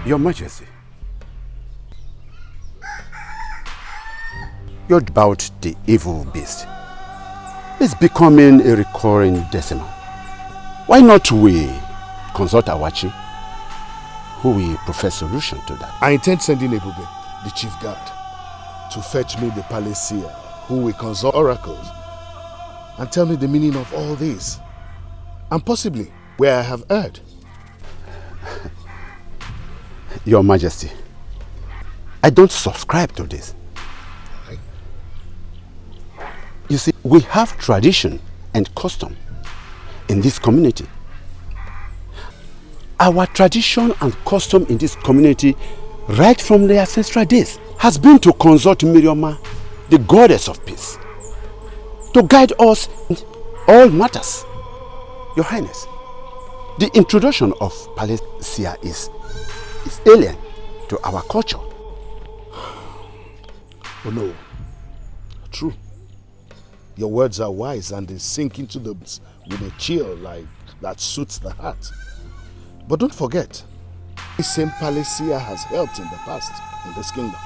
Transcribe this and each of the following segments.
Your Majesty, you're about the evil beast. It's becoming a recurring decimal. Why not we consult our chief, who will profess solution to that? I intend sending Ebube, the chief guard, to fetch me the Palacia, who will consult oracles and tell me the meaning of all this, and possibly where I have erred. Your Majesty, I don't subscribe to this. You see, we have tradition and custom in this community. Our tradition and custom in this community, right from the ancestral days, has been to consult Mirioma, the goddess of peace, to guide us in all matters. Your Highness, the introduction of Palacia is alien to our culture. Oh no, true. Your words are wise and they sink into the with a chill like that suits the heart. But don't forget, this same Palacia has helped in the past in this kingdom.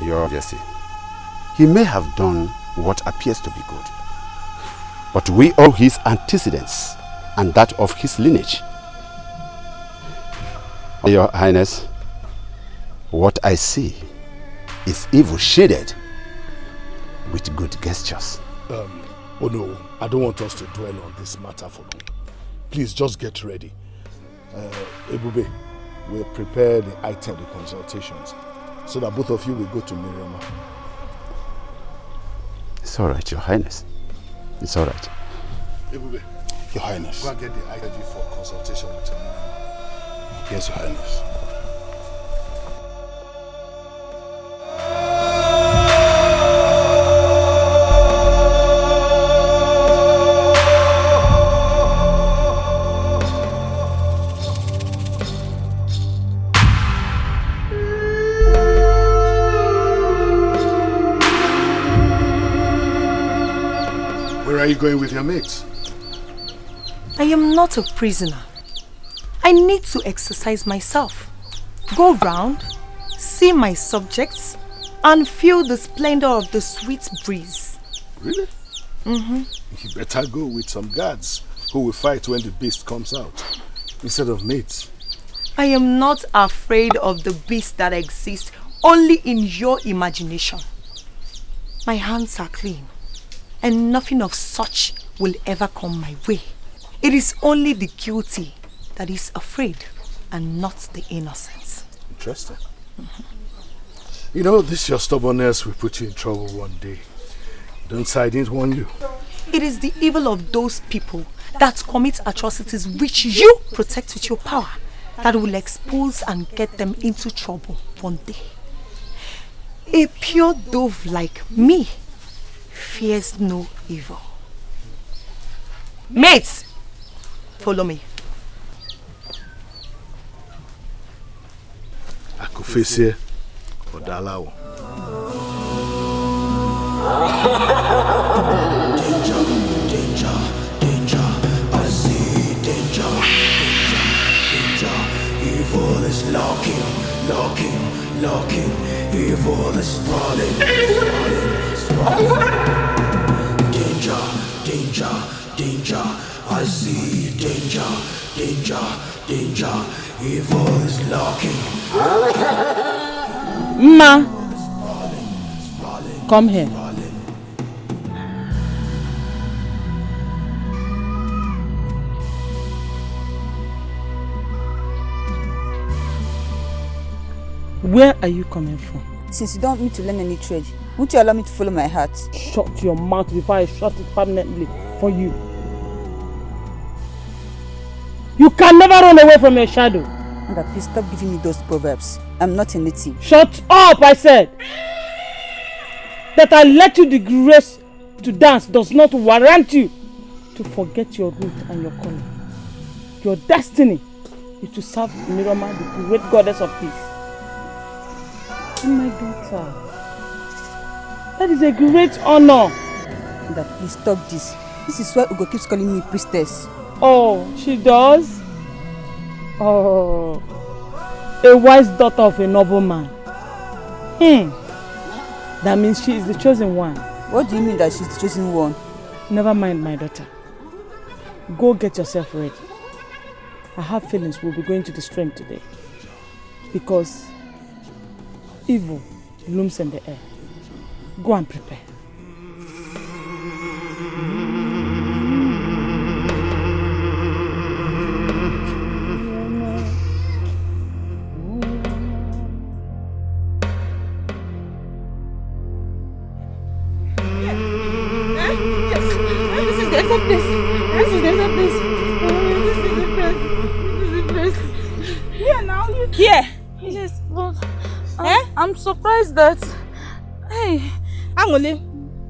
Your Majesty, he may have done what appears to be good, but we owe his antecedents and that of his lineage. Your Highness, what I see is evil shaded with good gestures. Oh no, I don't want us to dwell on this matter for long. Please just get ready. Ebube will prepare the item, the consultations, so that both of you will go to Miriama. It's all right, Your Highness. It's all right. Ebube, Your Highness. go and get the item for consultation with him. Yes, Your Highness. Where are you going with your mates? I am not a prisoner. I need to exercise myself, go round, see my subjects, and feel the splendor of the sweet breeze. Really? Mm-hmm. You better go with some guards who will fight when the beast comes out, instead of mates. I am not afraid of the beast that exists only in your imagination. My hands are clean, and nothing of such will ever come my way. It is only the guilty that is afraid and not the innocent. Interesting. You know, this your stubbornness will put you in trouble one day. Don't say I didn't warn you. It is the evil of those people that commit atrocities which you protect with your power that will expose and get them into trouble one day. A pure dove like me fears no evil. Mates, follow me. Akufese Odalawo. Danger, danger, danger, I see danger, danger, danger. Evil is lurking, lurking, lurking. Evil is sprawling, sprawling, sprawling. Danger, danger, danger, I see danger, danger, danger. Evil is lurking. Ma, come here. Where are you coming from? Since you don't want me to learn any trade, won't you allow me to follow my heart? Shut your mouth before I shut it permanently for you. You can never run away from your shadow. And please stop giving me those proverbs. I'm not a native. Shut up, I said. That I let you the grace to dance does not warrant you to forget your root and your calling. Your destiny is to serve Miroma, the great goddess of peace. And my daughter, that is a great honor. And please stop this. This is why Ugo keeps calling me priestess. Oh, she does? Oh, a wise daughter of a noble man. That means she is the chosen one. What do you mean that she's the chosen one? Never mind, my daughter. Go get yourself ready. I have feelings we'll be going to the stream today. Because evil looms in the air. Go and prepare. I'm surprised that... Hey, Angole,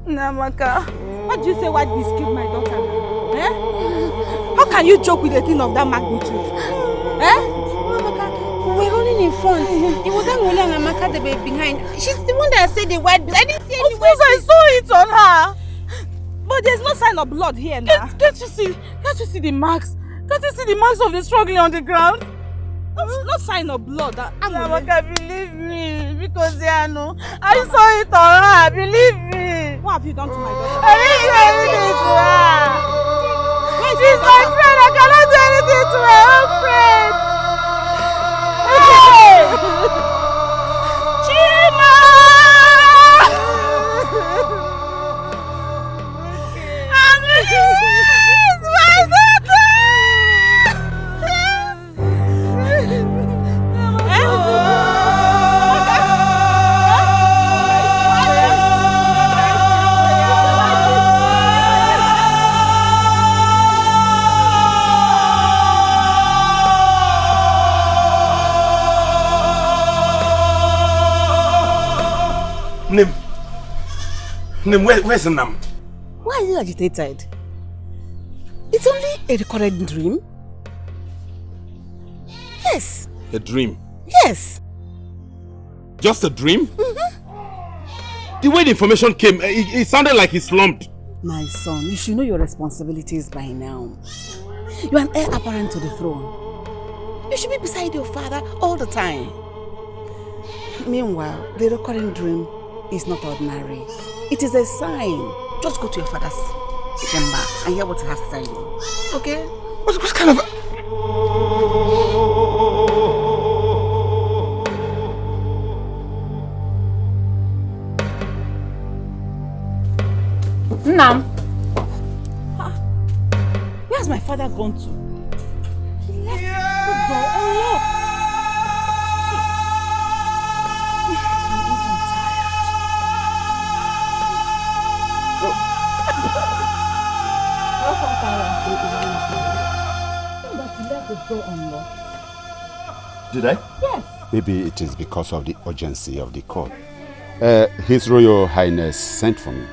Namaka, what do you say white beast killed my daughter now? How can you joke with a thing of that magnitude? Namaka, we were running in front. It was Angole and Namaka that were behind. She's the one that said the white beast. I didn't see any white beast. Of course, I saw it on her. But there's no sign of blood here now. Can't you see the marks? Can't you see the marks of the struggling on the ground? No sign of blood. Namaka, believe me, because I know. I saw it on her, believe me. What have you done to my daughter? I didn't do anything to her. She's my friend, I cannot do anything to my own friend. Hey! Chima! It's my daughter! Nim, where's Nam? Why are you agitated? It's only a recurrent dream. Yes. A dream? Yes. Just a dream? The way the information came, it sounded like he slumped. My son, you should know your responsibilities by now. You are an heir apparent to the throne. You should be beside your father all the time. Meanwhile, the recurring dream is not ordinary. It is a sign. Just go to your father's chamber and hear what he has to tell you. Okay? What kind of... Nam, where's my father gone to? He left the door unlocked. I'm even tired. That he left the door unlocked. Did I? Yes. Maybe it is because of the urgency of the call. His Royal Highness sent for me.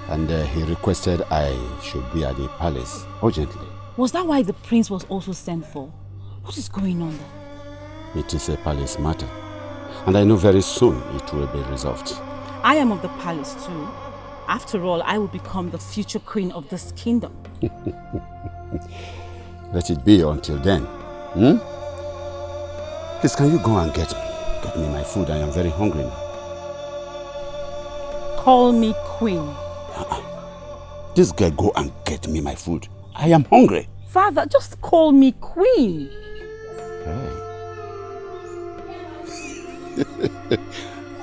And he requested I should be at the palace urgently. Was that why the prince was also sent for? What is going on there? It is a palace matter. And I know very soon it will be resolved. I am of the palace too. After all, I will become the future queen of this kingdom. Let it be until then. Please, can you go and get me my food? I am very hungry now. Call me queen. This girl, go and get me my food. I am hungry. Father, just call me queen. Hey.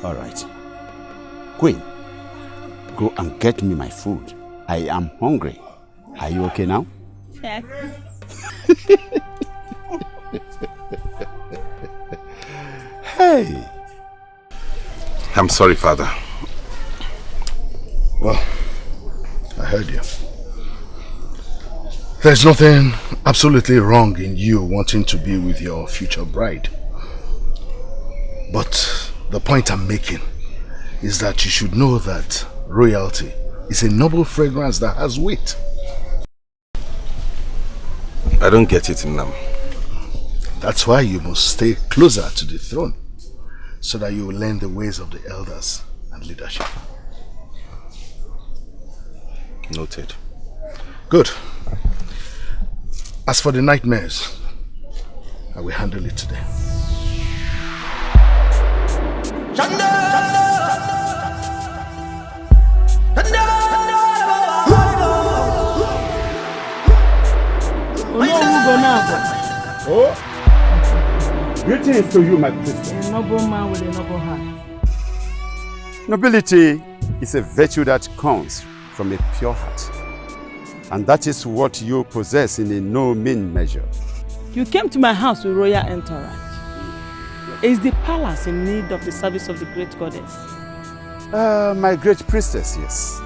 All right. Queen, go and get me my food. I am hungry. Are you okay now? Yes. Hey. I'm sorry, Father. Well, I heard you. There's nothing absolutely wrong in you wanting to be with your future bride. But the point I'm making is that you should know that royalty is a noble fragrance that has weight. I don't get it, Nam. That's why you must stay closer to the throne, so that you will learn the ways of the elders and leadership. Noted. Good. As for the nightmares, I will handle it today. Oh, greetings to you, my princess. A noble man with a noble heart. Nobility is a virtue that comes from a pure heart. And that is what you possess in a no mean measure. You came to my house with royal entourage. Is the palace in need of the service of the great goddess? My great priestess, yes.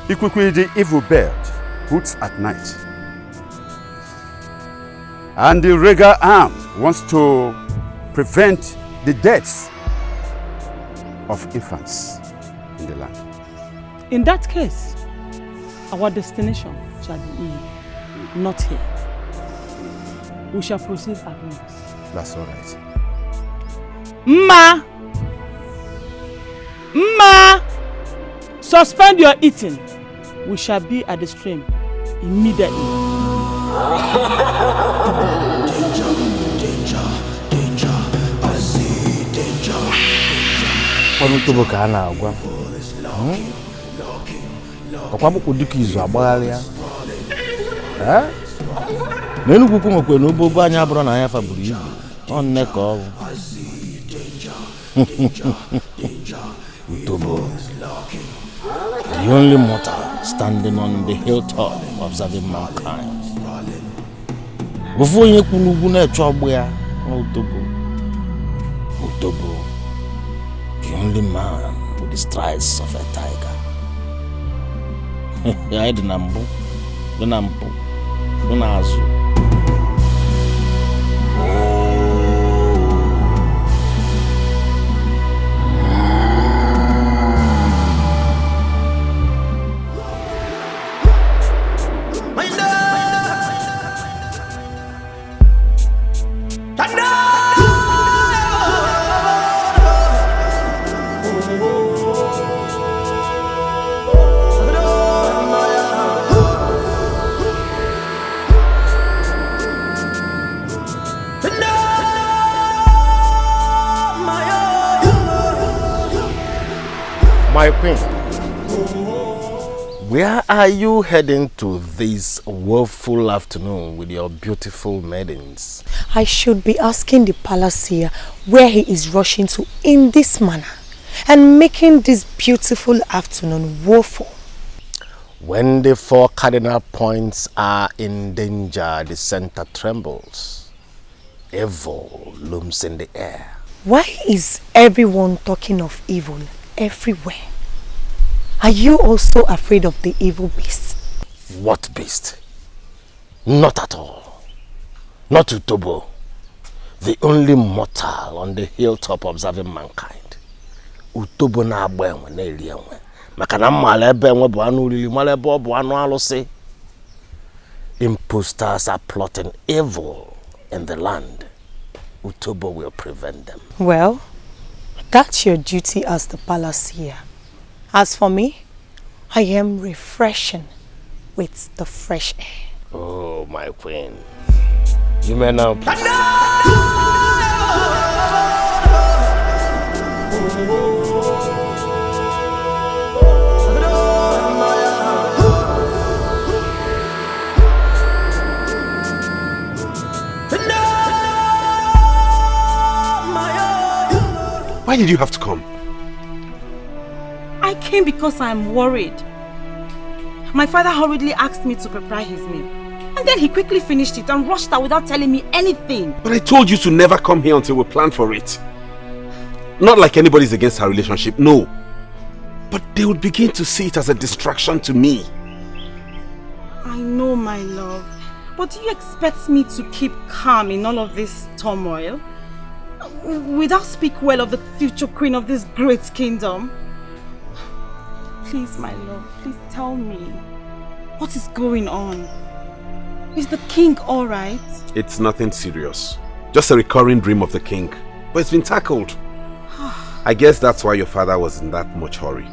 Ikuku, the evil bird, hoots at night. And the regal arm wants to prevent the deaths of infants in the land. In that case, our destination shall be Eve, not here. We shall proceed at once. That's all right. Ma! Ma! Suspend your eating. We shall be at the stream immediately. Danger, danger, danger, I see danger. Utobo, the only mortal standing on the hilltop observing mankind. Before you could trouble, Utobo, the only man with the strides of a tiger. I didn't My queen, where are you heading to this woeful afternoon with your beautiful maidens? I should be asking the palace where he is rushing to in this manner and making this beautiful afternoon woeful. When the four cardinal points are in danger, the center trembles. Evil looms in the air. Why is everyone talking of evil everywhere? Are you also afraid of the evil beast? What beast? Not at all. Not Utobo, the only mortal on the hilltop observing mankind. Utobo na abwenwe na elienwe. Makana mmale ebe enwe bu anu ulili, mmale ebe obu anu alụsị. Imposters are plotting evil in the land. Utobo will prevent them. Well, that's your duty as the palace here. As for me, I am refreshing with the fresh air. Oh, my queen. You may now proceed. Why did you have to come? I came because I'm worried. My father hurriedly asked me to prepare his meal. And then he quickly finished it and rushed out without telling me anything. But I told you to never come here until we plan for it. Not like anybody's against our relationship, no. But they would begin to see it as a distraction to me. I know, my love. But do you expect me to keep calm in all of this turmoil? Without speak well of the future queen of this great kingdom? Please, my love, please tell me. What is going on? Is the king alright? It's nothing serious. Just a recurring dream of the king. But it's been tackled. I guess that's why your father was in that much hurry.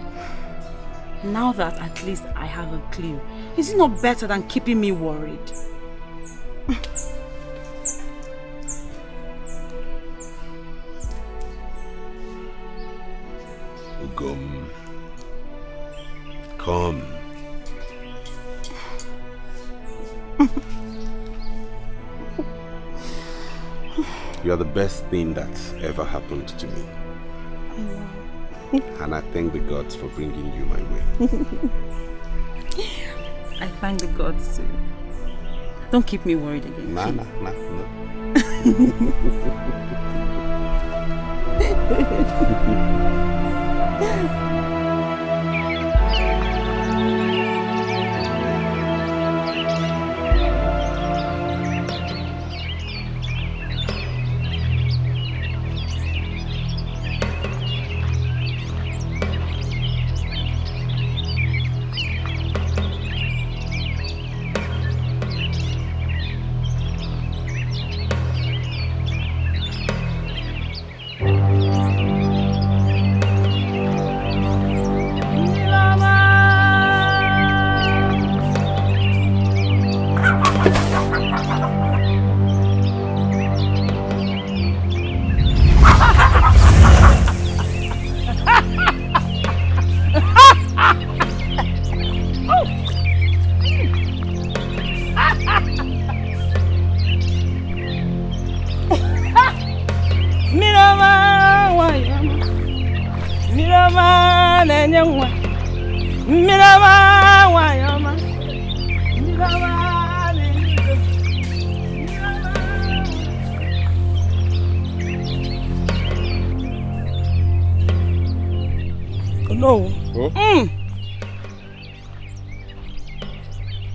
Now that at least I have a clue, is it not better than keeping me worried? Ugom. Come. You are the best thing that's ever happened to me. And I thank the gods for bringing you my way. I thank the gods too. Don't keep me worried again. Nah.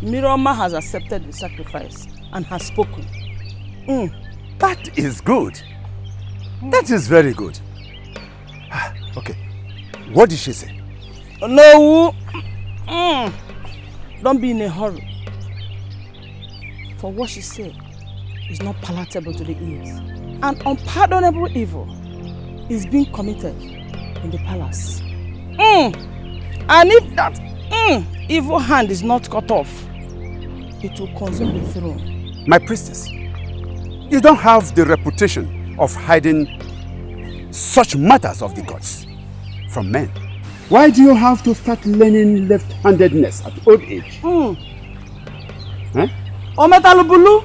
Miroma has accepted the sacrifice and has spoken. That is good. That is very good. Okay. What did she say? No. Don't be in a hurry. For what she said is not palatable to the ears. An unpardonable evil is being committed in the palace. And if that evil hand is not cut off, it will consume the throne. My priestess, you don't have the reputation of hiding such matters of the gods from men. Why do you have to start learning left-handedness at old age? Huh? Ometalubulu.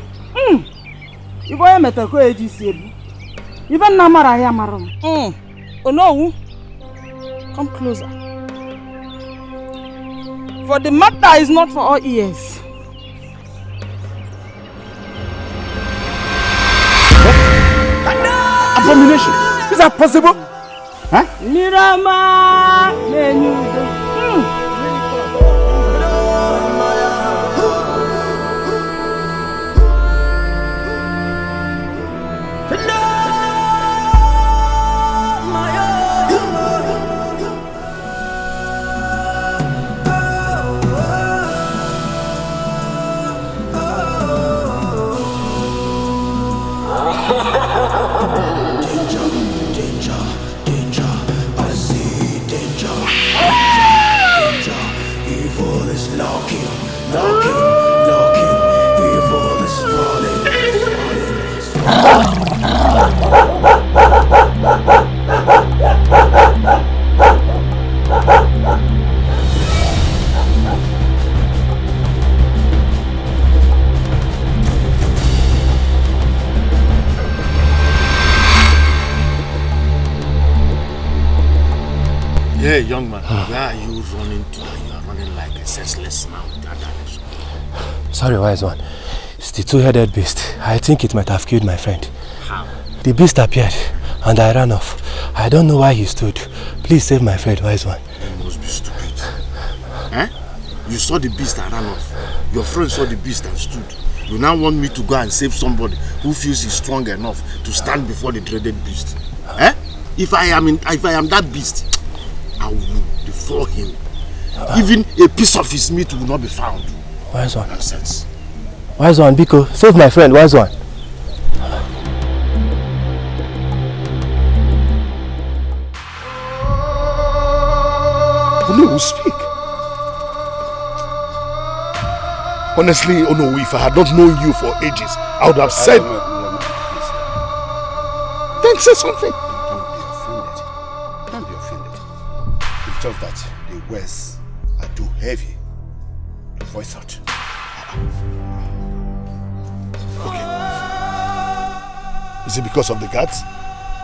Iboya metako eji sebu. Even namara ya maram. Oh no. Come closer. For the matter is not for all ears. Abomination! Is that possible? Huh? Mirama Menudo. Hey, young man, where are you running to? You are running like a senseless man with that direction. Sorry, wise one. It's the two-headed beast. I think it might have killed my friend. How? The beast appeared and I ran off. I don't know why he stood. Please save my friend, wise one. You must be stupid. Eh? You saw the beast and ran off. Your friend saw the beast and stood. You now want me to go and save somebody who feels he's strong enough to stand before the dreaded beast. Eh? If I am that beast, I will devour him. Even a piece of his meat will not be found. Wise one. Nonsense. Wise one, Biko, save my friend, wise one. Ono will speak. Honestly, Ono, if I had not known you for ages, I would have said... Then say something. Don't be offended. It's just that the words are too heavy to voice out. Okay. Is it because of the guards?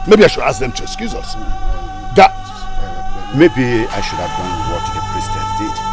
Maybe I should ask them to excuse us. Maybe I should have done what the priestess did.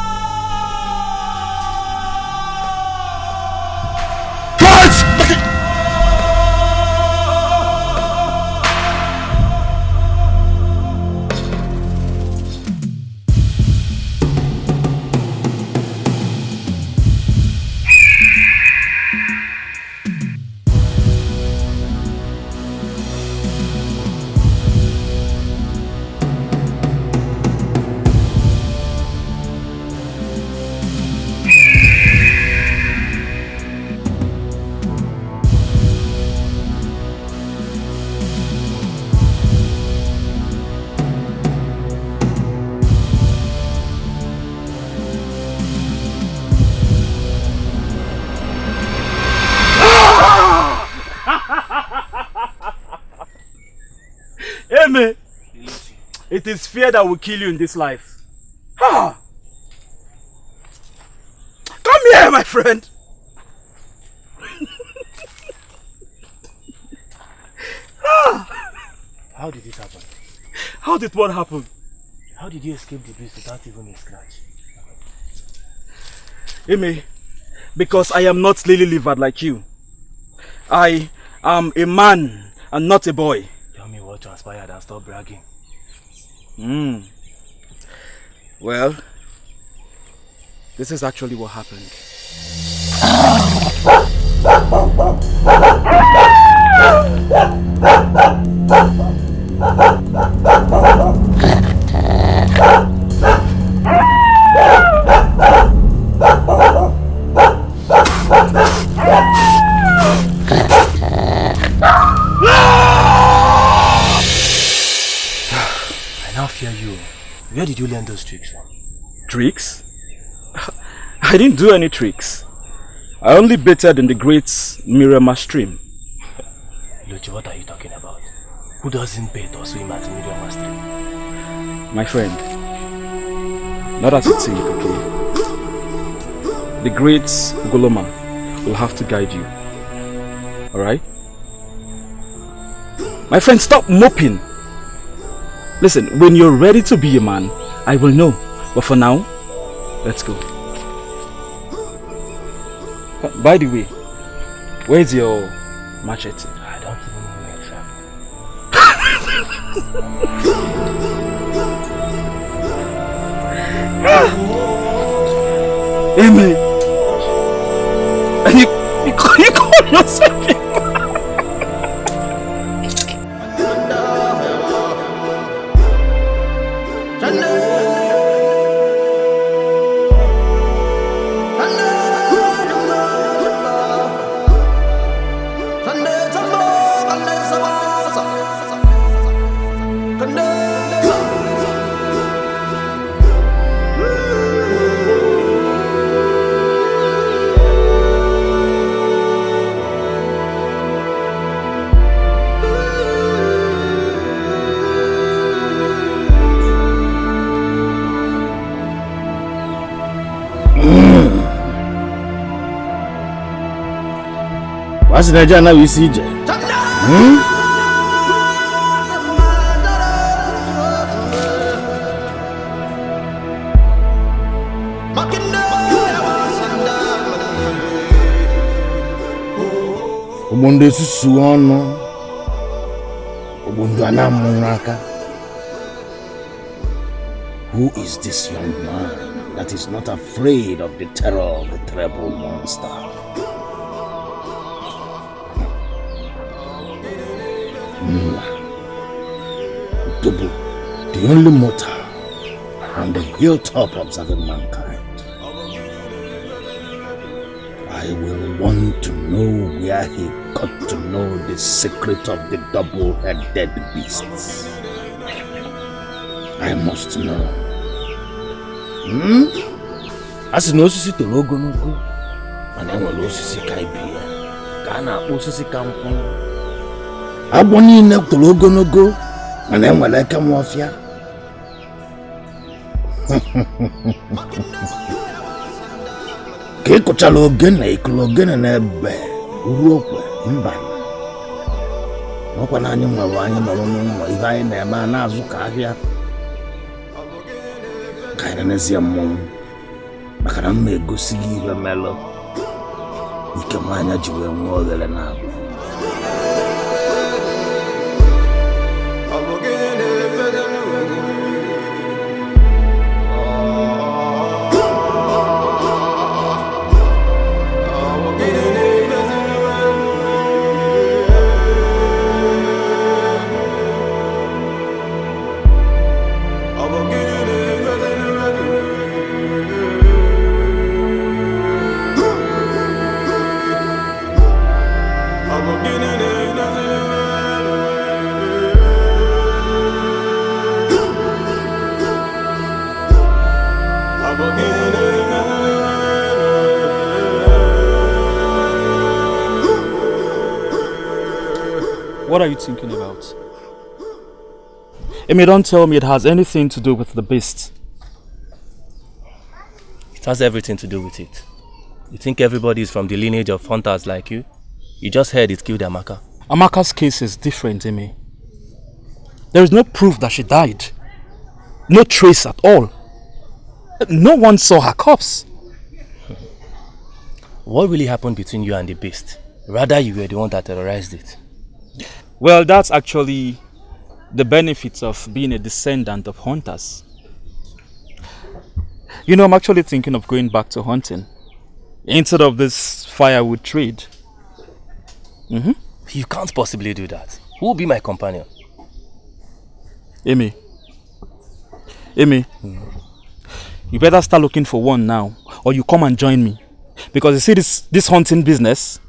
It is fear that will kill you in this life. Ah! Come here, my friend. How did it happen? How did what happen? How did you escape the beast without even a scratch? Amy, because I am not lily-livered like you. I am a man and not a boy. Tell me what transpired and stop bragging. Well, this is actually what happened. I now fear you. Where did you learn those tricks from? Tricks? I didn't do any tricks. I only bathed in the great Miramar stream. Luchi, what are you talking about? Who doesn't bathe or swim at Miramar stream? My friend, not as you think, okay? The great Ugoloma will have to guide you. Alright? My friend, stop moping. Listen, when you're ready to be a man, I will know. But for now, let's go. By the way, where's your machete? I don't even know where it's at. Amen. And you call yourself a What's the Jana we see? Obondo susu ono. Obondo anamunaka. Who is this young man that is not afraid of the terror of the terrible monster? Double, the only mortal on the hilltop observing mankind. I will want to know where he got to know the secret of the double-headed beasts. I must know. As no osisi toro ogologo, mana enwere osisi ka ibie, ka a na-akpọ osisi ka nkwụ. Agbọ niile toro ogologo, mana enwere eke nwọfịa. Ke kuchala ogene ikulu ogene na ebe uruokwe mba. Okwa na anyị mwa n'ụmụ ibe anyị na-eme na-azụ ka ahịa. Ka anyị na-ezie mmọnwụ. Maka na mma egosi gị ihe melụ. Ike nwanyị ji wee nwee oghere na-abụ. What are you thinking about? Amy, don't tell me it has anything to do with the beast. It has everything to do with it. You think everybody is from the lineage of hunters like you? You just heard it killed Amaka. Amaka's case is different, Amy. There is no proof that she died. No trace at all. No one saw her corpse. What really happened between you and the beast? Rather, you were the one that terrorized it. Well, that's actually the benefits of being a descendant of hunters. You know, I'm actually thinking of going back to hunting instead of this firewood trade. You can't possibly do that. Who will be my companion? Amy, you better start looking for one now, or you come and join me. Because you see, this hunting business,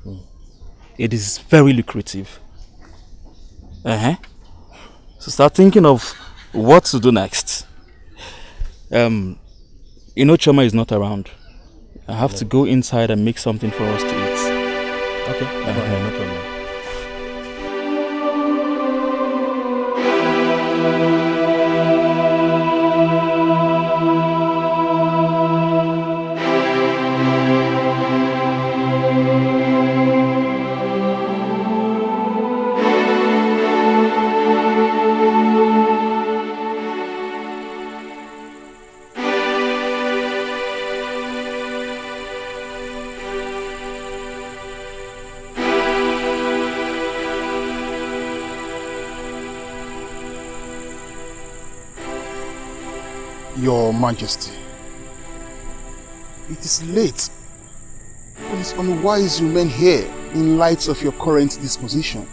it is very lucrative. So start thinking of what to do next. You know Choma is not around. I have to go inside and make something for us to eat. Okay, no problem. Your Majesty, it is late. It is unwise you remain here in light of your current disposition.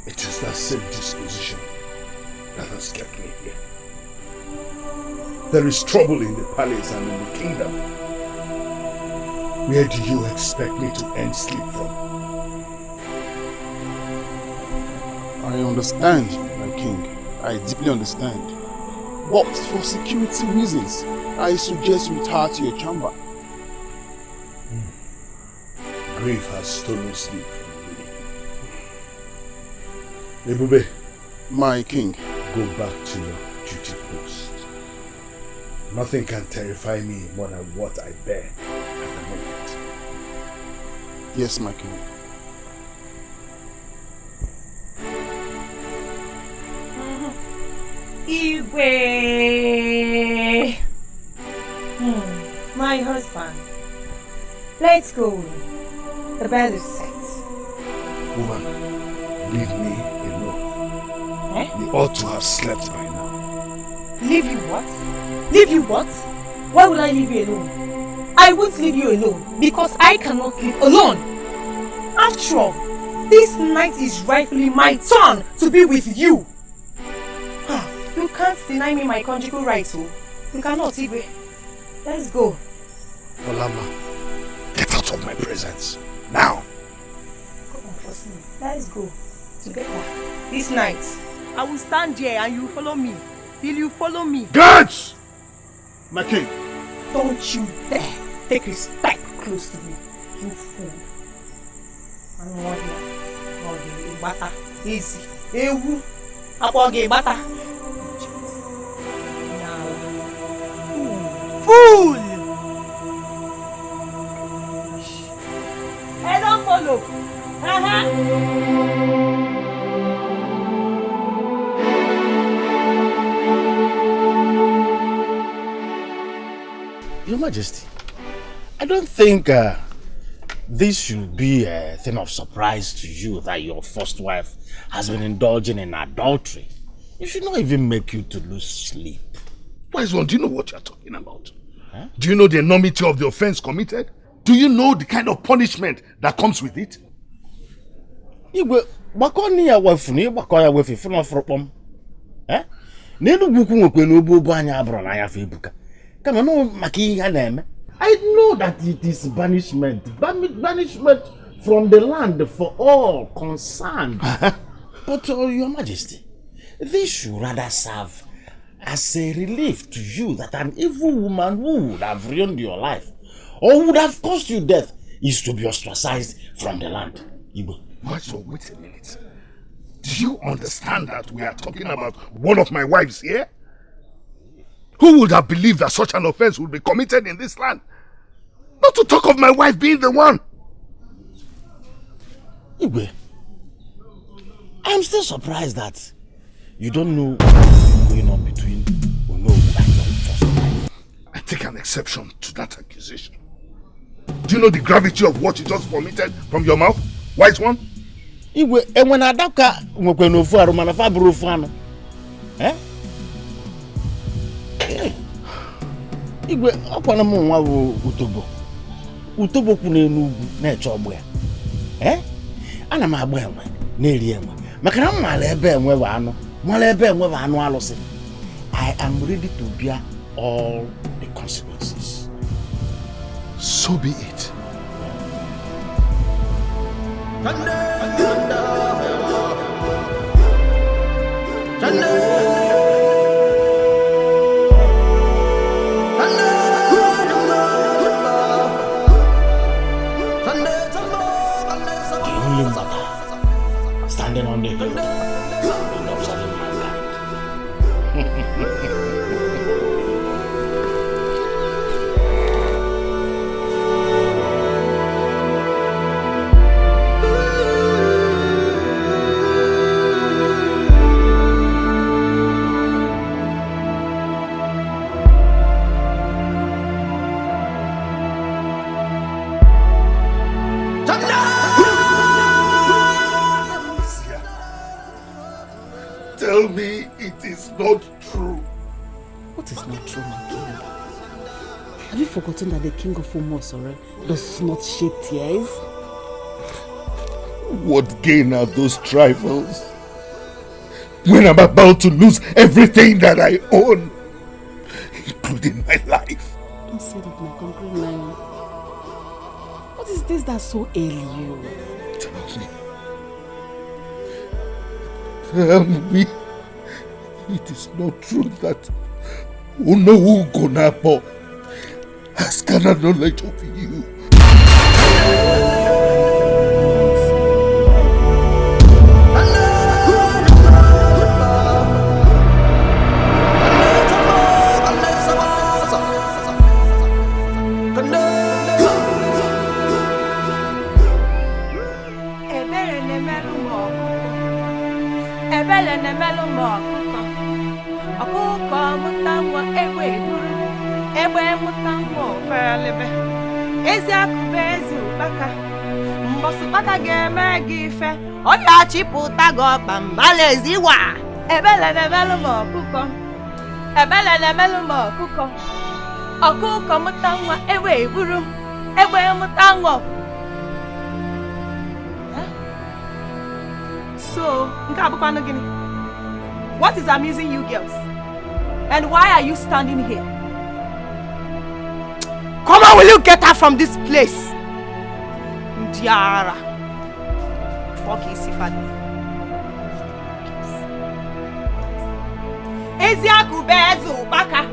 It is that same disposition that has kept me here. There is trouble in the palace and in the kingdom. Where do you expect me to end sleep from? I understand, my king. I deeply understand. But for security reasons, I suggest you retire to your chamber. Grief has stolen sleep from me. Ebube, my king, go back to your duty post. Nothing can terrify me more than what I bear at the moment. Yes, my king. Igwe! My husband. Let's go. The bed is set. Woman, leave me alone. You ought to have slept by now. Leave you what? Leave you what? Why would I leave you alone? I won't leave you alone because I cannot sleep alone. After all, this night is rightfully my turn to be with you. You can't deny me my conjugal rights, oh. You cannot, Igwe. Let's go. Olama, get out of my presence. Now. Come on, first me. Let's go. Together. This night, I will stand here and you follow me. Till you follow me. Guards! My king. Don't you dare take a step close to me. You fool. I'm not here. Bata. Easy. Ewu. Apoge bata. Your Majesty, I don't think this should be a thing of surprise to you that your first wife has been indulging in adultery. It should not even make you to lose sleep. Wise one, do you know what you're talking about? Huh? Do you know the enormity of the offense committed? Do you know the kind of punishment that comes with it? Igwe, bakoni ya wafuni, bakoni ya wafi funa fropom. Eh? Nenu buku ngokwe n'obo bo anya abro na ya febuka. Kama no maki ha na eme. I know that it is banishment. Banishment from the land for all concerned. But Your Majesty, this should rather serve as a relief to you that an evil woman who would have ruined your life or would have caused you death is to be ostracized from the land. Igbo. So wait a minute. Do you understand that we are talking about one of my wives here? Who would have believed that such an offense would be committed in this land? Not to talk of my wife being the one. Igwe, I'm still surprised that you don't know what's going on between Ono and your first wife. I take an exception to that accusation. Do you know the gravity of what you just vomited from your mouth? Wise one? Igwe, and when I daka nwekwe no fu aruma na fa buru fu anu. Eh? Igwe, akwana mu nwa wo utobo. Utobo ku na enugwu na eche ogbo ya. Eh? Ana m agba enwe na eri enwe. Maka na mmala ebe enwe wa anu. Mmala ebe enwe wa anu alusi. I am ready to bear all the consequences. So be it. Standing on the hill and observing mankind. Tell me it is not true. What is not true, my king? Have you forgotten that the king of Umosore does not shed tears? What gain are those trifles when I'm about to lose everything that I own, including my life? Don't say that, my conquering lion. What is this that so ail you? Tell me it is not true that Unowu Gonapo has gathered knowledge of you. Oya chiputa go bambaleziwa. Ebele nemelu mo kuko. Ebele nemelu mo kuko. Okuko mutanwa ewe iburu. Ewe mutanwa. So, nkabukwana gini. What is amusing you girls? And why are you standing here? Come on, will you get her from this place? Ndiara. Eziaku bezu baka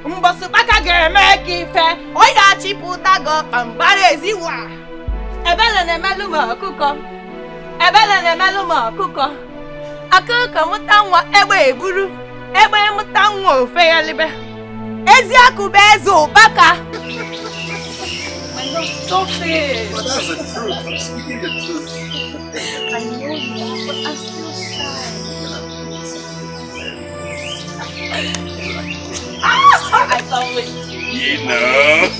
mbosu baka ga-eme ka ife oya chiputa go pambara eziwa ebele na-emelu ma ọkụkọ ebele na-emelu ma ọkụkọ akụkọ mụta nwa egbe eburu egbe mụta nwa ofe ya libe Eziaku bezu baka. Stop it. But that's the truth. I'm speaking the truth. I know you, but I'm still shy. I You know.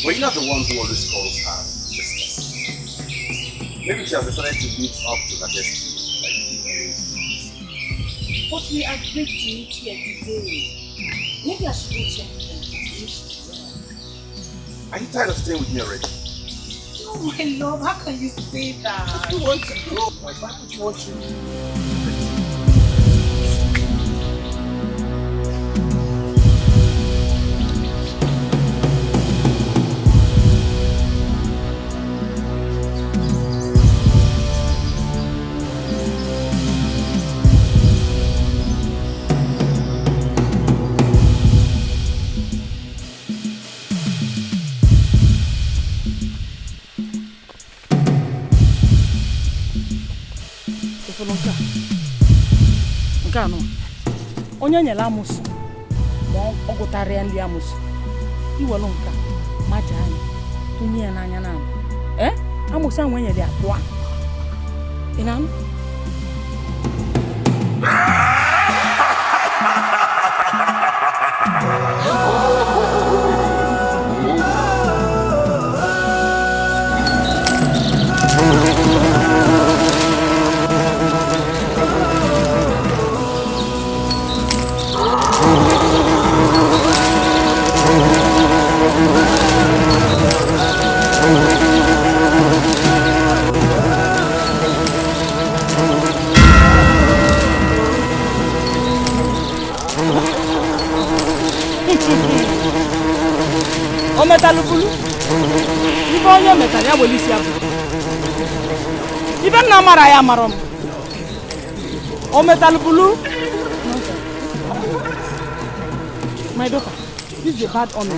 Well, you're not the one who always calls her sisters. Maybe she has decided to meet up to her destiny. But we agreed to meet here today. Maybe I should go check them. Are you tired of staying with me already? Oh my love, how can you say that? You want to go? Why would you want to? onye nyere amụsụ ma ọ gụtarịa ndị amụsụ iwelu nka maja anya tụnye ya n'anya na amụsụ ahụ enyere ya pụọ ị na-anụ o metal bulu ibe onye metal ya welisi abu ibe na mara ya marom o metal bulu my daughter this is a bad omen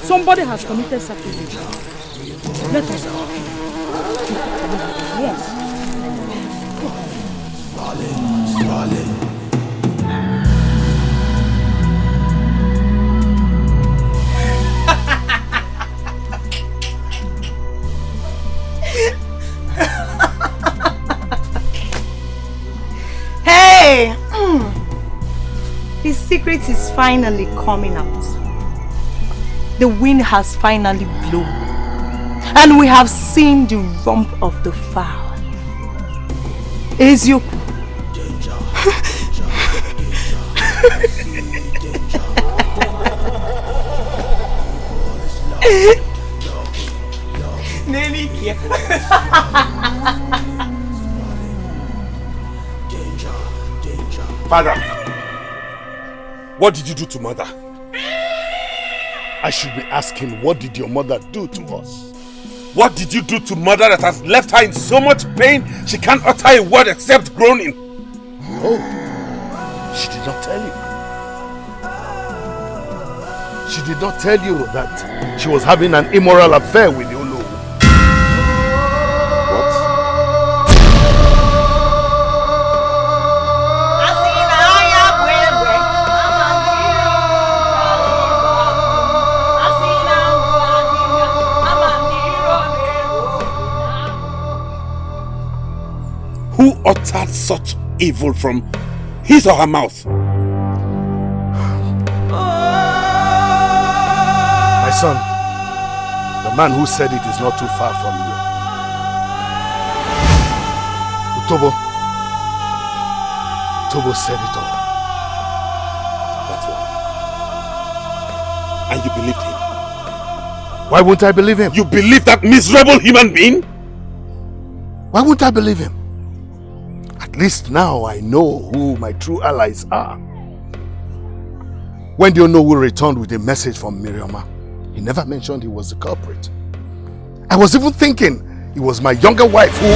somebody has committed sacrilege let us go yes Hey! The secret is finally coming out. The wind has finally blown. And we have seen the rump of the fowl. Is you... Father, what did you do to mother? I should be asking, what did your mother do to us? What did you do to mother that has left her in so much pain she can't utter a word except groaning? Oh, she did not tell you. She did not tell you that she was having an immoral affair with you. Who uttered such evil from his or her mouth? My son, the man who said it is not too far from here. Utobo said it all. That's why. And you believed him? Why won't I believe him? You believe that miserable human being? Why won't I believe him? At least now I know who my true allies are. When do you know we returned with a message from Miriama? He never mentioned he was the culprit. I was even thinking it was my younger wife who...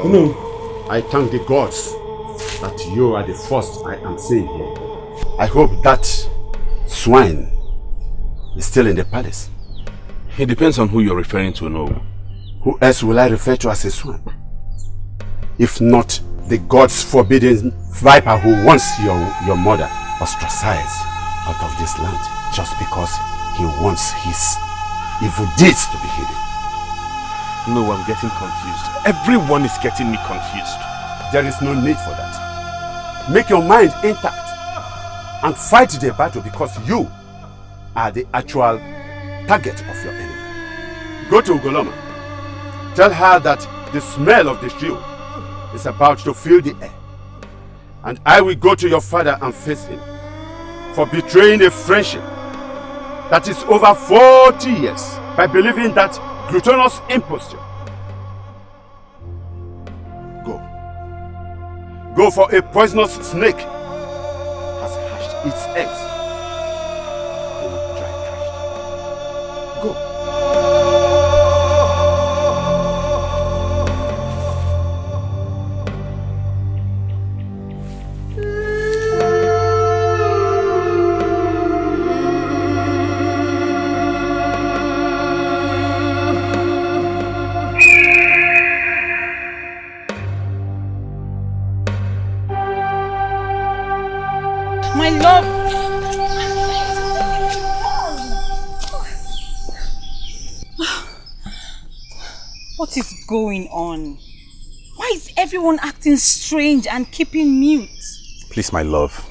No. I thank the gods that you are the first I am seeing here. I hope that swine is still in the palace. It depends on who you're referring to, no. Who else will I refer to as a swine? If not the gods forbidden viper who wants your mother ostracized out of this land just because he wants his evil deeds to be hidden. No, I'm getting confused. Everyone is getting me confused. There is no need for that. Make your mind intact and fight the battle because you are the actual target of your enemy. Go to Ugoloma. Tell her that the smell of the stew is about to fill the air. And I will go to your father and face him for betraying a friendship that is over 40 years by believing that gluttonous imposture. Go. Go, for a poisonous snake has hatched its eggs in dry trash. Go. My love. What is going on? Why is everyone acting strange and keeping mute? Please, my love.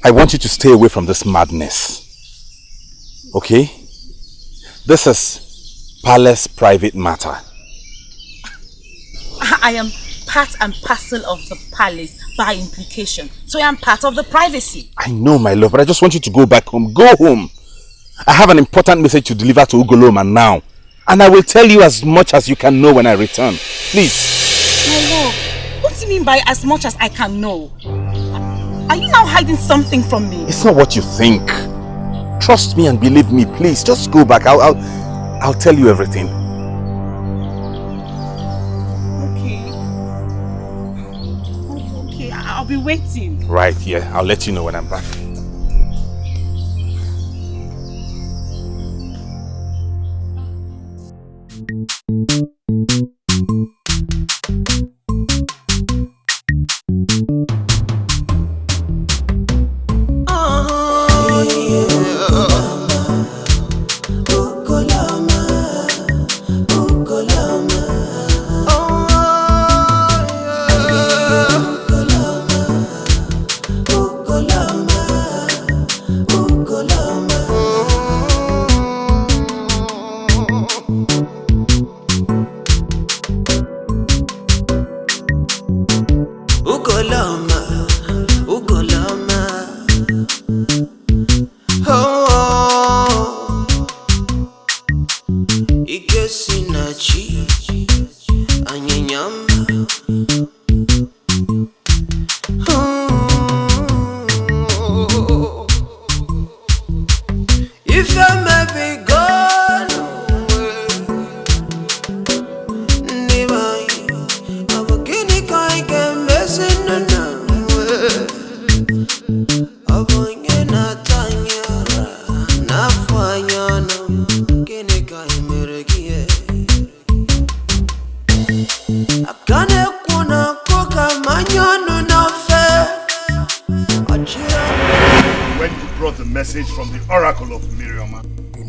I want you to stay away from this madness. Okay? This is palace private matter. I am part and parcel of the palace by implication. So I am part of the privacy. I know, my love, but I just want you to go back home. Go home. I have an important message to deliver to Ugoloma now. And I will tell you as much as you can know when I return. Please. My love, what do you mean by as much as I can know? Are you now hiding something from me? It's not what you think. Trust me and believe me, please. Just go back. I'll tell you everything. Okay, I'll be waiting. Right, yeah. I'll let you know when I'm back.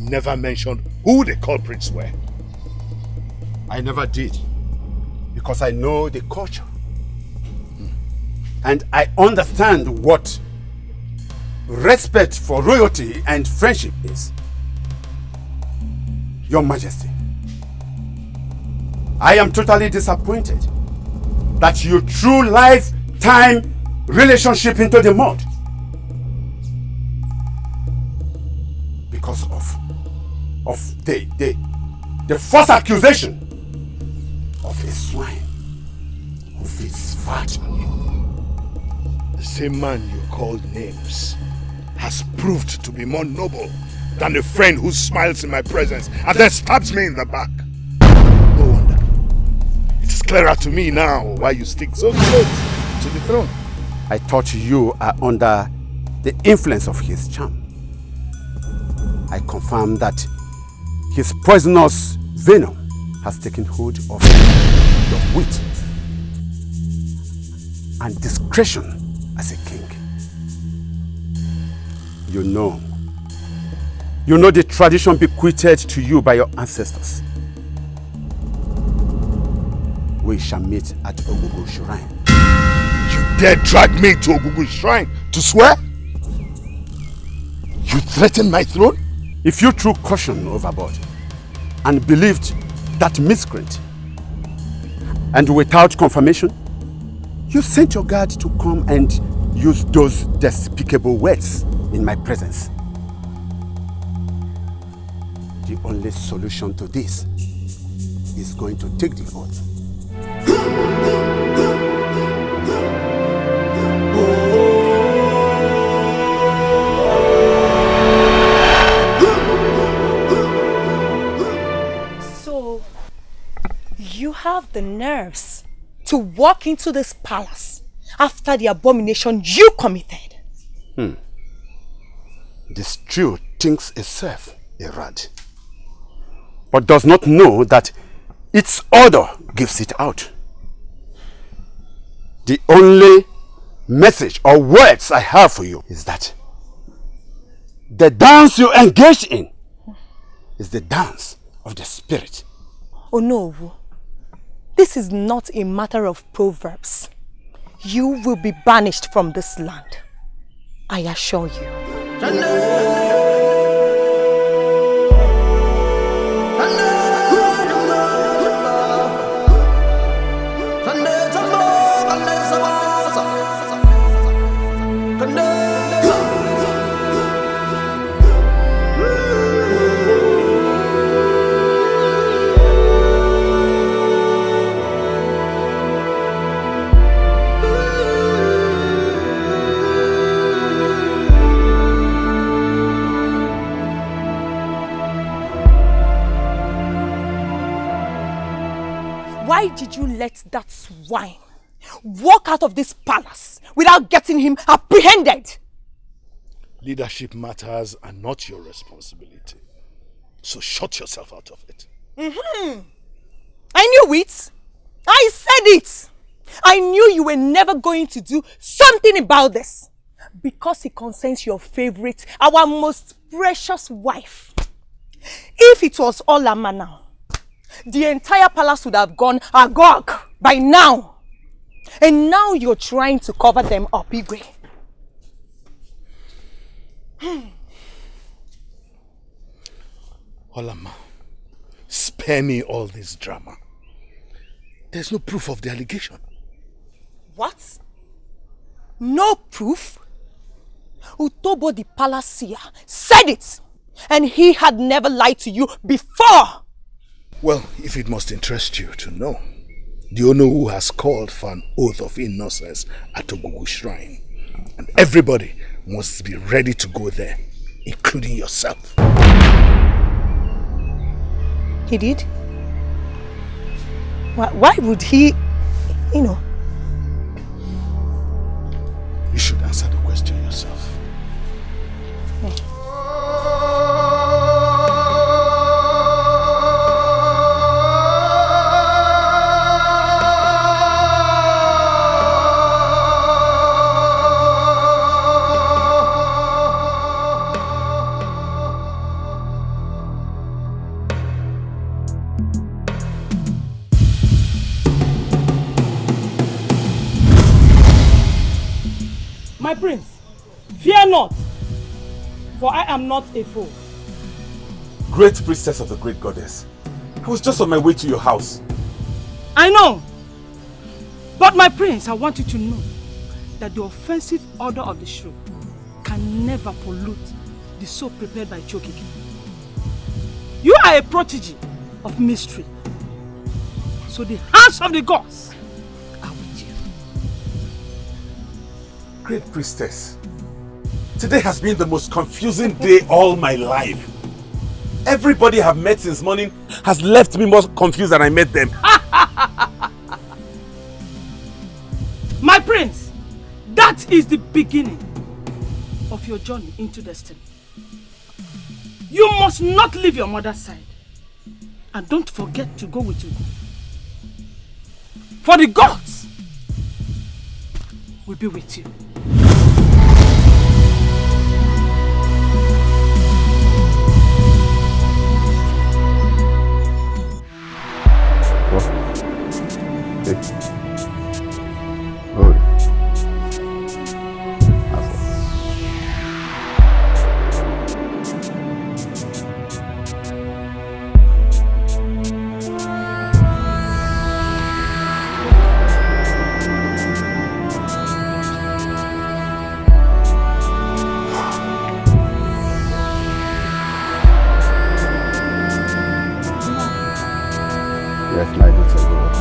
Never mentioned who the culprits were. I never did, because I know the culture. And I understand what respect for royalty and friendship is. Your Majesty, I am totally disappointed that you threw lifetime relationship into the mud because of the false accusation of a swine who feeds fat on you. The same man you called names has proved to be more noble than a friend who smiles in my presence and then stabs me in the back. No wonder. It is clearer to me now why you stick so close to the throne. I thought you are under the influence of his charm. I confirm that his poisonous venom has taken hold of your wit and discretion as a king. You know the tradition bequeathed to you by your ancestors. We shall meet at Ogugu Shrine. You dare drag me to Ogugu Shrine to swear? You threaten my throne? If you threw caution overboard and believed that miscreant, and without confirmation, you sent your guard to come and use those despicable words in my presence. The only solution to this is going to take the oath. So, you have the nerves to walk into this palace after the abomination you committed. This Jew thinks itself a rat, but does not know that its order gives it out. The only message or words I have for you is that the dance you engaged in is the dance of the spirit. Oh no, this is not a matter of proverbs. You will be banished from this land. I assure you. Why did you let that swine walk out of this palace without getting him apprehended? Leadership matters are not your responsibility. So shut yourself out of it. I knew it. I said it. I knew you were never going to do something about this. Because it concerns your favorite, our most precious wife. If it was Olama now, the entire palace would have gone agog by now. And now you're trying to cover them up, Igwe. Olama, spare me all this drama. There's no proof of the allegation. What? No proof? Utobo the palace seer said it. And he had never lied to you before. Well, if it must interest you to know, the Onowu has called for an oath of innocence at Ogugu Shrine. And everybody must be ready to go there, including yourself. He did? Why would he, You should answer the question yourself. My prince, fear not, for I am not a fool. Great priestess of the great goddess, I was just on my way to your house. I know. But my prince, I want you to know that the offensive order of the shrew can never pollute the soap prepared by Chokiki. You are a prodigy of mystery. So the hands of the gods are with you. Great priestess, today has been the most confusing day all my life. Everybody I've met since morning has left me more confused than I met them. My prince, That is the beginning of your journey into destiny. You must not leave your mother's side. And don't forget to go with Ugo. For the gods will be with you. Yes, my daughter, go on.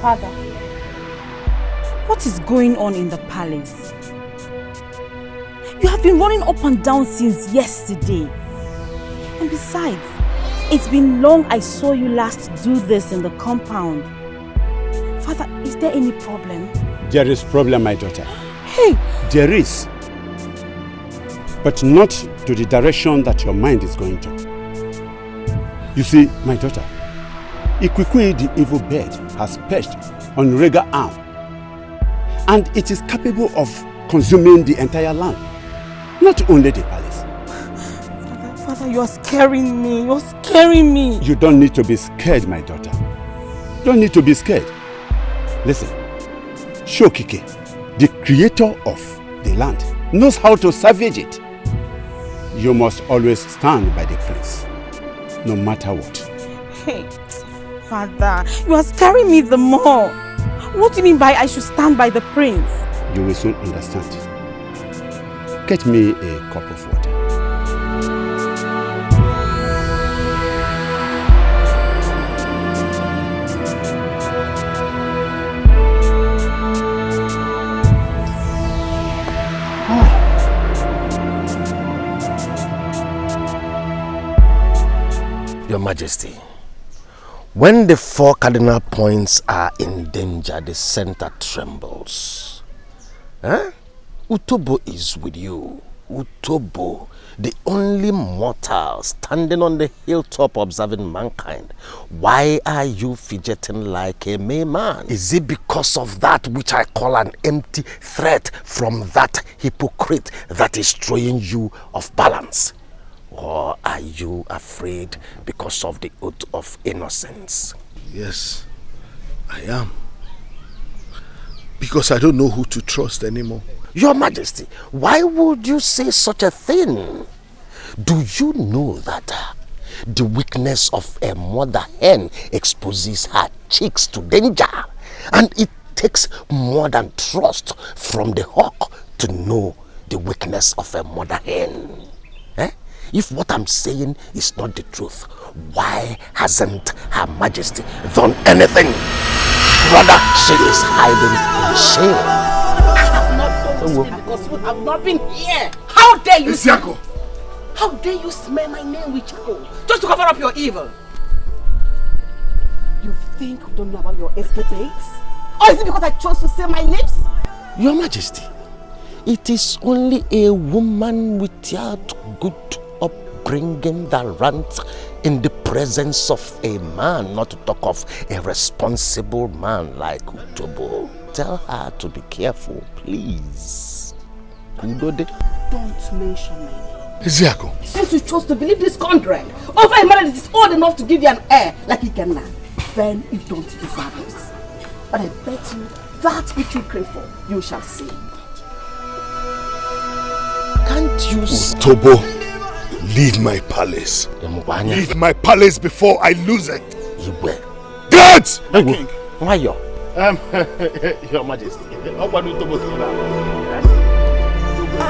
Father, what is going on in the palace? You have been running up and down since yesterday. And besides, it's been long I saw you last do this in the compound. Father, is there any problem? There is problem, my daughter. Hey! There is. But not to the direction that your mind is going to. You see, my daughter, Ikwikwi, the evil bird, has perched on Rega's arm. And it is capable of consuming the entire land. Not only the palace. Father, you are scaring me. You're scaring me. You don't need to be scared, my daughter. You don't need to be scared. Listen, Shokike, the creator of the land, knows how to savage it. You must always stand by the prince, no matter what. Hey, Father, you are scaring me the more. What do you mean by I should stand by the prince? You will soon understand. Get me a cup of water. Your Majesty, when the 4 cardinal points are in danger, the center trembles. Utobo is with you. Utobo, the only mortal standing on the hilltop observing mankind. Why are you fidgeting like a man? Is it because of that which I call an empty threat from that hypocrite that is throwing you off balance? Or are you afraid because of the oath of innocence? Yes, I am. Because I don't know who to trust anymore. Your Majesty, why would you say such a thing? Do you know that the weakness of a mother hen exposes her chicks to danger? And it takes more than trust from the hawk to know the weakness of a mother hen. If what I'm saying is not the truth, why hasn't Her Majesty done anything? Rather, she is hiding in shame. I have not done this because you have not been here. How dare you? Isiako! How dare you smear my name with charcoal just to cover up your evil? You think we don't know about your escapades? Or is it because I chose to say my lips? Your Majesty, it is only a woman without good upbringing that runs in the presence of a man, not to talk of a responsible man like Utobo. Tell her to be careful, please. Don't mention my name. Isiako. Since you chose to believe this contract, over a man that is old enough to give you an heir like Ikenna, then you don't deserve this. But I bet you that which you crave for, you shall see. Can't you Utobo, leave my palace. Leave my palace before I lose it. You will. Guards! King. Why you? Your Majesty. I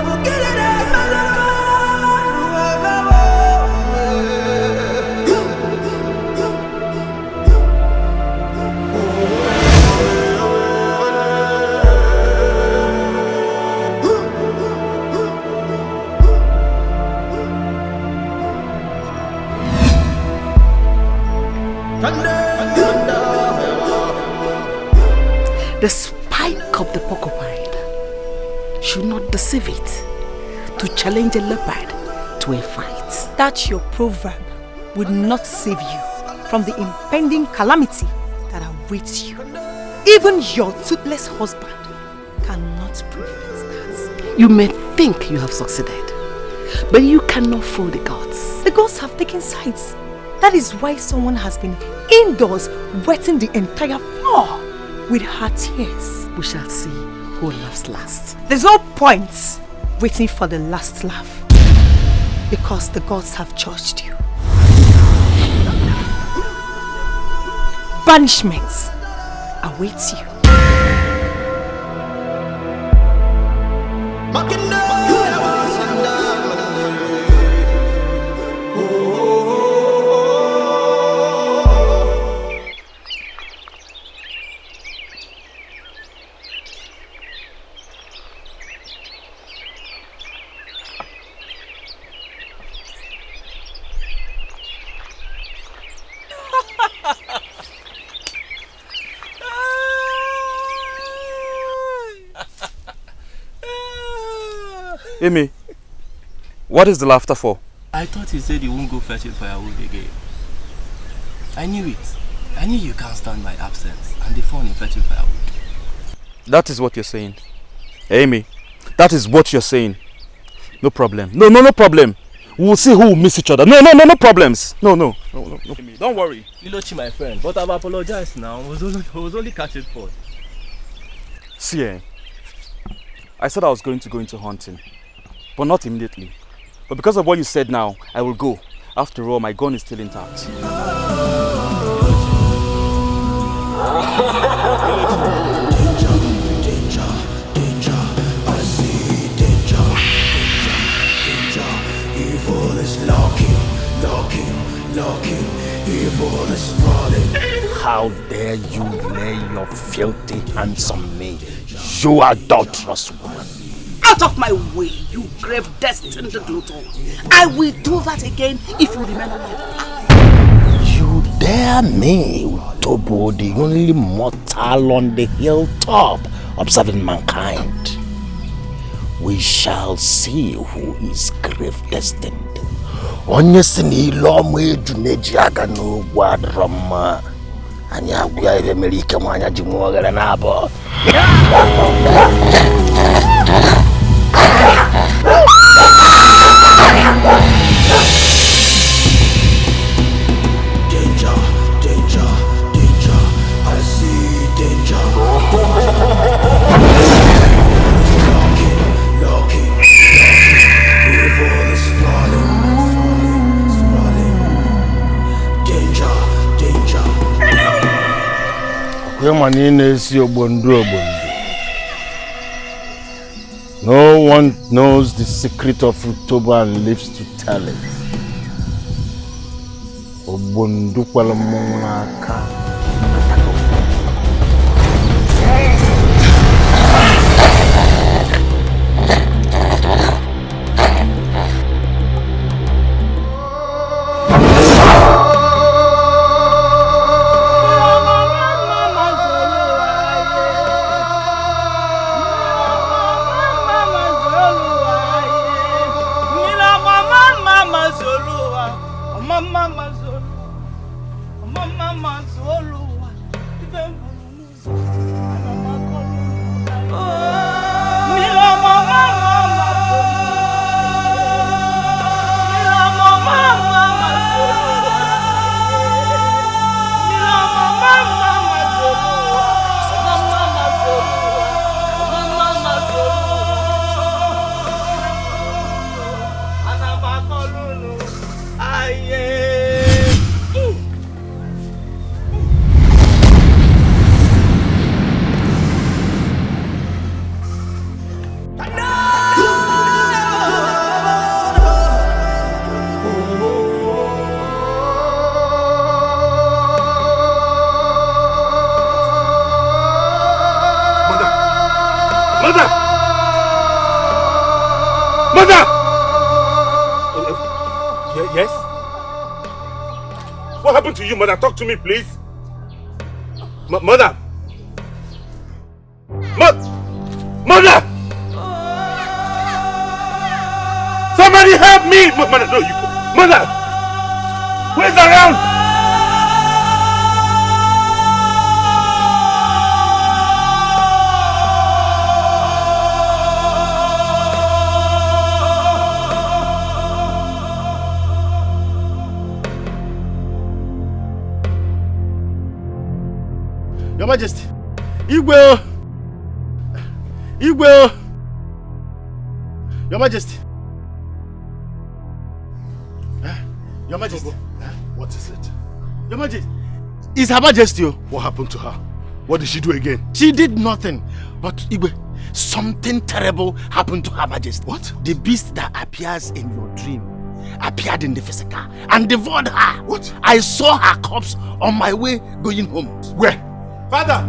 will get it out. The spike of the porcupine should not deceive it to challenge a leopard to a fight. That your proverb would not save you from the impending calamity that awaits you. Even your toothless husband cannot prevent that. You may think you have succeeded, but you cannot fool the gods. The gods have taken sides. That is why someone has been indoors wetting the entire floor with her tears. We shall see who laughs last. There's no point waiting for the last laugh, because the gods have judged you. Banishment awaits you. Amy, what is the laughter for? I thought you said you won't go fetching firewood again. I knew it. I knew you can't stand my absence and the fun in fetching firewood. That is what you're saying. Amy, that is what you're saying. No problem. No problem. We'll see who will miss each other. No problems. No. Amy, don't worry. Nilochi, my friend, but I've apologized now. I was only catching fun. See, I said I was going to go into hunting, but not immediately. But because of what you said now, I will go. After all, my gun is still intact. Evil is lurking. Evil is sprawling. How dare you lay your filthy hands on me, you adulterous woman? Out of my way, you grave destined glutton. I will do that again if you remain alive. You dare me, Utobo, the only mortal on the hilltop, observing mankind. We shall see who is grave destined. Onye sini ilo mwe juneji aga no guadroma. Anya guya ebe merike mwanya jimuogere nabo. Danger, I see danger. Lurking. Evil is sprawling. Danger. No one knows the secret of Utobo and lives to tell it. Obondu kwala monaka. Yes? What happened to you, mother? Talk to me, please. Mother! Mother! Somebody help me! Mother, no, you... Mother! Where's around? Your Majesty, Igwe! Igwe! Your Majesty. Your Majesty. What is it? Your Majesty. It's Her Majesty. What happened to her? What did she do again? She did nothing. But Igwe, something terrible happened to Her Majesty. What? The beast that appears in your dream appeared in the physical and devoured her. What? I saw her corpse on my way going home. Where? Father!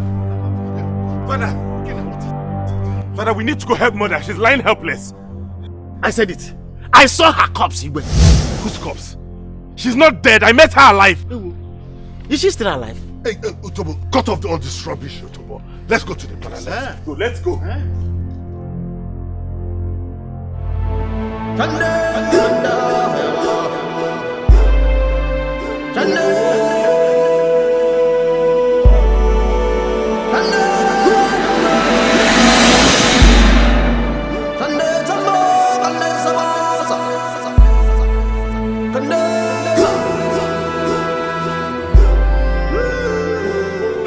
Father, we need to go help Mother. She's lying helpless. I said it. I saw her corpse, Igwe. Whose corpse? She's not dead. I met her alive. Is she still alive? Hey, Utobo, cut off all this rubbish, Utobo. Let's go to the palace. Let's go.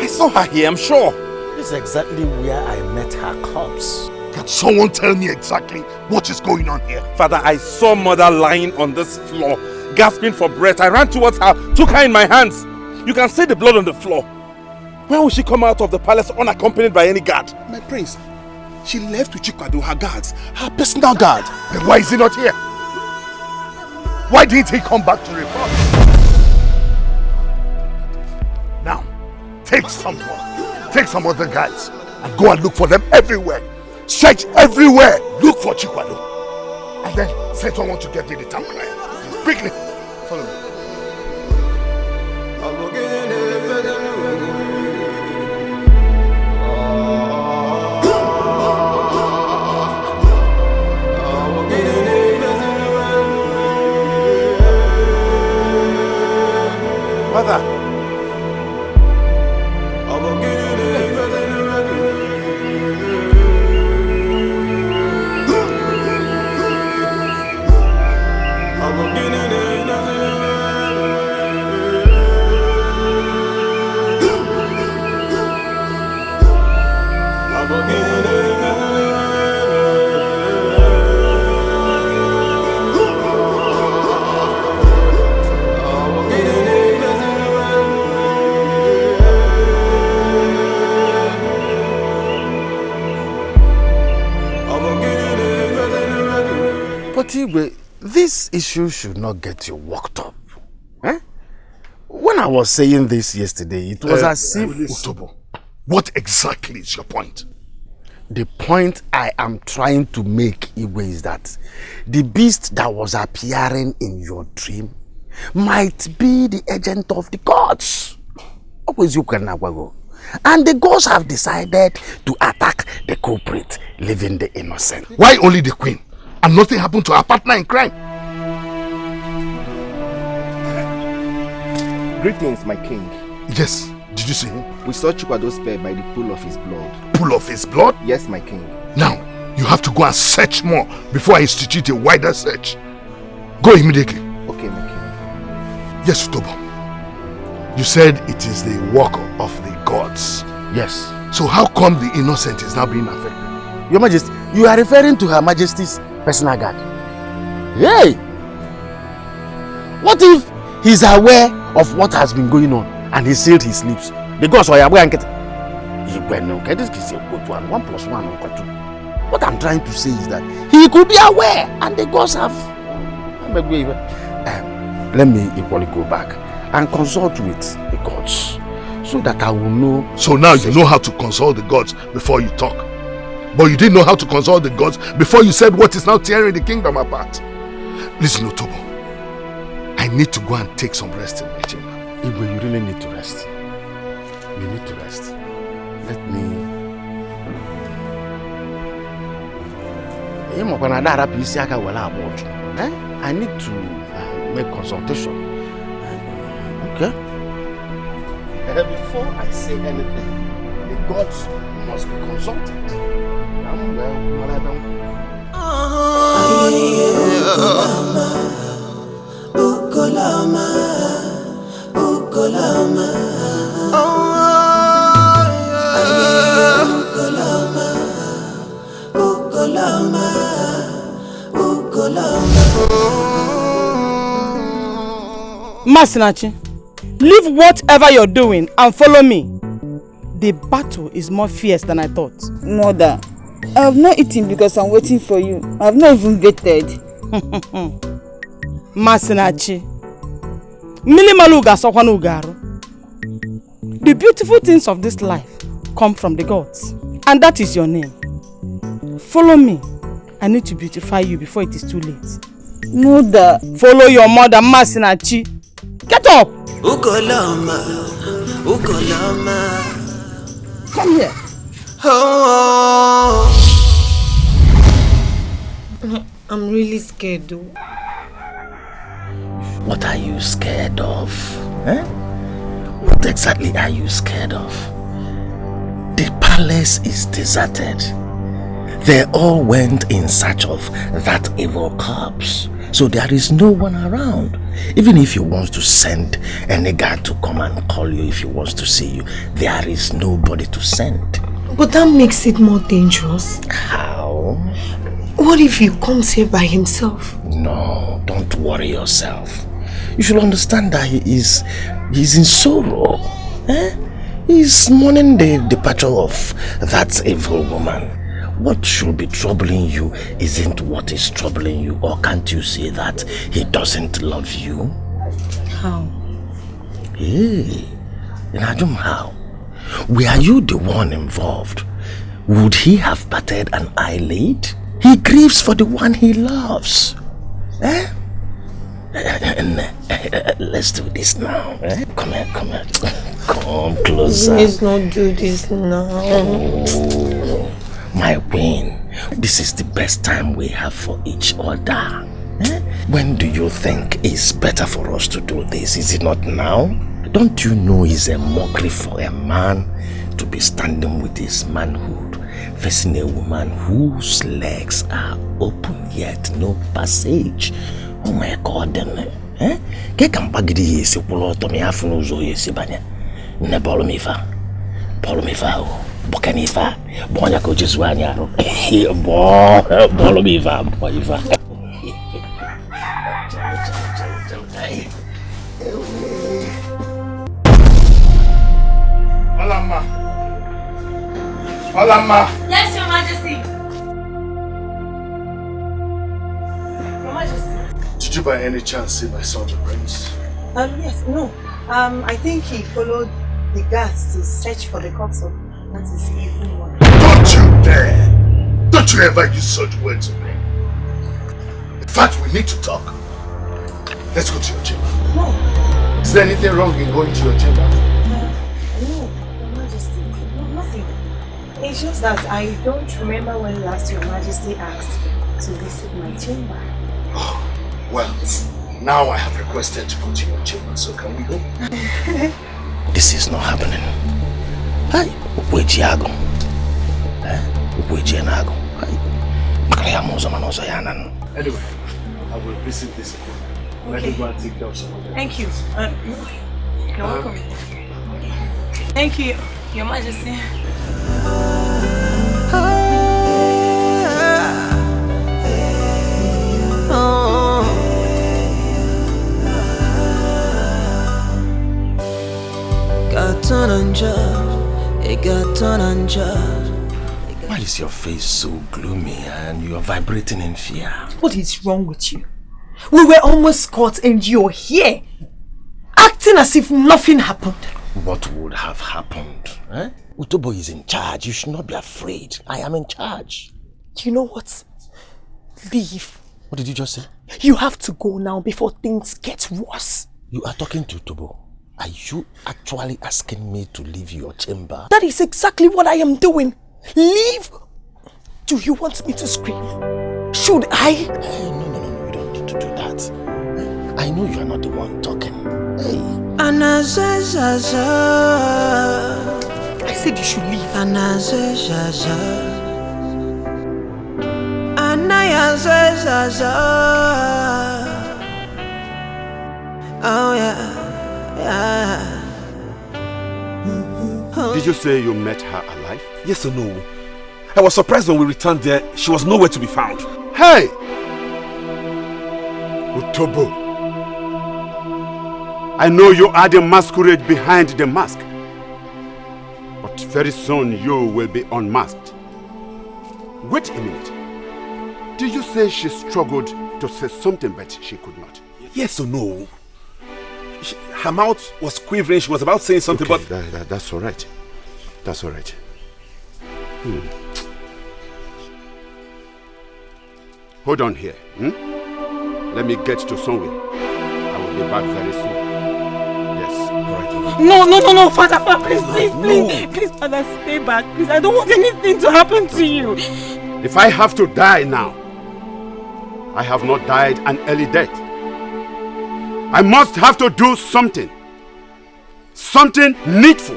I saw her here, I'm sure. This is exactly where I met her corpse. Can someone tell me exactly what is going on here? Father, I saw Mother lying on this floor, gasping for breath. I ran towards her, took her in my hands. You can see the blood on the floor. When will she come out of the palace unaccompanied by any guard? My prince, she left with Chikwado, her guards, her personal guard. Then why is he not here? Why didn't he come back to report? Now, take some other guys and go and look for them everywhere. Search everywhere. Look for Chikwado. And then send someone to get me the town crier. Quickly. Follow me. Mother. This issue should not get you worked up. Eh? When I was saying this yesterday, it was as if... Utobo, what exactly is your point? The point I am trying to make, Igwe, is that the beast that was appearing in your dream might be the agent of the gods. And the gods have decided to attack the culprit, leaving the innocent. Why only the queen? And nothing happened to her partner in crime? Greetings, my king. Yes. Did you see him? We saw Chukwado's spear by the pool of his blood. Pool of his blood? Yes, my king. Now, you have to go and search more before I institute a wider search. Go immediately. Okay, my king. Yes, Utobo. You said it is the work of the gods. Yes. So how come the innocent is now being affected? Your Majesty, you are referring to Her Majesty's personal guard. Hey! What if he's aware of what has been going on and he sealed his lips? The gods are aware and get... One plus one equal two. What I'm trying to say is that he could be aware and the gods have... let me equally go back and consult with the gods so that I will know... So now you know how to consult the gods before you talk. But you didn't know how to consult the gods before you said what is now tearing the kingdom apart. Listen, Utobo. I need to go and take some rest in my chamber. Igwe, you really need to rest. You need to rest. Let me I need to make consultation. Okay? Before I say anything, the gods must be consulted. Masinachi, leave whatever you're doing and follow me. The battle is more fierce than I thought. Mother, I have not eaten because I'm waiting for you. I have not even waited. Masinachi, the beautiful things of this life come from the gods, and that is your name. Follow me. I need to beautify you before it is too late. Mother, follow your mother, Masinachi. Get up! Ukolama, Ukolama. Come here. Oh. I'm really scared though. What are you scared of? Eh? What exactly are you scared of? The palace is deserted. They all went in search of that evil corpse. So there is no one around. Even if you want to send any guy to come and call you if he wants to see you, there is nobody to send. But that makes it more dangerous. How? What if he comes here by himself? No, don't worry yourself. You should understand that he's in sorrow. Eh? He's mourning the departure of that evil woman. What should be troubling you isn't what is troubling you, or can't you see that he doesn't love you? How? Hey, Najum, how? Were you the one involved? Would he have batted an eyelid? He grieves for the one he loves. Eh? Let's do this now. Eh? Come here. Come closer. Let's not do this now. Oh, my queen, this is the best time we have for each other. Eh? When do you think is better for us to do this? Is it not now? Don't you know it's a mockery for a man to be standing with his manhood, facing a woman whose legs are open yet no passage? Oh my God, then, eh? Ke kampagidi yesi pulo to me afunu zo yesi banya. Ne bolo mi fa o. Bokani fa. Bonya ko Jesu anyaro. Bolo mi fa, boy fa. Olama. Yes, Your Majesty. Your Majesty. Did you by any chance see my son, the prince? Yes, no. I think he followed the guards to search for the corpse of that is evil one. Don't you dare! Don't you ever use such words with me. In fact, we need to talk. Let's go to your chamber. No. Is there anything wrong in going to your chamber? No, Your Majesty. No, nothing. It's just that I don't remember when last Your Majesty asked to visit my chamber. Oh, well, now I have requested to go to your chamber, so can we go? This is not happening. Hi, Uwejiago. Uwejianago. Anyway, I will visit this again. Let me go and take care of some of them. Thank you. You're welcome. Thank you, Your Majesty. Why is your face so gloomy and you are vibrating in fear? What is wrong with you? We were almost caught and you're here, acting as if nothing happened. What would have happened? Eh? Utobo is in charge. You should not be afraid. I am in charge. You know what? Leave. What did you just say? You have to go now before things get worse. You are talking to Utobo. Are you actually asking me to leave your chamber? That is exactly what I am doing. Leave. Do you want me to scream? Should I? Hey, no, you don't need to do that. I know you are not the one talking. Hey. I said you should leave. Oh yeah. Did you say you met her alive? Yes or no? I was surprised when we returned there. She was nowhere to be found. Hey! Utobo. I know you are the masquerade behind the mask. But very soon you will be unmasked. Wait a minute. Did you say she struggled to say something but she could not? Yes or no? Her mouth was quivering. She was about saying something, okay, but... That's all right. That's all right. Hold on here. Let me get to somewhere. I will be back very soon. Yes. Right. No, Father, please, Father, stay back. Please, I don't want anything to happen to you. If I have to die now, I have not died an early death. I must have to do something. Something needful.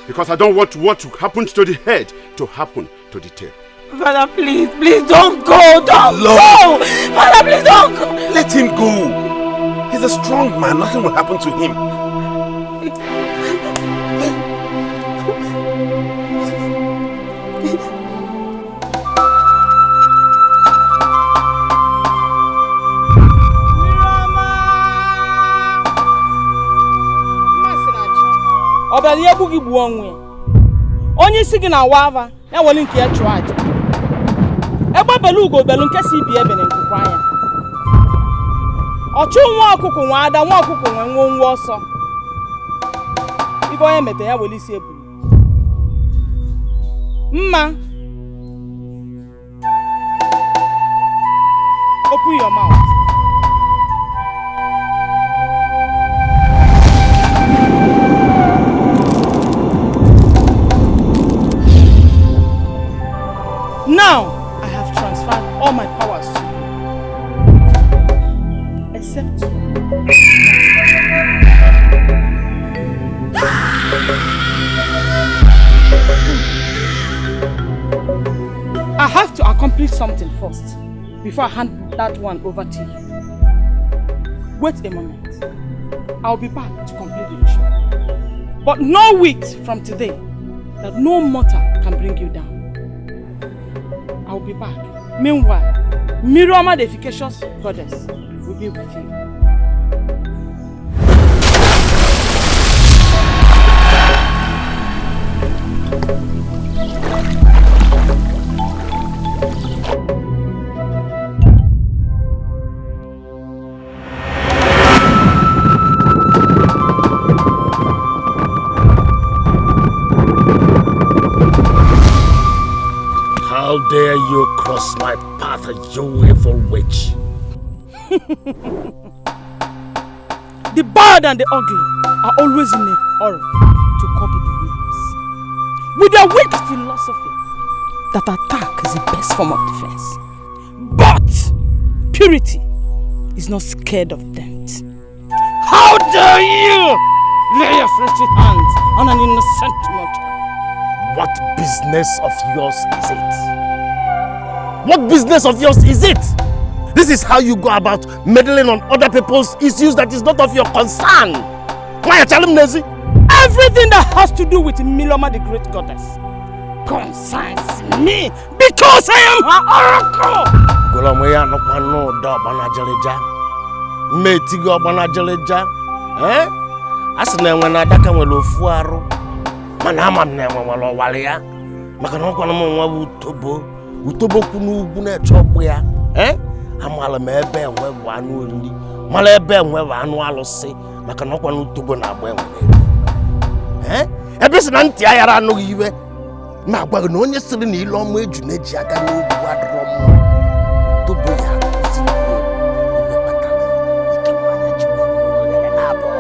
Because I don't want what happens to the head to happen to the tail. Father, please don't go. Don't go. Father, please don't go. Let him go. He's a strong man. Nothing will happen to him. Obali ebugi bu onwe. Onye isi gị na wava, ya weli nke ya chụọ aja. Egbe belu ugo belu nke si bi ebe nkukwa anya. Ọchụ nwa ọkụkụ nwa ada nwa ọkụkụ nwe ọsọ. Ibe onye mete ya weli isi ebu. Mma. Open your mouth. Now, I have transferred all my powers to you. Except I have to accomplish something first before I hand that one over to you. Wait a moment. I'll be back to complete the ritual. But know it from today that no mortal can bring you down. I'll be back. Meanwhile, Miriama the efficacious goddess will be with you. How dare you cross my path, you evil witch? The bad and the ugly are always in a hurry to call people names. With their weak philosophy that attack is the best form of defense. But purity is not scared of death. How dare you lay your fleshy hands on an innocent mortal? What business of yours is it? What business of yours is it? This is how you go about meddling on other people's issues that is not of your concern. Why are you telling me? Everything that has to do with Miloma the great goddess concerns me because I am her oracle. Golamoya no kwano da banajeleja. Metigo banajeleja. Asina enwe adaka nwele ofu arụ. Mana ama m na enwe nwele ọwale ya. Maka na ọkwa na m nwa bụ utobo kwunu ugwu na-eche ọkpụ ya. Amala m ebe enwe bụ anụ oriri. Mala ebe enwe bụ anụ alụsị. Maka na ọkwa na utobo na-agba enwe. Ebe si na ntị ayara anụghị iwe. Ma agwa gị na onye sịrị na ile ọma eju na-eji aka n'ogwu adịrọ mma. Utobo ya akụzi iwe kpatara ike nwanyị ji oghere na-abụọ.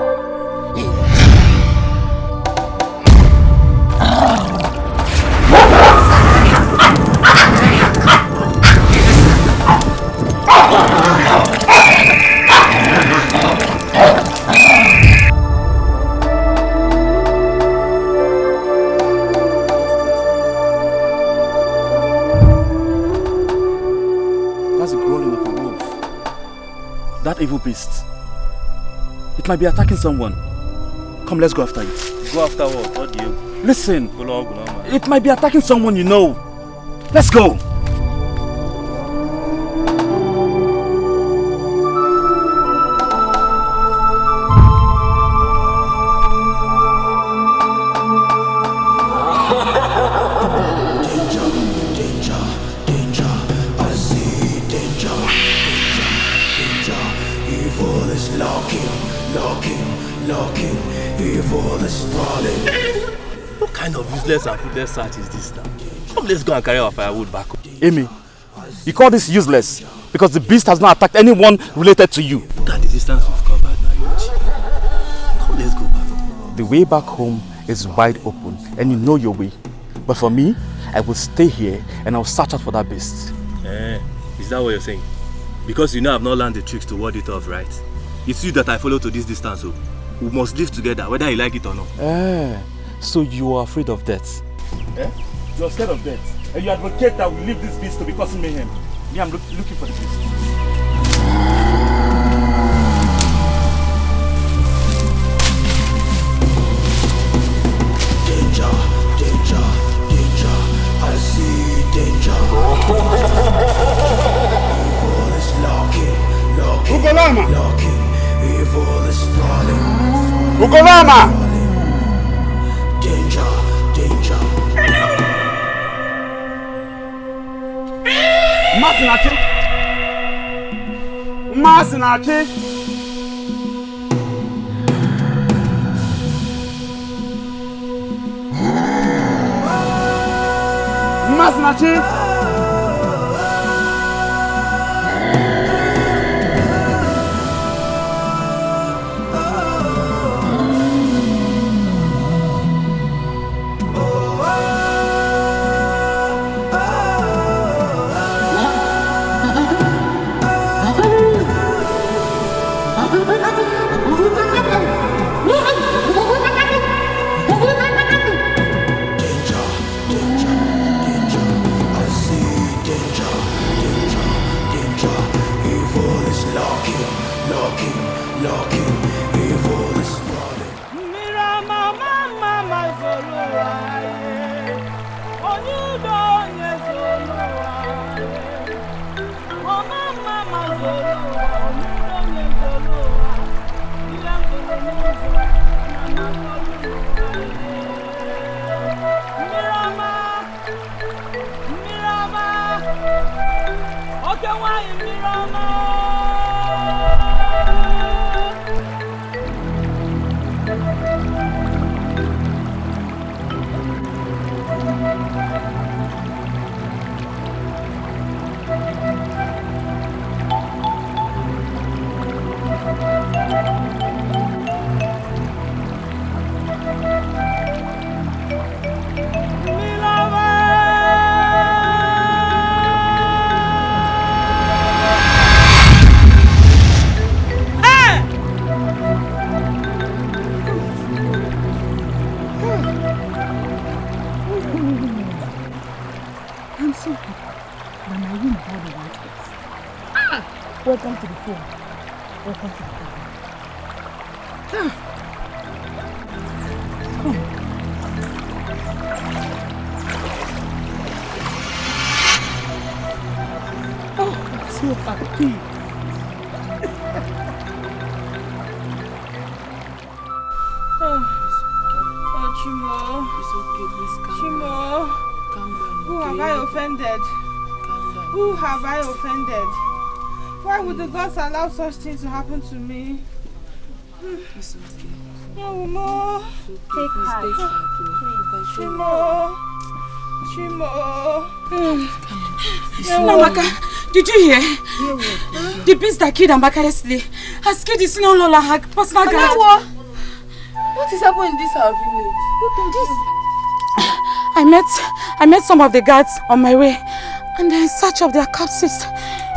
That evil beast. It might be attacking someone. Come, let's go after it. Go after what? What do you? Listen. It might be attacking someone you know. Let's go. What kind of useless and fruitless search is this now? Come, let's go and carry our firewood back. Amy, you call this useless because the beast has not attacked anyone related to you. Look at the distance we've covered now, Yochi. Come, let's go back. The way back home is wide open and you know your way. But for me, I will stay here and I'll search out for that beast. Is that what you're saying? Because you know I've not learned the tricks to ward it off, right? It's you that I follow to this distance, so we must live together, whether you like it or not. So you are afraid of death? You're scared of death. And you advocate that we leave this beast to be causing mayhem. Me, I'm looking for the beast. Danger, danger, danger. I see danger. Evil is lurking, lurking. Evil is sprawling. Ugolama! Danger, danger. Masinachi! Masinachi! Masinachi! Welcome to the phone. Welcome to the phone. Come. Oh, I'm so happy. Chimo. It's okay, please calm Chimo. down. Calm down. Who have I offended? Calm down. Who have I offended? Why would the gods allow such things to happen to me? It's okay. No more. Take heart. Chimo. Chimo. Namaka, did you hear? The beast that killed Amaka yesterday has killed his senior Lola, her personal guard. What is happening in this our village? I met some of the guards on my way, and they're in search of their corpses.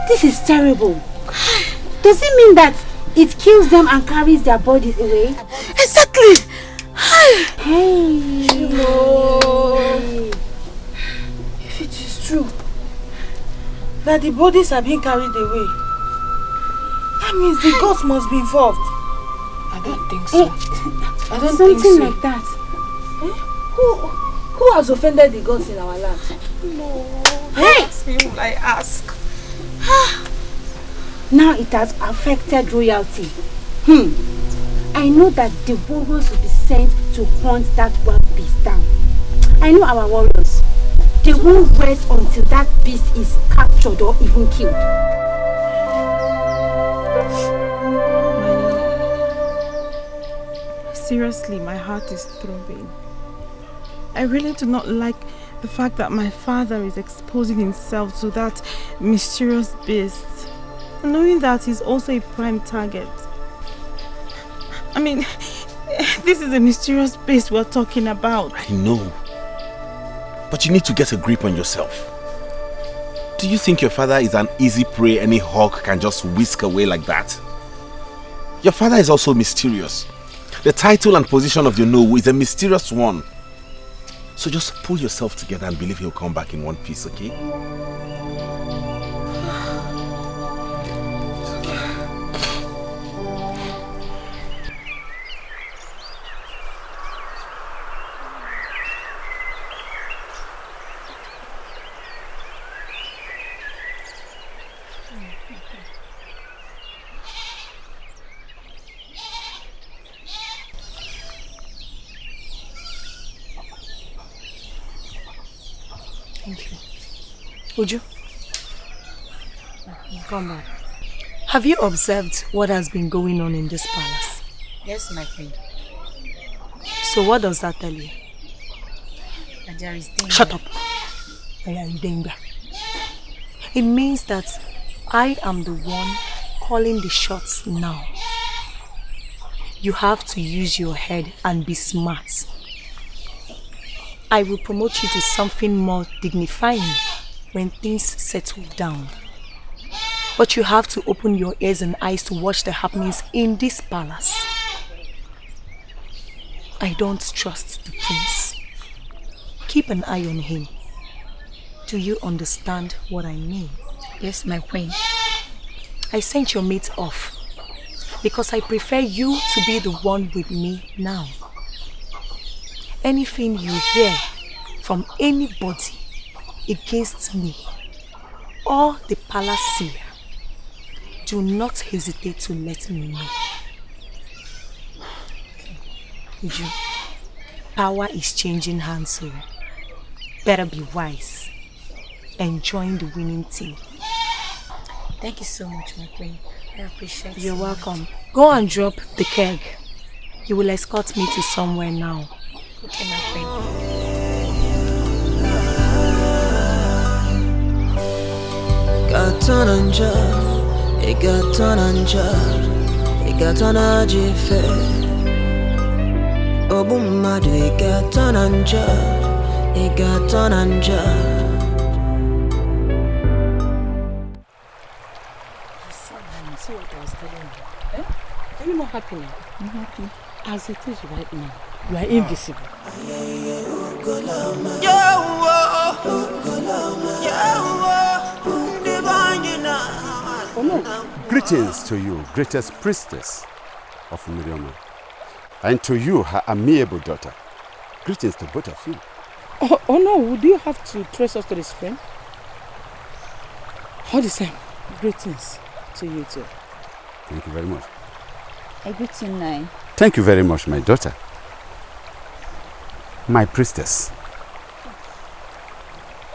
This is terrible. Does it mean that it kills them and carries their bodies away? Exactly. Hey. Chimo. If it is true that the bodies are being carried away, that That means the gods must be involved. I don't think so. I don't Something think so. like that. Who has offended the gods in our land? No. Hey! Ask me, will I ask? Now it has affected royalty. I know that the warriors will be sent to hunt that wild beast down. I know our warriors. They won't rest until that beast is captured or even killed. Seriously, my heart is throbbing. I really do not like the fact that my father is exposing himself to that mysterious beast, knowing that he's also a prime target. I mean, this is a mysterious beast we're talking about. I know. But you need to get a grip on yourself. Do you think your father is an easy prey any hawk can just whisk away like that? Your father is also mysterious. The title and position of your Nowu is a mysterious one. So just pull yourself together and believe he'll come back in one piece, okay? Thank you. Uju, come back. Have you observed what has been going on in this palace? Yes, my queen. So what does that tell you? That there is danger. Shut up. It means that I am the one calling the shots now. You have to use your head and be smart. I will promote you to something more dignifying when things settle down. But you have to open your ears and eyes to watch the happenings in this palace. I don't trust the prince. Keep an eye on him. Do you understand what I mean? Yes, my queen. I sent your mate off because I prefer you to be the one with me now. Anything you hear from anybody against me or the palace seer, do not hesitate to let me know. You, power is changing hands, so better be wise and join the winning team. Thank you so much, my queen. I appreciate it. You're welcome. Go and drop the keg. You will escort me to somewhere now. Okay, my queen. Gaton anja, gaton anja, gaton ajife. Obumadu, gaton anja, gaton anja. See what I was telling you? Are you not happy now? I'm happy. As it is right now, you are invisible. Greetings to you, greatest priestess of Miriam, and to you, her amiable daughter. Greetings to both of you. Oh no, do you have to trace us to this friend? All the same, greetings to you too. Thank you very much. I greet you, Nai. Thank you very much, my daughter. My priestess.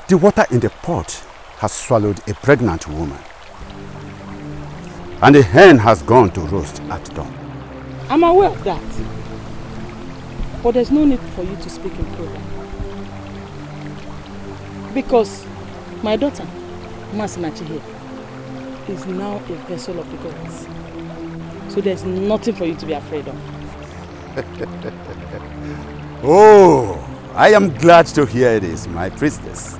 The water in the pot has swallowed a pregnant woman. And the hen has gone to roast at dawn. I'm aware of that. But there's no need for you to speak in program. Because my daughter, Masinachi here, is now a vessel of the gods. So there's nothing for you to be afraid of. Oh, I am glad to hear this, my priestess.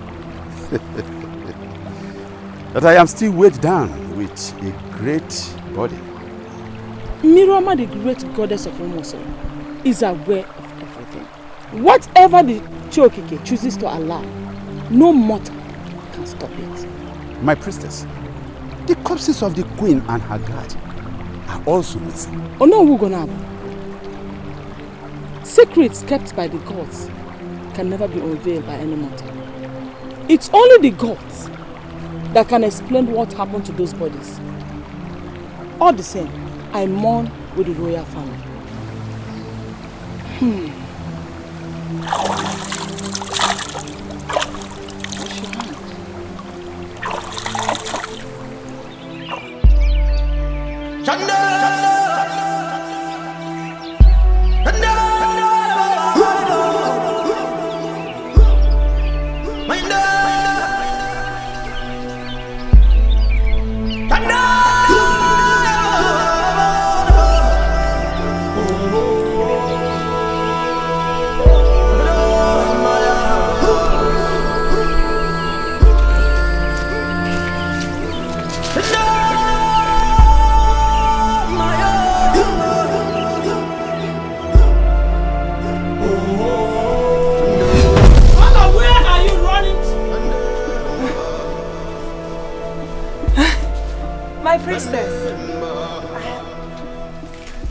That I am still weighed down with a great body. Miriam, the great goddess of Umuso, is aware of everything. Whatever the Chokike chooses to allow, no mortal can stop it. My priestess, the corpses of the queen and her guard are also missing. Oh no, we're gonna have. Secrets kept by the gods can never be unveiled by any mortal. It's only the gods that can explain what happened to those bodies. All the same, I mourn with the royal family.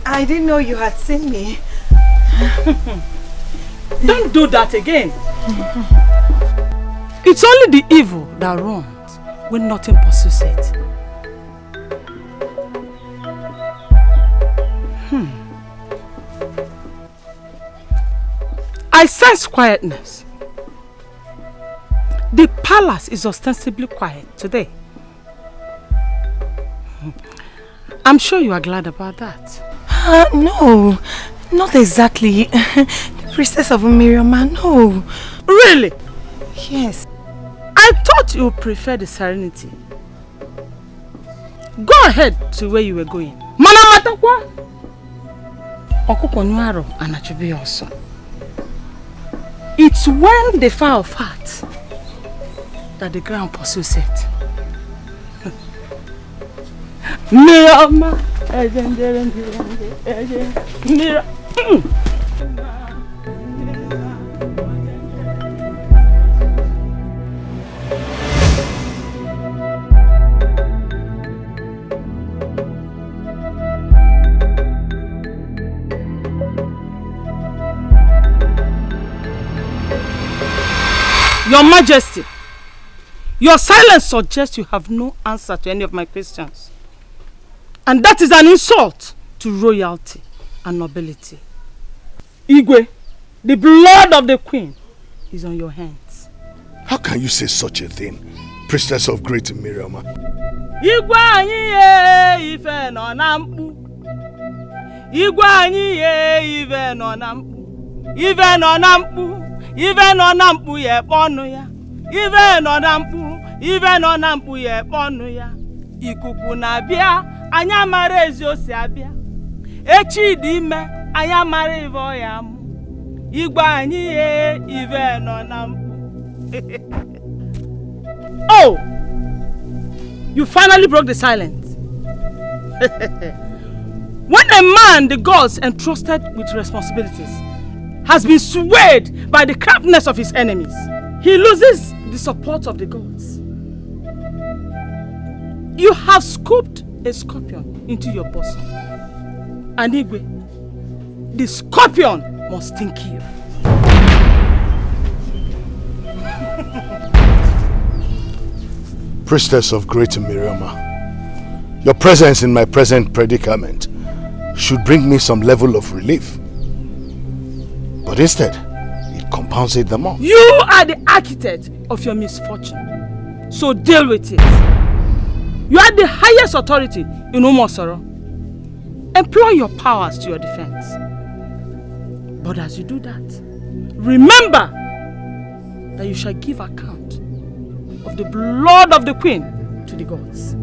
I didn't know you had seen me. Don't do that again. It's only the evil that runs when nothing pursues it. I sense quietness. The palace is ostensibly quiet today. I'm sure you are glad about that. No, not exactly. The priestess of Miriama, no. Really? Yes. I thought you prefer the serenity. Go ahead to where you were going. Mana matakwa. Okuko nuaro anachubi also. It's when they fire of heart that the ground pursues it. Miriama. Mira. Your Majesty, your silence suggests you have no answer to any of my questions. And that is an insult to royalty and nobility. Igwe, the blood of the queen is on your hands. How can you say such a thing, priestess of great Miriama? Igwe anyị ye ife nọ na mkpu. Igwe anyị ye ife nọ na mkpu. Ife nọ na mkpu. Ife nọ na mkpu ye kpọnụ ya. Ife nọ na mkpu. Ife nọ na mkpu ye kpọnụ ya. Ikuku na-abịa. Anya mara ezi osi abịa. Echi dị ime anya mara ive ọya mụ. Igwe anyị ye ive nọ na mkpu. Oh! You finally broke the silence. When a man the gods entrusted with responsibilities has been swayed by the craftiness of his enemies, he loses the support of the gods. You have scooped a scorpion into your bosom. And Igwe, the scorpion must sting you. Priestess of great Miriama, your presence in my present predicament should bring me some level of relief. But instead, it compounds it the more. You are the architect of your misfortune. So deal with it. You are the highest authority in Umosoro. Employ your powers to your defense. But as you do that, remember that you shall give account of the blood of the queen to the gods.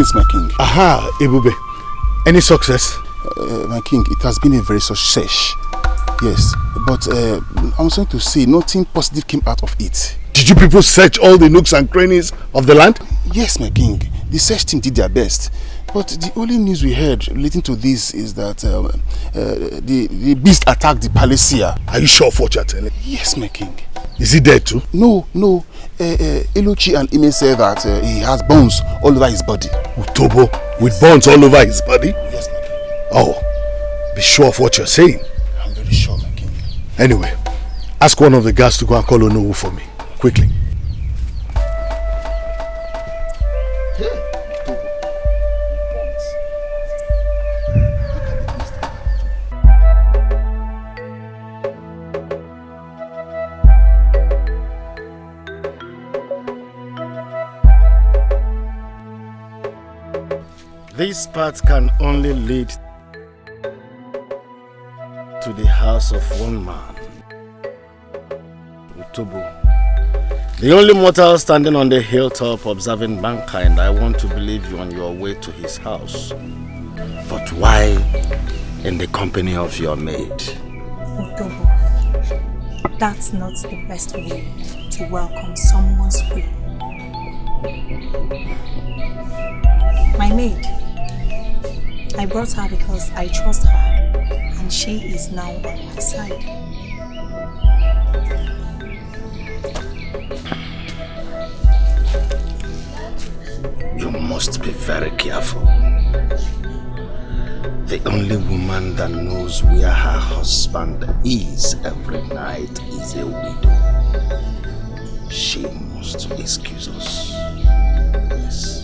Greetings, my king. Aha, Ebube. Any success? My king, it has been a very success. Yes, but I'm sorry to say nothing positive came out of it. Did you people search all the nooks and crannies of the land? Yes, my king. The search team did their best. But the only news we heard relating to this is that the beast attacked the palace here. Are you sure of what you're telling? Yes, my king. Is he dead too? No. Eluchi and Ime say that he has bones all over his body. Utobo with bones all over his body? Yes, my king. Oh, be sure of what you're saying. I'm very sure, my king. Anyway, ask one of the guards to go and call Onowu for me. Quickly. This path can only lead to the house of one man, Utobo. The only mortal standing on the hilltop observing mankind. I want to believe you on your way to his house. But why in the company of your maid? Utobo, that's not the best way to welcome someone's way. My maid, I brought her because I trust her, and she is now on my side. You must be very careful. The only woman that knows where her husband is every night is a widow. She must excuse us. Yes.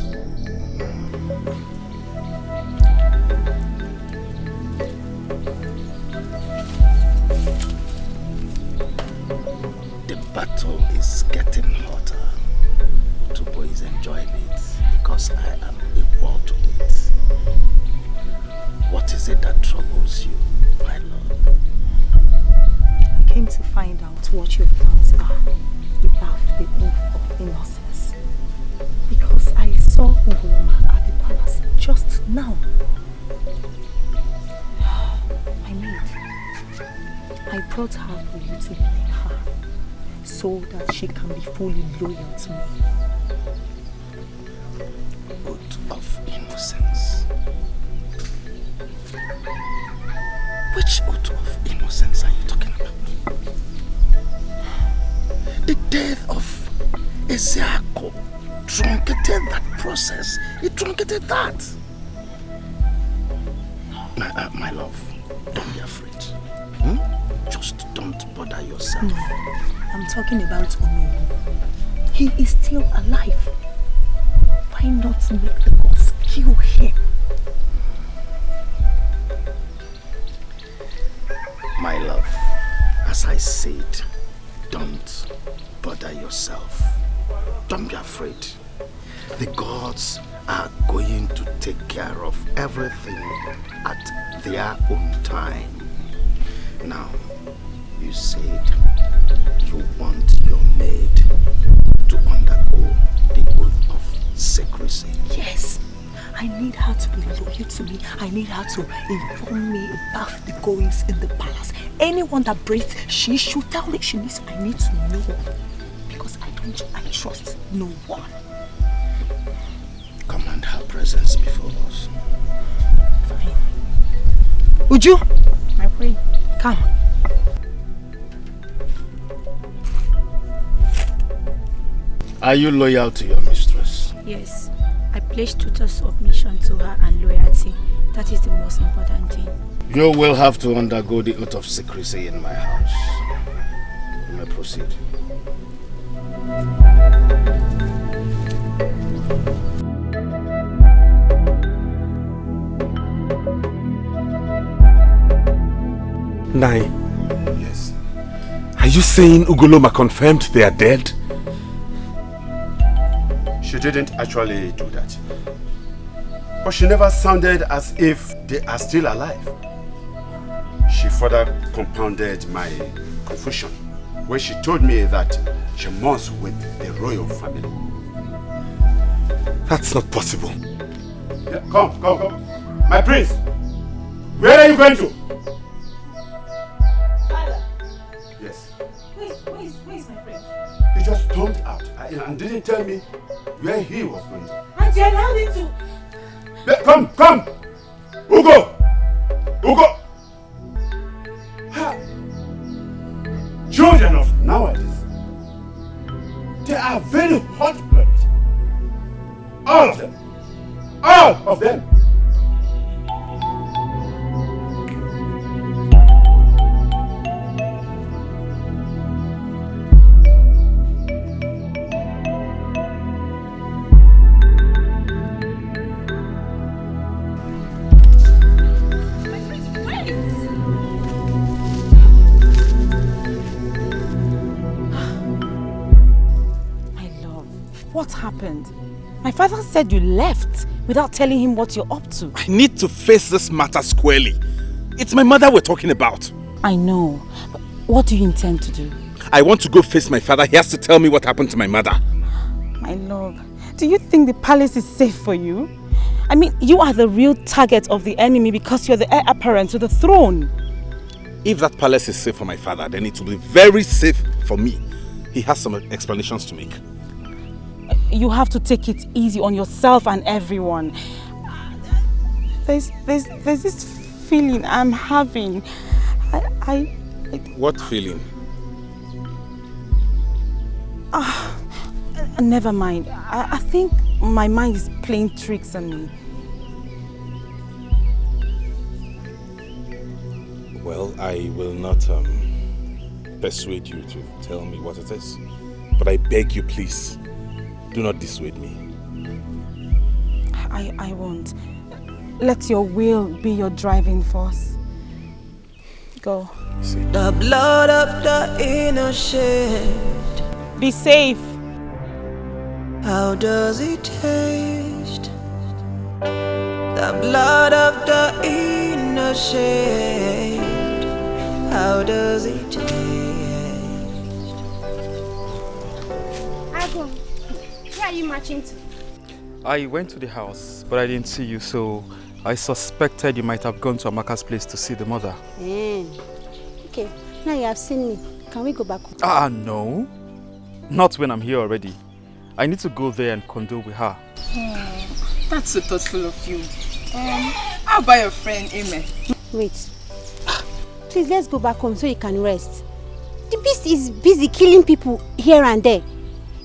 The battle is getting hotter. Utobo is enjoying it because I am equal to it. What is it that troubles you, my love? I came to find out what your plans are about the oath of innocence. Because I saw Ugoloma at the palace just now. My maid, I brought her for you to blame her, so that she can be fully loyal to me. Oath of innocence. Which oath of innocence are you talking about? The death of Ezeako truncated that process. It truncated that. My love, don't be afraid. Just don't bother yourself. No, I'm talking about Onowu. He is still alive. Why not make the gods kill him? My love, as I said, don't bother yourself. Don't be afraid. The gods are going to take care of everything at their own time. Now, you said you want your maid to undergo the oath of secrecy. Yes. I need her to be loyal to me. I need her to inform me about the goings in the palace. Anyone that breaks, she should tell me. I need to know. Because I trust no one. Command her presence before us. Fine. Uju! My queen, come. Are you loyal to your mistress? Yes. I pledge total submission to her and loyalty. That is the most important thing. You will have to undergo the oath of secrecy in my house. You may proceed. Nai. Yes. Are you saying Ugoloma confirmed they are dead? She didn't actually do that. But she never sounded as if they are still alive. She further compounded my confusion when she told me that she mourns with the royal family. That's not possible. Come. My prince, where are you going to? Father. Yes. Where is my prince? He just stormed out and didn't tell me where he was going to. Auntie, I allowed him to. Come! Ugo! Children of nowadays, they are very hot-blooded. All of them. What happened? My father said you left without telling him what you're up to. I need to face this matter squarely. It's my mother we're talking about. I know. But what do you intend to do? I want to go face my father. He has to tell me what happened to my mother. My love, do you think the palace is safe for you? I mean, you are the real target of the enemy because you're the heir apparent to the throne. If that palace is safe for my father, then it will be very safe for me. He has some explanations to make. You have to take it easy on yourself and everyone. There's this feeling I'm having. What feeling? Never mind. I think my mind is playing tricks on me. Well, I will not persuade you to tell me what it is. But I beg you, please, do not dissuade me. I won't. Let your will be your driving force. Go. The blood of the innocent. Be safe. How does it taste? The blood of the innocent. How does it taste? Agon, where are you marching to? I went to the house, but I didn't see you, so I suspected you might have gone to Amaka's place to see the mother. Okay, now you have seen me. Can we go back home? No. Not when I'm here already. I need to go there and condole with her. That's so thoughtful of you. How about your friend, Ime? Wait. Please, let's go back home so you can rest. The beast is busy killing people here and there.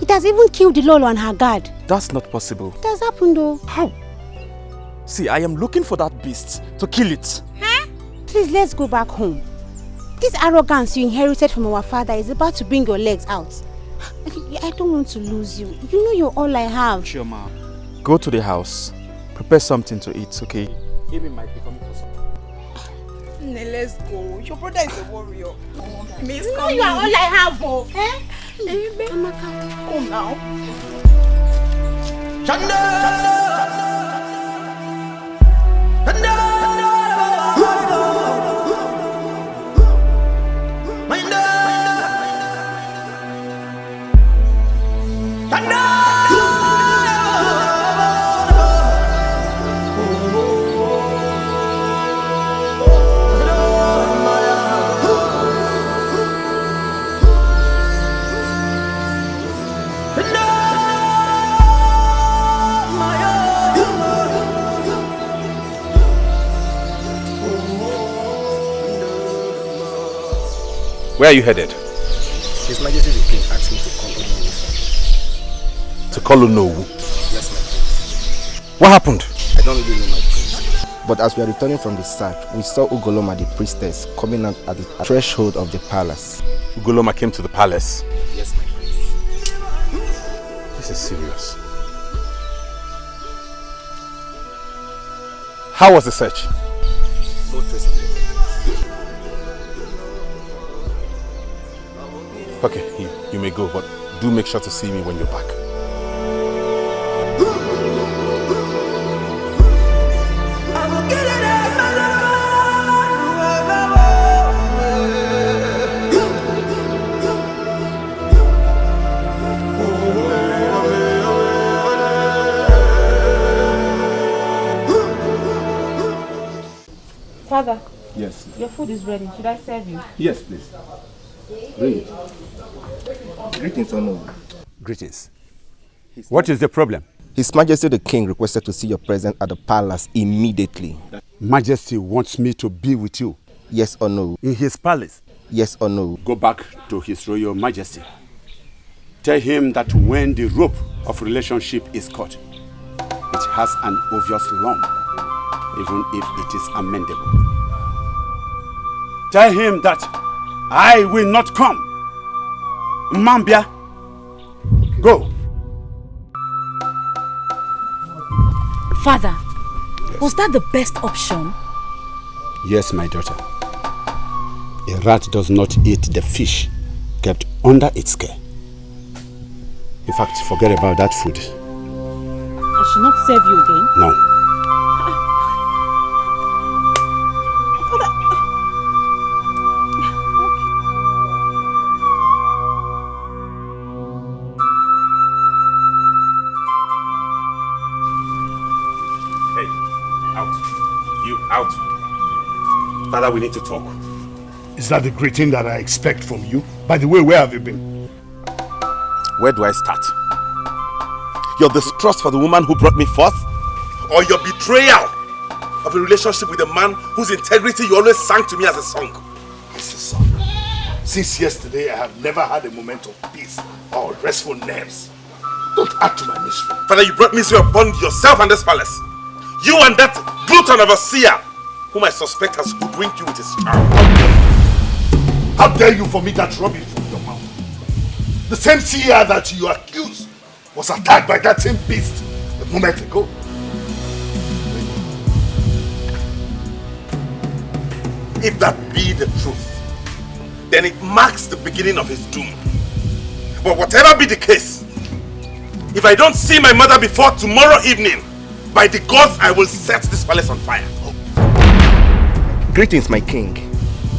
It has even killed the Lolo and her guard. That's not possible. It has happened though. How? See, I am looking for that beast to kill it. Huh? Please, let's go back home. This arrogance you inherited from our father is about to bring your legs out. I don't want to lose you. You know you're all I have. Chioma, go to the house. Prepare something to eat, okay? Amy might be coming for something. Let's go. Your brother is a warrior. Miss, You know you are all I have, oh. Come now. Where are you headed? His Majesty the King asked me to call on you. To Kolonowu. Yes, my prince. What happened? I don't really know, my prince. But as we are returning from the sack, we saw Ugoloma the priestess coming out at the threshold of the palace. Ugoloma came to the palace? Yes, my prince. This is serious. How was the search? No trace of him. Okay, you may go, but do make sure to see me when you're back. food is ready. Should I serve you? Yes, please. Bring it. Greetings, Honorable. Greetings. What is the problem? His Majesty the King requested to see your presence at the palace immediately. Majesty wants me to be with you. Yes or no? In his palace? Yes or no? Go back to his royal majesty. Tell him that when the rope of relationship is cut, it has an obvious lump, even if it is amendable. Tell him that I will not come. Mambia, go. Father, was that the best option? Yes, my daughter. A rat does not eat the fish kept under its care. In fact, forget about that food. I should not serve you again? No. Hey, out. You, out. Father, we need to talk. Is that the greeting that I expect from you? By the way, where have you been? Where do I start? Your distrust for the woman who brought me forth? Or your betrayal of a relationship with a man whose integrity you always sang to me as a song? Mr. Son, since yesterday I have never had a moment of peace or restful nerves. Don't add to my misery. Father, you brought misery upon yourself and this palace. You and that glutton of a seer, whom I suspect has hoodwinked you with his charm. How dare you vomit that rubbish from your mouth? The same seer that you accuse was attacked by that same beast a moment ago. If that be the truth, then it marks the beginning of his doom. But whatever be the case, if I don't see my mother before tomorrow evening, by the gods I will set this palace on fire. Greetings, my king.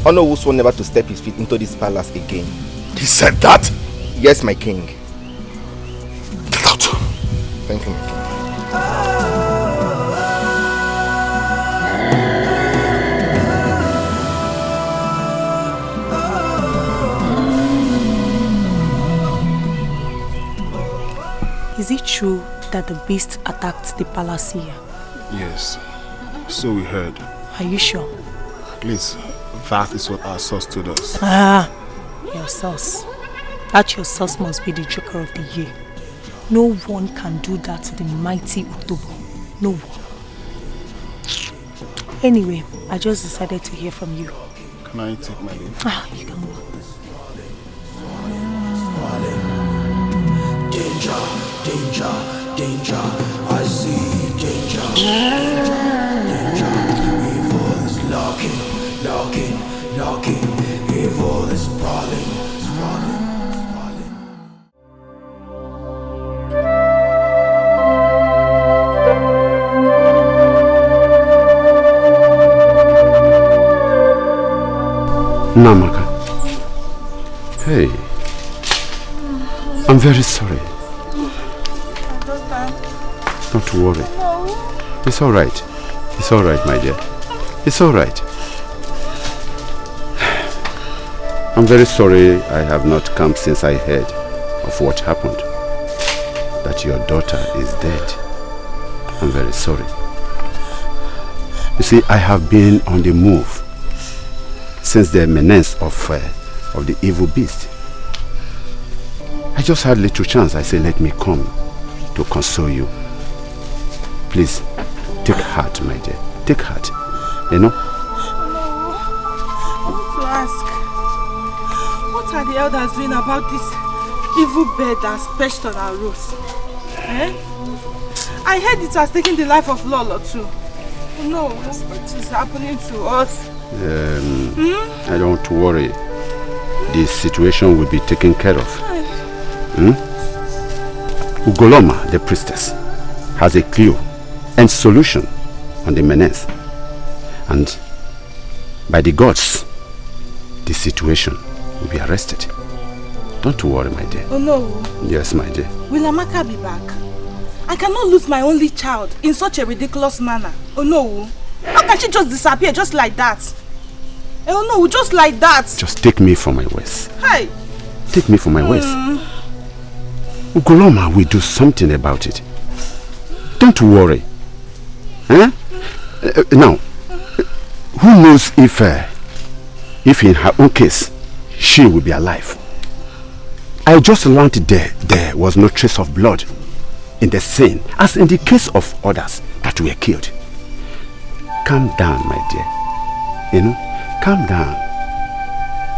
Honor will sworn never to step his feet into this palace again. He said that? Yes, my king. Get out. Thank you, my king. Is it true that the beast attacked the palace here? Yes, so we heard. Are you sure? Please, that is what our source told us. Ah, your source. That your source must be the joker of the year. No one can do that to the mighty Utobo. No one. Anyway, I just decided to hear from you. Can I take my leave? Ah, you can go. Danger, danger, danger, I see danger. Danger, evil is lurking, lurking, lurking. Evil is sprawling, sprawling, sprawling. Namaka. Hey. I'm very sorry. Don't worry. No. It's all right. It's all right, my dear. It's all right. I'm very sorry I have not come since I heard of what happened. That your daughter is dead. I'm very sorry. You see, I have been on the move since the menace of the evil beast. I just had little chance. I say, let me come to console you. Please, take heart, my dear. Take heart. You know? No. I want to ask, what are the elders doing about this evil bird that's perched on our roofs? Eh? I heard it has taken the life of Lolo too. No, what is happening to us? I don't worry. The situation will be taken care of. Ugoloma, the priestess, has a clue and solution on the menace. And by the gods, the situation will be arrested. Don't worry, my dear. Oh no. Yes, my dear. Will Amaka be back? I cannot lose my only child in such a ridiculous manner. Oh no. How can she just disappear just like that? Oh no, just like that. Just take me for my words. Hey. Take me for my words. Ugoloma will do something about it. Don't worry. Now, who knows if in her own case, she will be alive. I just learned there was no trace of blood in the scene, as in the case of others that were killed. Calm down, my dear. Calm down.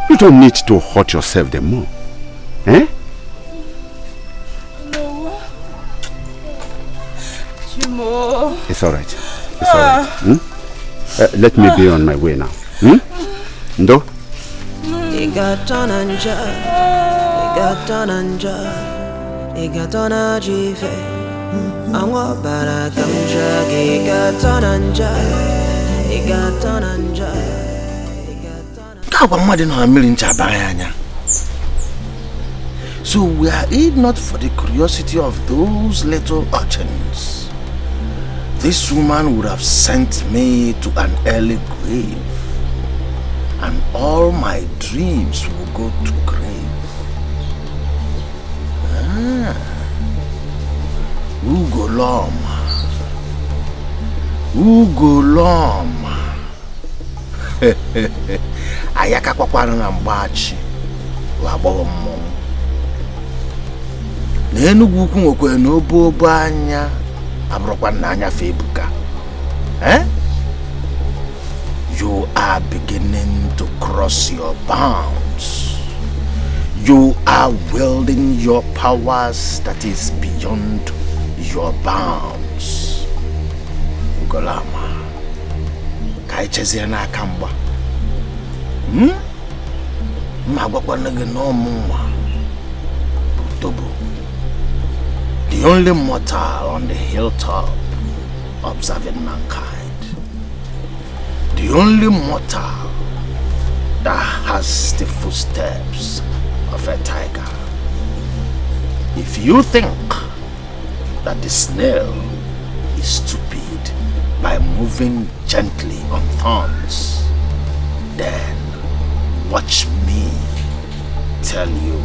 You don't need to hurt yourself the more. Eh? No. Chimo. It's alright. It's alright. Let me be on my way now. Ndo? So were it not for the curiosity of those little urchins, this woman would have sent me to an early grave, and all my dreams will go to grave. Ugoloma. Ayaka kwakwana na mbachi wabo mo. N'Enugu ukwu nwekwe n'obo anya abrokwa n'anya febuka. You are beginning to cross your bounds. You are wielding your powers that is beyond your bounds. Ugoloma. Kai chezie na akamba. The only mortal on the hilltop observing mankind. The only mortal that has the footsteps of a tiger. If you think that the snail is stupid by moving gently on thorns, then watch me tell you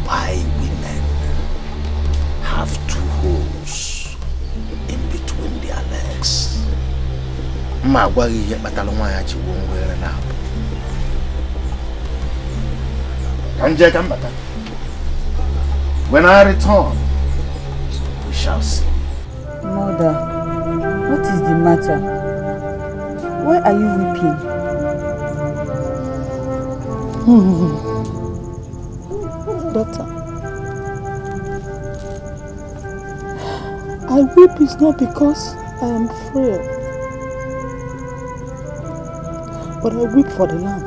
why women have two holes in between their legs. When I return, we shall see. Mother, what is the matter? Why are you weeping? Daughter, I weep is not because I am frail, but I weep for the land.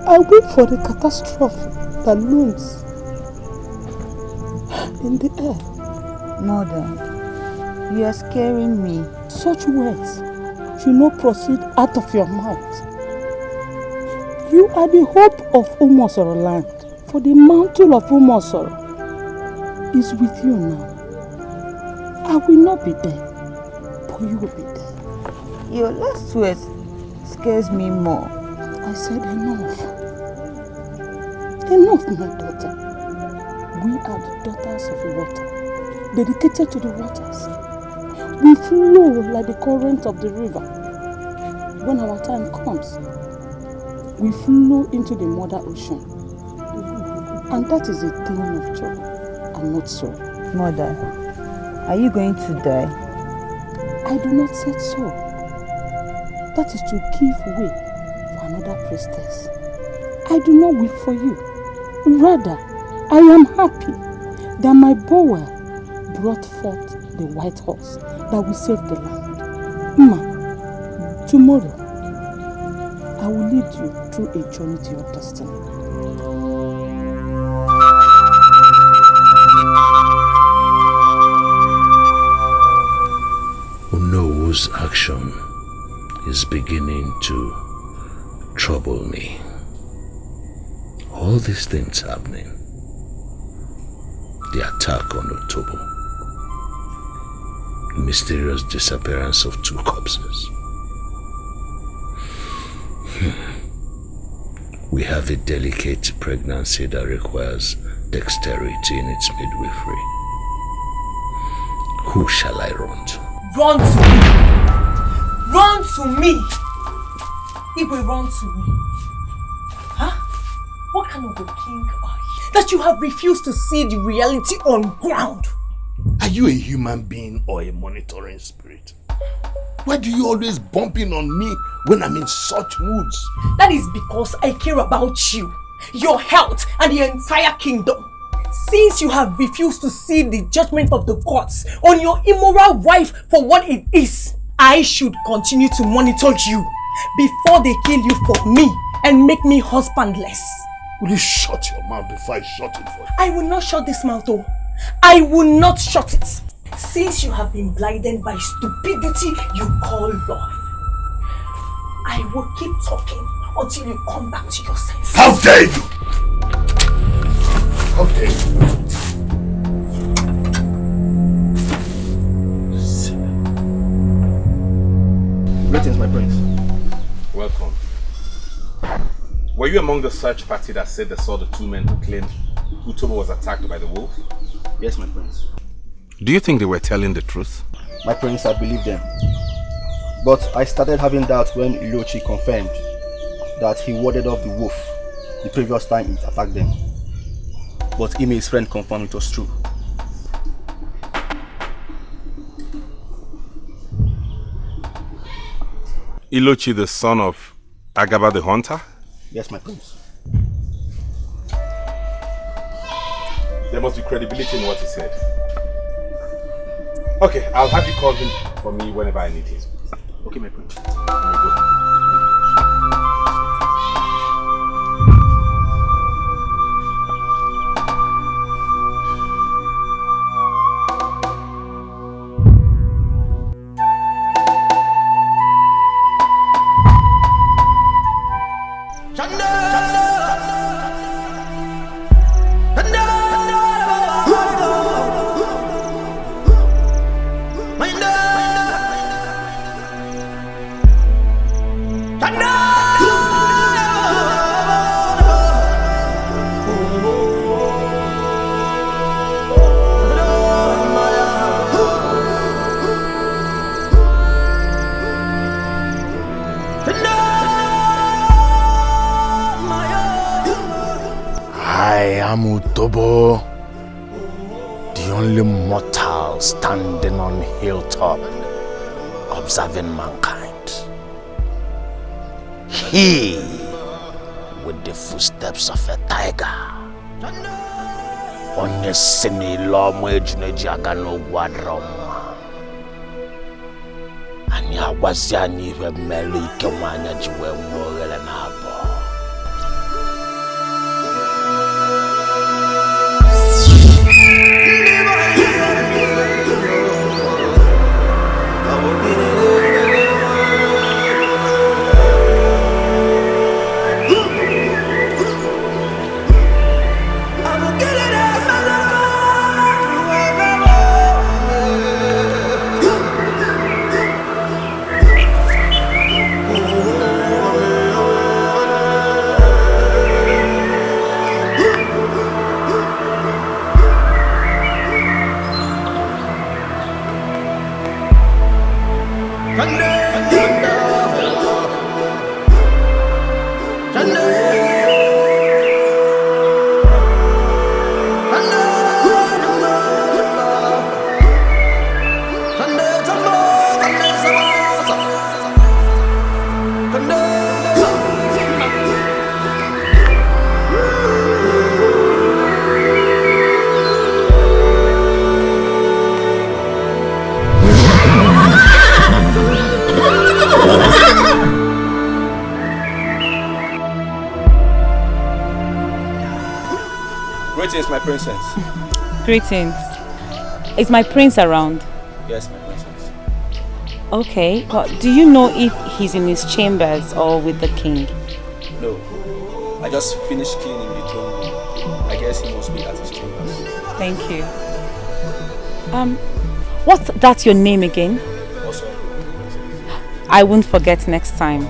I weep for the catastrophe that looms in the air. Mother, you are scaring me. Such words should not proceed out of your mouth. You are the hope of Umosoro land, for the mantle of Umosoro is with you now. I will not be there, but you will be there. Your last words scares me more. I said enough. Enough, my daughter. We are the daughters of the water, dedicated to the waters. We flow like the current of the river. When our time comes, we flow into the mother ocean. And that is a thing of joy and not sorrow. Mother, are you going to die? I do not say so. That is to give way for another priestess. I do not weep for you. Rather, I am happy that my bower brought forth the white horse that will save the land. Ma, tomorrow, I will lead you through a journey to your destiny. Uno's action is beginning to trouble me. All these things happening. The attack on Otobo. The mysterious disappearance of 2 corpses. We have a delicate pregnancy that requires dexterity in its midwifery. Who shall I run to? Run to me! Run to me! Igwe, run to me. Huh? What kind of a king are you? That you have refused to see the reality on ground. Are you a human being or a monitoring spirit? Why do you always bump in on me when I'm in such moods? That is because I care about you, your health, and the entire kingdom. Since you have refused to see the judgment of the gods on your immoral wife for what it is, I should continue to monitor you before they kill you for me and make me husbandless. Will you shut your mouth before I shut it for you? I will not shut this mouth though. I will not shut it. Since you have been blinded by stupidity you call love, I will keep talking until you come back to your senses. How dare you! How dare you! Greetings, my prince. Welcome. Were you among the search party that said they saw the two men who claimed Utobo was attacked by the wolf? Yes, my prince. Do you think they were telling the truth? My prince, I believe them. But I started having doubts when Ilochi confirmed that he warded off the wolf the previous time it attacked them. But Ime, his friend, confirmed it was true. Ilochi, the son of Agaba the hunter? Yes, my prince. There must be credibility in what he said. Okay, I'll have you call him for me whenever I need him. Okay, my prince. Here we go. Utobo, the only mortal standing on hilltop, observing mankind. He, with the footsteps of a tiger, onye sini lomo ejuneji aga no gwadroma. Anya waziani we melu ike mwanya jiwe mwogele na abo. Greetings, my princess. Greetings. Is my prince around? Yes, my princess. Okay, but do you know if he's in his chambers or with the king? No. I just finished cleaning the throne room. I guess he must be at his chambers. Thank you. What's that your name again? Also, I won't forget next time.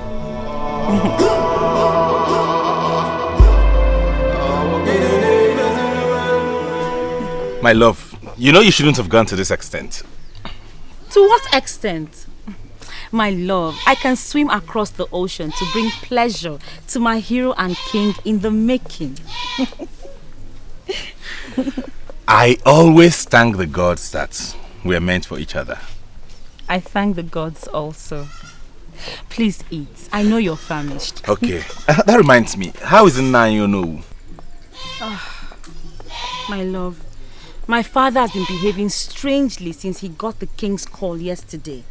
My love, you know you shouldn't have gone to this extent. To what extent? My love, I can swim across the ocean to bring pleasure to my hero and king in the making. I always thank the gods that we're meant for each other. I thank the gods also. Please eat. I know you're famished. Okay, that reminds me. How is it now you know? My love, my father has been behaving strangely since he got the king's call yesterday.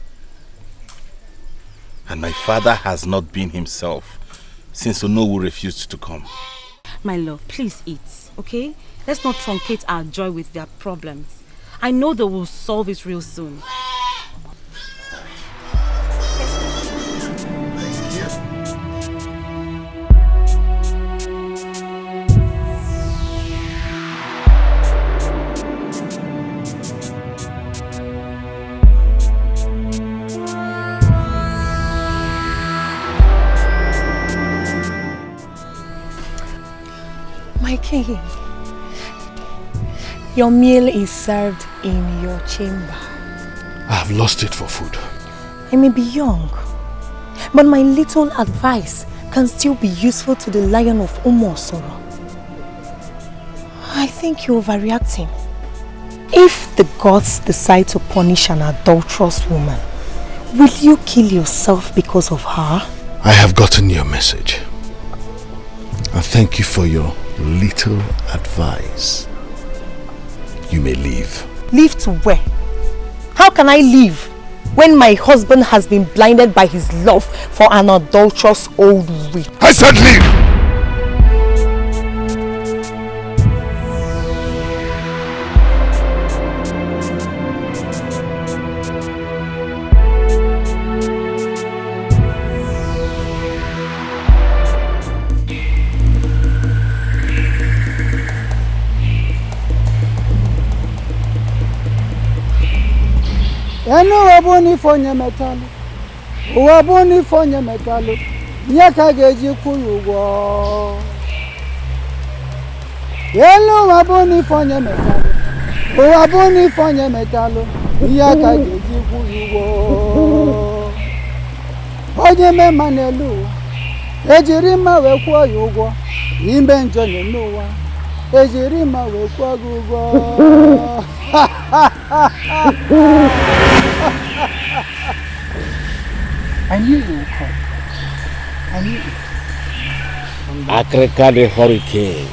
And my father has not been himself since Onowu refused to come. My love, please eat, okay? Let's not truncate our joy with their problems. I know they will solve it real soon. My king, your meal is served in your chamber. I have lost it for food. I may be young, but my little advice can still be useful to the Lion of Umosoro. I think you're overreacting. If the gods decide to punish an adulterous woman, will you kill yourself because of her? I have gotten your message. And thank you for your little advice. You may leave. Leave to where? How can I leave when my husband has been blinded by his love for an adulterous old witch? I said leave! Enu wabuni fonye metalu, wabuni fonye metalu, nyaka geji kuyugo. Enu wabuni fonye metalu, wabuni fonye metalu, nyaka geji kuyugo. Onye me manelu, ejirima we kwa yugo, imbe njone nuwa, ejirima we kwa gugo. I knew you would come. I knew it. Akreka the hurricane.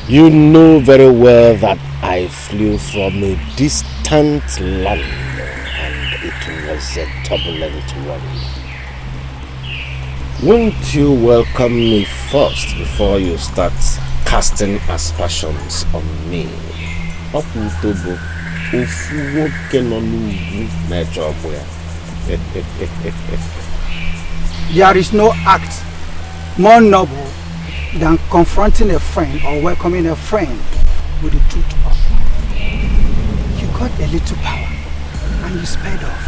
You know very well that I flew from a distant land and it was a turbulent one. Won't you welcome me first before you start casting aspersions on me? Oputobo, ufuwo kenonugu na chobwe. There is no act more noble than confronting a friend or welcoming a friend with the truth of life. You got a little power and you sped off.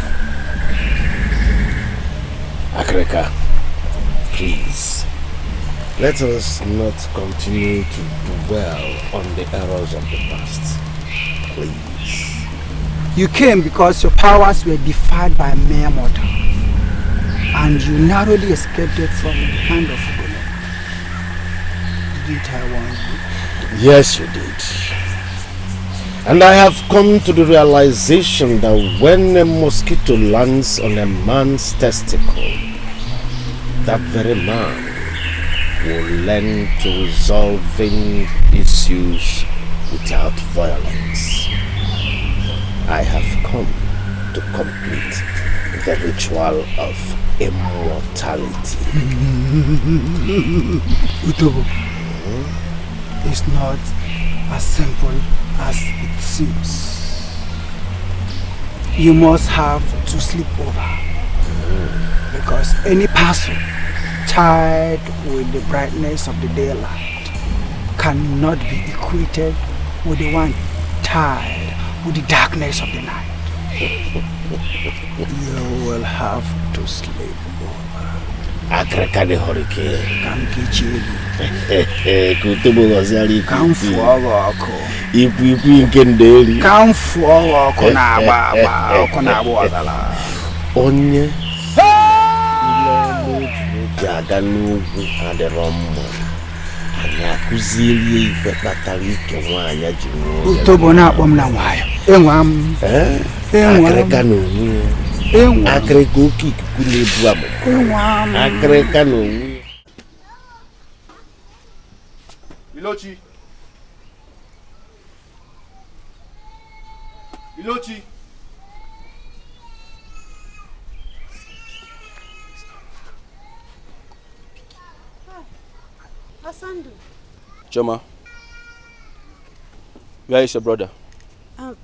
Akreka, please, let us not continue to dwell on the errors of the past. Please. You came because your powers were defied by a mere mortal, and you narrowly escaped it from the hand of Ugolo. Didn't I warn you? Yes, you did. And I have come to the realization that when a mosquito lands on a man's testicle, that very man will learn to resolving issues without violence. I have come to complete the ritual of immortality. Utobo, it's not as simple as it seems. You must have to sleep over. Because any person tied with the brightness of the daylight cannot be equated with the one tied with the darkness of the night. You will have to sleep over. Akreka the hurricane. Come kitchen. Kutubo Gozali. Come forward. Ipu Kendeli. Come forward. Konaba. Onye. Jaga nugu ade romo. Anya kuzili ife batali ke nwanya jinu. Utobo na akpom na nwayo. Enwam. Akreka no nwu. Akreka oki kule bu am. Enwam. Akreka no nwu. Ilochi. Ilochi. Asandu. Choma, where is your brother?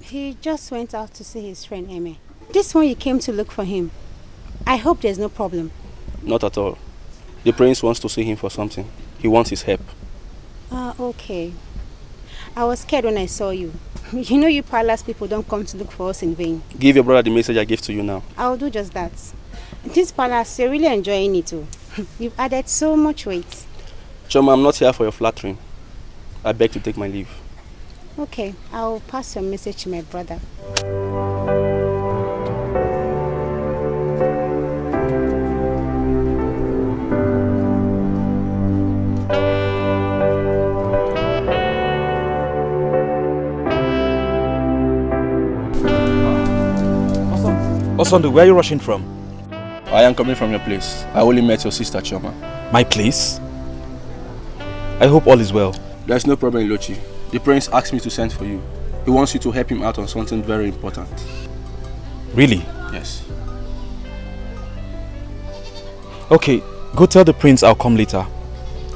He just went out to see his friend Eme. This one you came to look for him. I hope there's no problem. Not at all. The prince wants to see him for something. He wants his help. Okay. I was scared when I saw you. You know you palace people don't come to look for us in vain. Give your brother the message I gave to you now. I'll do just that. This palace, you're really enjoying it too. You've added so much weight. Choma, I'm not here for your flattering. I beg to take my leave. Okay, I'll pass your message to my brother. Osandu, where are you rushing from? I am coming from your place. I only met your sister Choma. My place? I hope all is well. There's no problem, Ilochi. The prince asked me to send for you. He wants you to help him out on something very important. Really? Yes. Okay, go tell the prince I'll come later.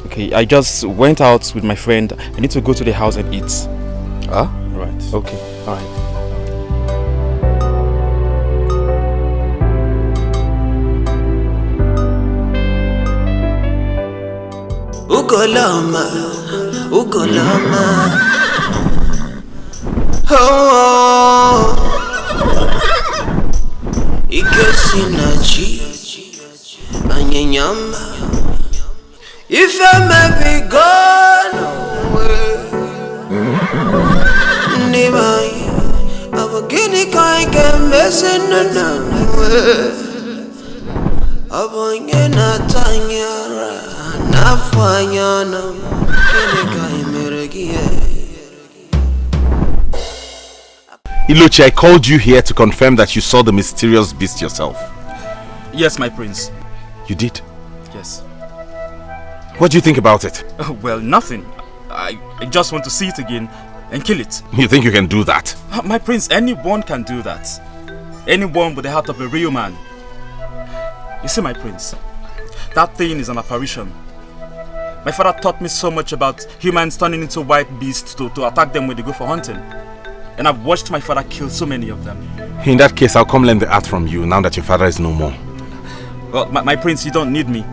Okay, I just went out with my friend. I need to go to the house and eat. Huh? Right. Okay, alright. Ugolama, oh, Ikesinachi, Anyanyama, if I may be gone away, Nimai, our guinea can messing away, Abangena Tanyara. Ilochi, I called you here to confirm that you saw the mysterious beast yourself. Yes, my prince. You did? Yes. What do you think about it? Well, nothing. I just want to see it again and kill it. You think you can do that? My prince, anyone can do that. Anyone with the heart of a real man. You see, my prince, that thing is an apparition. My father taught me so much about humans turning into white beasts to attack them when they go for hunting. And I've watched my father kill so many of them. In that case, I'll come learn the art from you now that your father is no more. Well, my prince, you don't need me.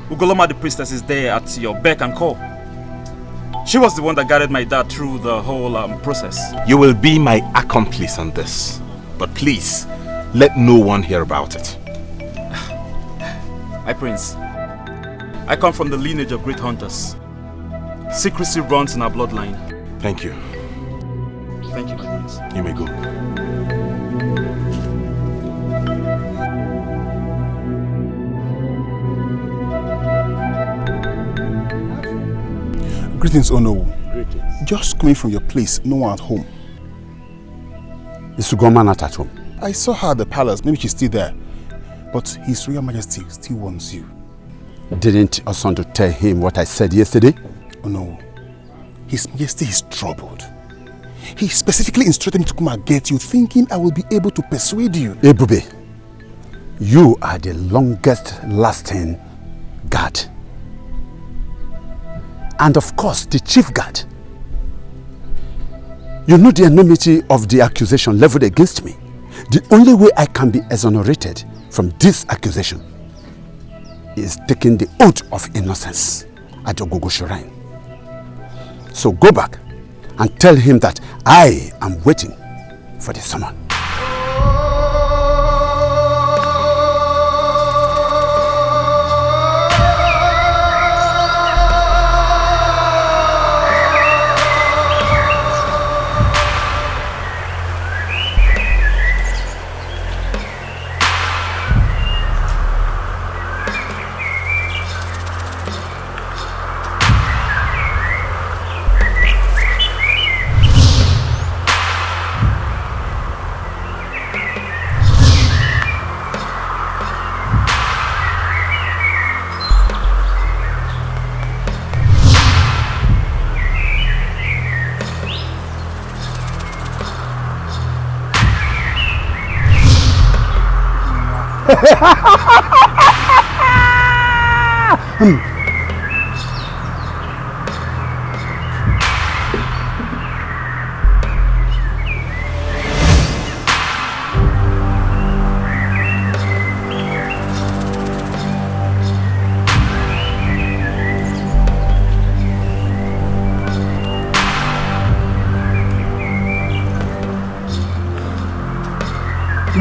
Ugoloma the priestess is there at your beck and call. She was the one that guided my dad through the whole process. You will be my accomplice on this. But please, let no one hear about it. My prince, I come from the lineage of great hunters. Secrecy runs in our bloodline. Thank you. Thank you, my prince. You may go. Greetings, Ono. Greetings. Just coming from your place, no one at home. Is Sugoma not at home? I saw her at the palace. Maybe she's still there. But His Royal Majesty still wants you. Didn't Osandu tell him what I said yesterday? Oh no. His Majesty is troubled. He specifically instructed me to come and get you, thinking I will be able to persuade you. Ebube, you are the longest lasting guard. And of course, the chief guard. You know the enormity of the accusation leveled against me. The only way I can be exonerated from this accusation is taking the oath of innocence at Ogogo Shrine. So go back and tell him that I am waiting for the summon.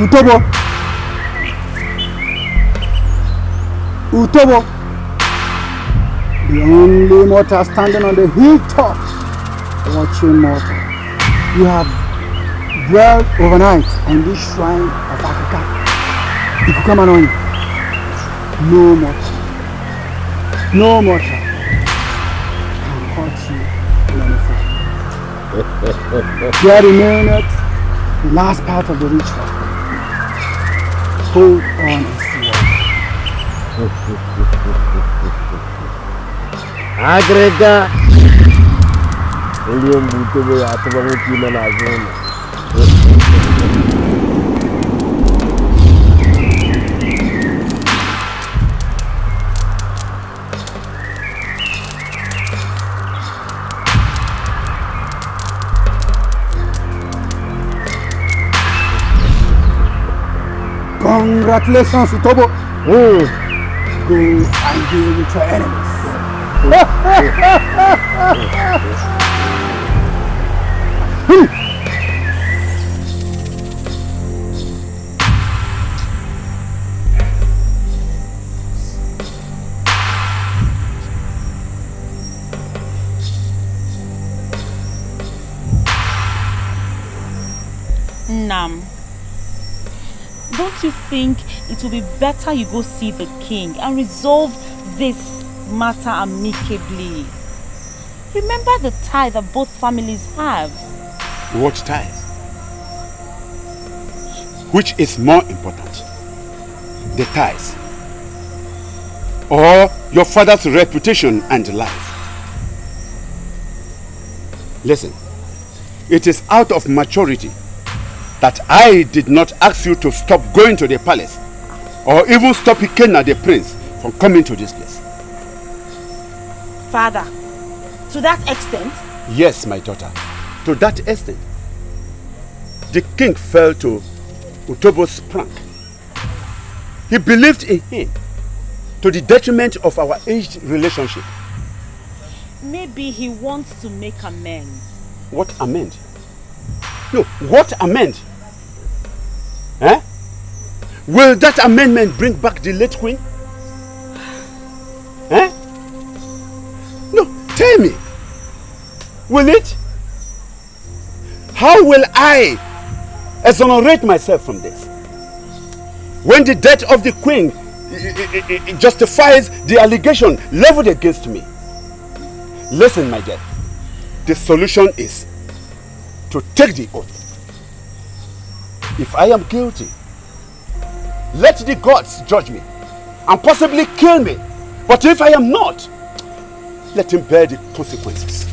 Utobo. Utobo. The only mortal standing on the hilltop watching mortal. You have dwelled overnight on this shrine of Africa. You could come on. No mortal. No mortal can hurt you in any form. There remaineth the last part of the ritual. Hold on and see what. Agrega. William Butobo atubangu kina na zona. Congratulations, Utobo. Go and deal with your enemies. Nam, don't you think it will be better you go see the king and resolve this matter amicably? Remember the tie that both families have. What ties? Which is more important? The ties or your father's reputation and life? Listen, it is out of maturity that I did not ask you to stop going to the palace or even stop Ikenna the prince from coming to this place. Father, to that extent? Yes, my daughter, to that extent. The king fell to Utobo's prank. He believed in him to the detriment of our aged relationship. Maybe he wants to make amends. What amend? No, what amend? Eh? Will that amendment bring back the late queen? Eh? No, tell me. Will it? How will I exonerate myself from this? When the death of the queen it justifies the allegation leveled against me. Listen, my dear. The solution is to take the oath. If I am guilty, let the gods judge me and possibly kill me. But if I am not, let him bear the consequences.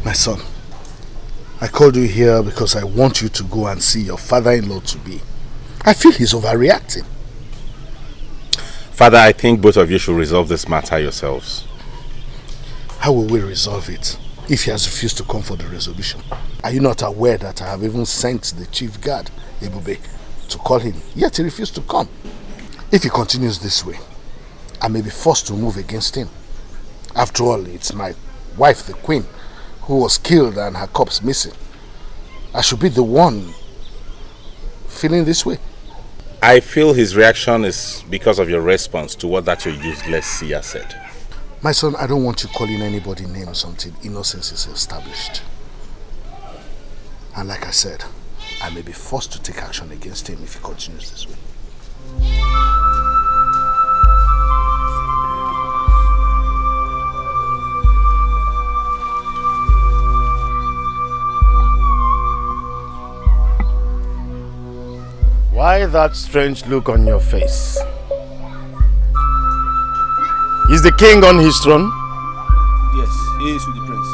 My son, I called you here because I want you to go and see your father-in-law to be. I feel he's overreacting. Father, I think both of you should resolve this matter yourselves. How will we resolve it if he has refused to come for the resolution? Are you not aware that I have even sent the chief guard, Ebube, to call him, yet he refused to come? If he continues this way, I may be forced to move against him. After all, it's my wife, the queen, who was killed and her corpse missing. I should be the one feeling this way? I feel his reaction is because of your response to what that your useless seer said. My son, I don't want you calling anybody names until innocence is established. And like I said, I may be forced to take action against him if he continues this way. Why that strange look on your face? Is the king on his throne? Yes, he is with the prince.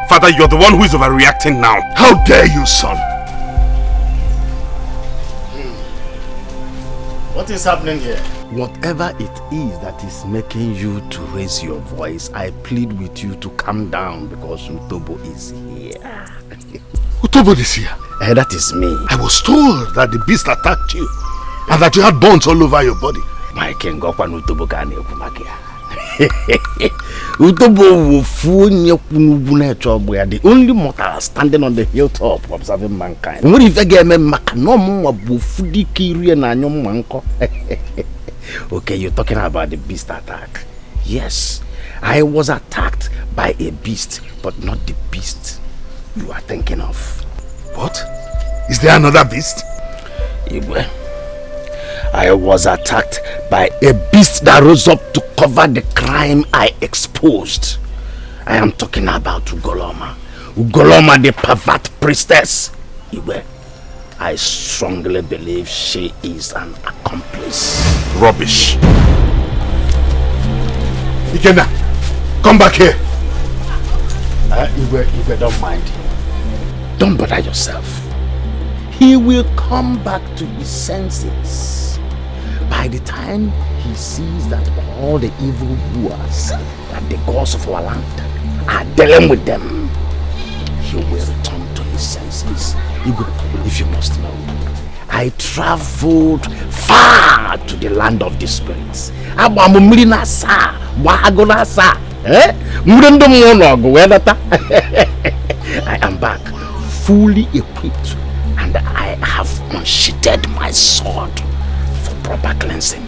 Father, you're the one who is overreacting now. How dare you, son? What is happening here? Whatever it is that is making you to raise your voice, I plead with you to calm down because Utobo is here. Utobo is here? That is me. I was told that the beast attacked you and that you had burns all over your body. My king, Utobo can Utobo will fool you. The only mortal standing on the hilltop observing mankind. What if I get me no bufudi kiri and manko? Okay, you're talking about the beast attack. Yes, I was attacked by a beast, but not the beast you are thinking of. What? Is there another beast? I was attacked by a beast that rose up to cover the crime I exposed. I am talking about Ugoloma. Ugoloma, the pervert priestess. I strongly believe she is an accomplice. Rubbish. Ikenna, come back here. Iwe, don't mind him. Don't bother yourself. He will come back to his senses. By the time he sees that all the evil doers and the gods of our land are dealing with them, he will return to his senses. If you must know, I traveled far to the land of the spirits. I am back, fully equipped, and I have unsheathed my sword for proper cleansing.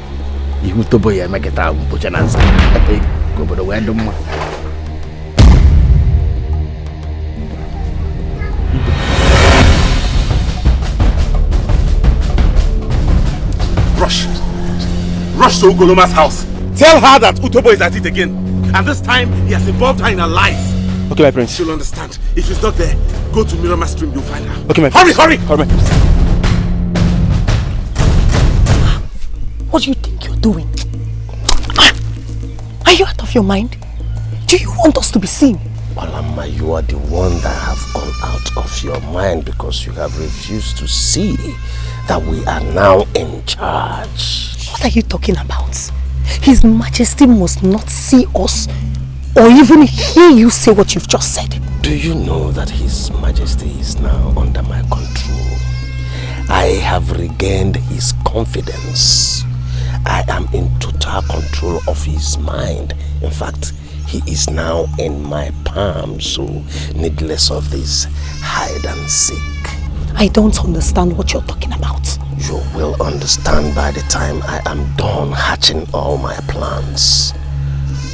Rush to Ugoloma's house. Tell her that Utobo is at it again. And this time, he has involved her in her lies. Okay, my prince. She'll understand. If she's not there, go to Miramar Stream, you'll find her. Okay, my prince. Hurry! Hurry, my prince. What do you think you're doing? Are you out of your mind? Do you want us to be seen? Walama, you are the one that have gone out of your mind because you have refused to see that we are now in charge. What are you talking about? His Majesty must not see us or even hear you say what you've just said. Do you know that His Majesty is now under my control? I have regained his confidence. I am in total control of his mind. In fact, he is now in my palm, so needless of this hide and seek. I don't understand what you're talking about. You will understand by the time I am done hatching all my plans.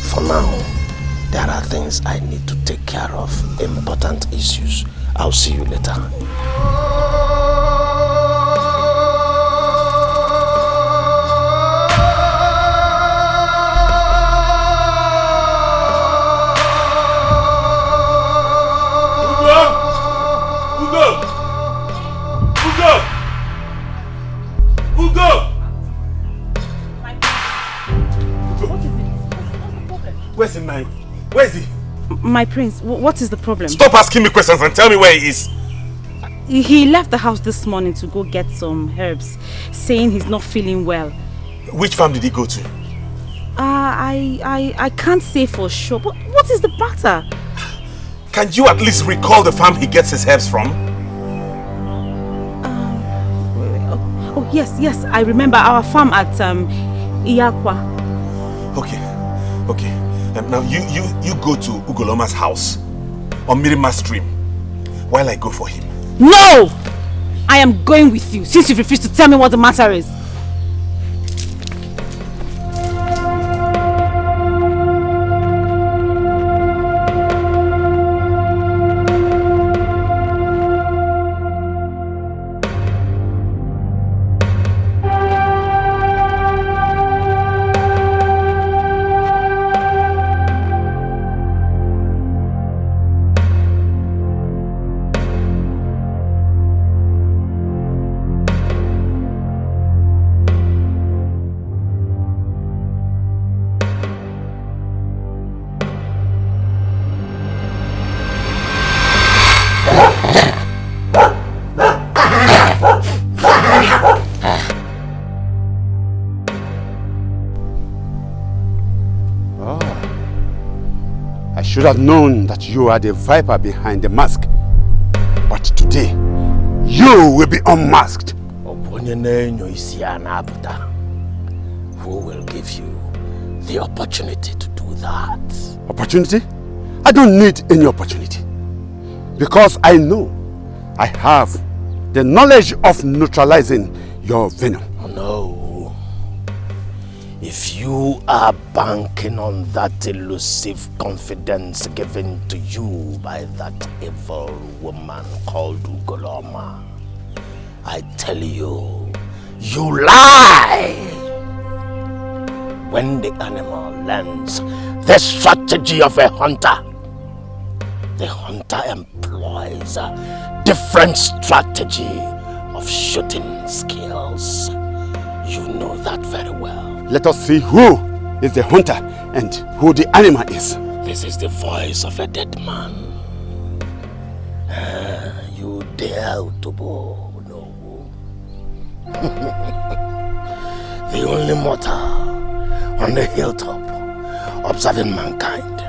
For now, there are things I need to take care of, important issues. I'll see you later. Where's he, man? Where is he? My prince, what is the problem? Stop asking me questions and tell me where he is. He left the house this morning to go get some herbs, saying he's not feeling well. Which farm did he go to? I can't say for sure, but what is the matter? Can you at least recall the farm he gets his herbs from? Yes, I remember our farm at Iyakwa. Okay. Now you go to Ugoloma's house on Mirima Stream while I go for him. No! I am going with you since you refuse to tell me what the matter is. I should have known that you are the viper behind the mask. But today, you will be unmasked. Who will give you the opportunity to do that? Opportunity? I don't need any opportunity. Because I know I have the knowledge of neutralizing your venom. No. If you are banking on that elusive confidence given to you by that evil woman called Ugoloma, I tell you, you lie! When the animal learns the strategy of a hunter, the hunter employs a different strategy of shooting skills. You know that very well. Let us see who is the hunter and who the animal is. This is the voice of a dead man. You dare Utobo, no. The only mortal on the hilltop observing mankind.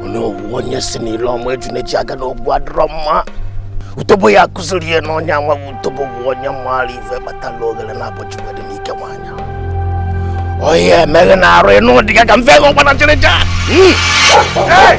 No one yes in the long way to Nejaga no Guadroma. Utobo ya kusuria no nyama Utobo wonya mali ve bataloga na bochu de Nikawanya. Oh yeah, Melana Reno diga kamfego pana chereja. Hey!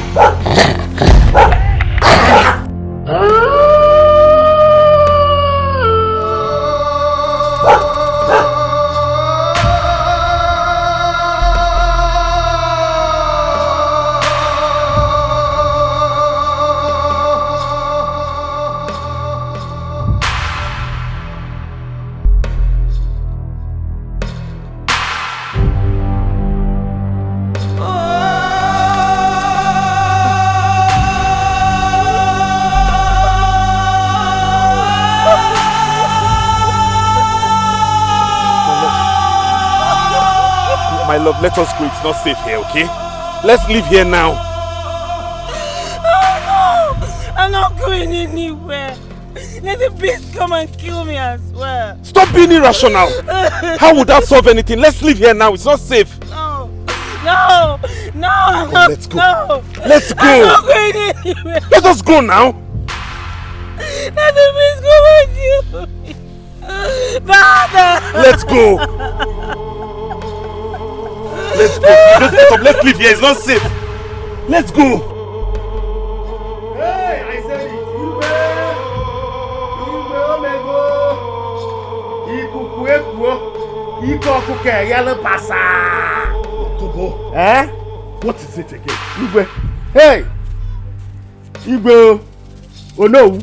My love, let us go. It's not safe here, okay? Let's leave here now. Oh no! I'm not going anywhere. Let the beast come and kill me as well. Stop being irrational. How would that solve anything? Let's leave here now. It's not safe. No! I'm not, let's go. No. Let's go. I'm not going anywhere. Let us go now. Let the beast come and kill me. Father! Let's go. Let's go. Just get up. Let's leave here. It's not safe. Let's go. Hey, I said it. Eh? What is it again? Igwe. Hey! Igwe. Onowu.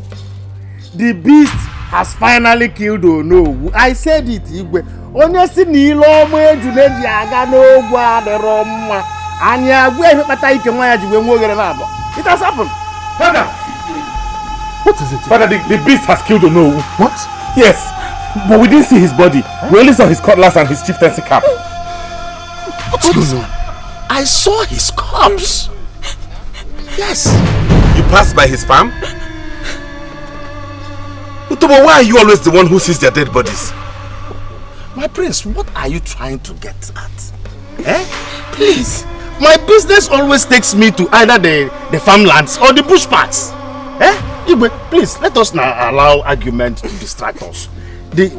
The beast has finally killed Onowu. I said it, Igwe. Onye si n'ile ọmụ eju na-eji aga n'ogwu adịrọ mma. Anyị agwa ihe kpata ike nwa ya ji wee nwe oghere na-abọ. It has happened. Father! What is it? Father, the beast has killed Onowu. What? Yes, but we didn't see his body. We only saw his cutlass and his chieftaincy cap. What's going on? I saw his corpse. Yes. You passed by his farm? Utobo, why are you always the one who sees their dead bodies? My prince, what are you trying to get at? Eh? Please. My business always takes me to either the farmlands or the bush parts. Eh? Igwe, please, let us now allow argument to distract us.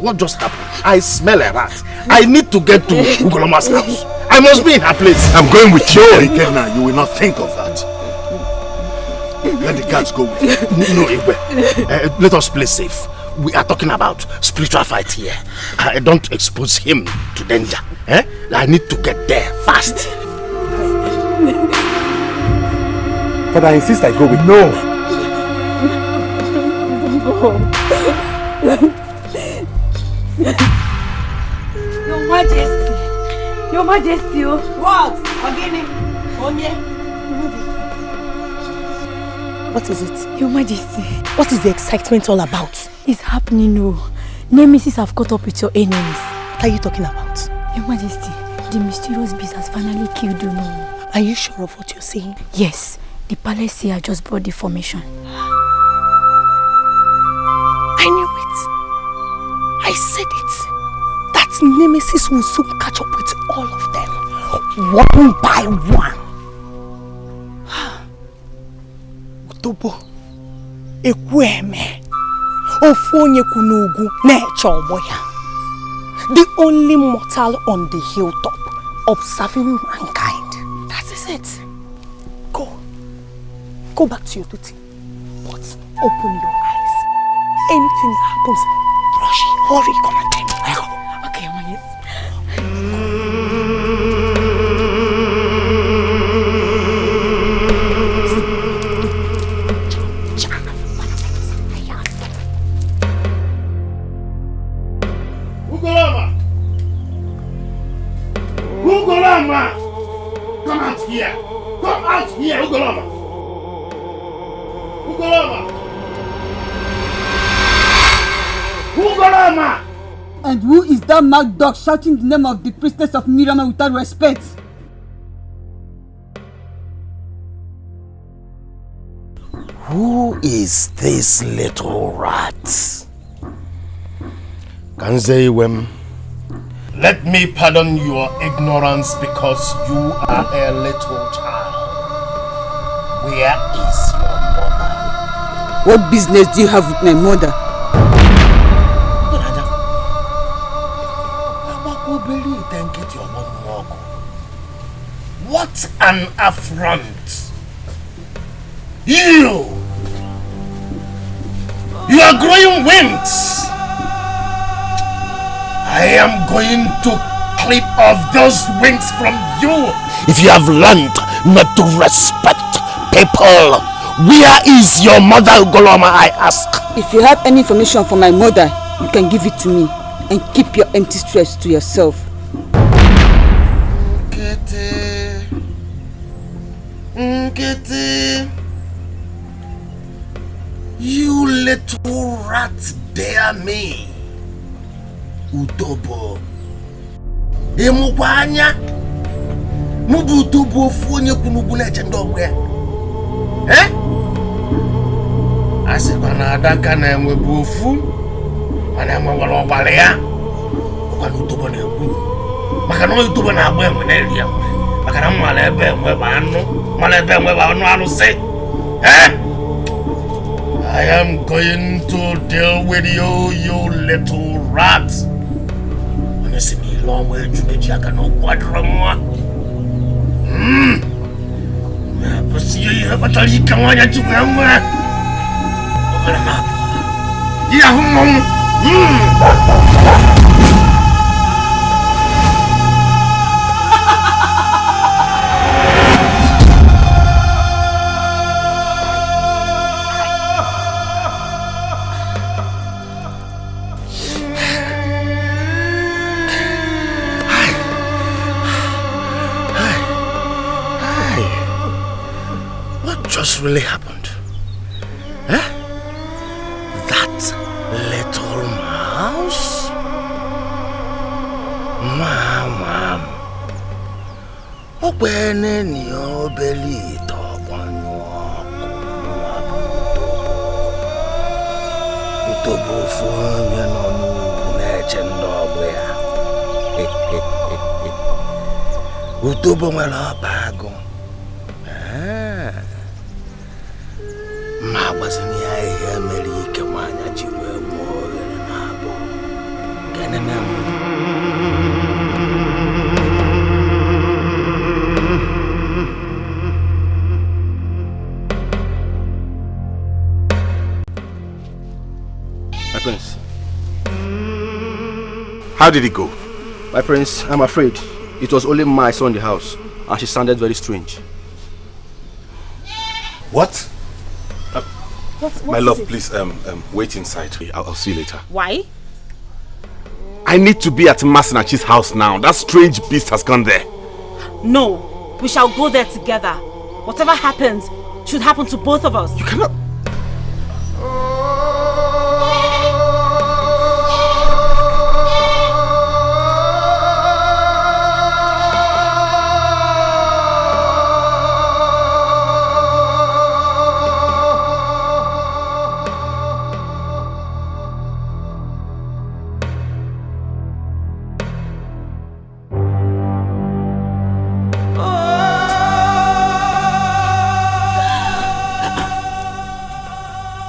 What just happened? I smell a rat. I need to get to Ugoloma's house. I must be in her place. I'm going with you. Again now, you will not think of that. Let the cats go with you. No, Igwe. Let us play safe. We are talking about spiritual fight here. Don't expose him to danger. I need to get there fast. But I insist I go with you. No. Your Majesty. Your Majesty. What? Ogini. Onye. What is it? Your Majesty. What is the excitement all about? It's happening, no. Nemesis have caught up with your enemies. What are you talking about? Your Majesty, the mysterious beast has finally killed you, no. Are you sure of what you're saying? Yes. The palace here just brought the formation. I knew it. I said it. That Nemesis will soon catch up with all of them. One by one. Utobo. Ekweme. Ofonye kunugu neche oboya. The only mortal on the hilltop observing mankind. That is it. Go back to your duty, but open your eyes. Anything that happens, rush, hurry, come and tell me. Okay, Mama, Ugoloma! Come out here! Come out here, Ugoloma! Ugoloma! And who is that mad dog shouting the name of the priestess of Miriam without respect? Who is this little rat? Kanzeiwem, let me pardon your ignorance because you are a little child. Where is your mother? What business do you have with my mother? What an affront! You are growing wings! I am going to clip off those wings from you if you have learned not to respect people. Where is your mother, Ugoloma, I ask? If you have any information from my mother, you can give it to me and keep your empty stress to yourself. Nkete, you little rat, dare me. Utobo. Emukwanya. Mubu utobo fonye kunugune chendogwe. Asekwana adaka na enwe bofu. Mana enwe wala obale ya. Kwa utobo na ewu. Maka no utobo na agbo enwe na eri enwe. Maka na mwale ebe enwe ba anu. Mwale ebe enwe ba anu anu se. I am going to deal with you, you little rat. Honestly, me long way to the jack and no quadramwa. But see you have a tally come on at you. Just really happened? That little mouse? Mom. When in your belly top on Utobo from your no legend of where Utobo Malapago. Ma wasn't here, America, Mana, Jiwe, more than a My prince. How did it go? My prince, I'm afraid it was only my son in the house, and she sounded very strange. What? My is love, it? please, wait inside. I'll see you later. Why? I need to be at Masinachi's house now. That strange beast has gone there. No, we shall go there together. Whatever happens should happen to both of us. You cannot.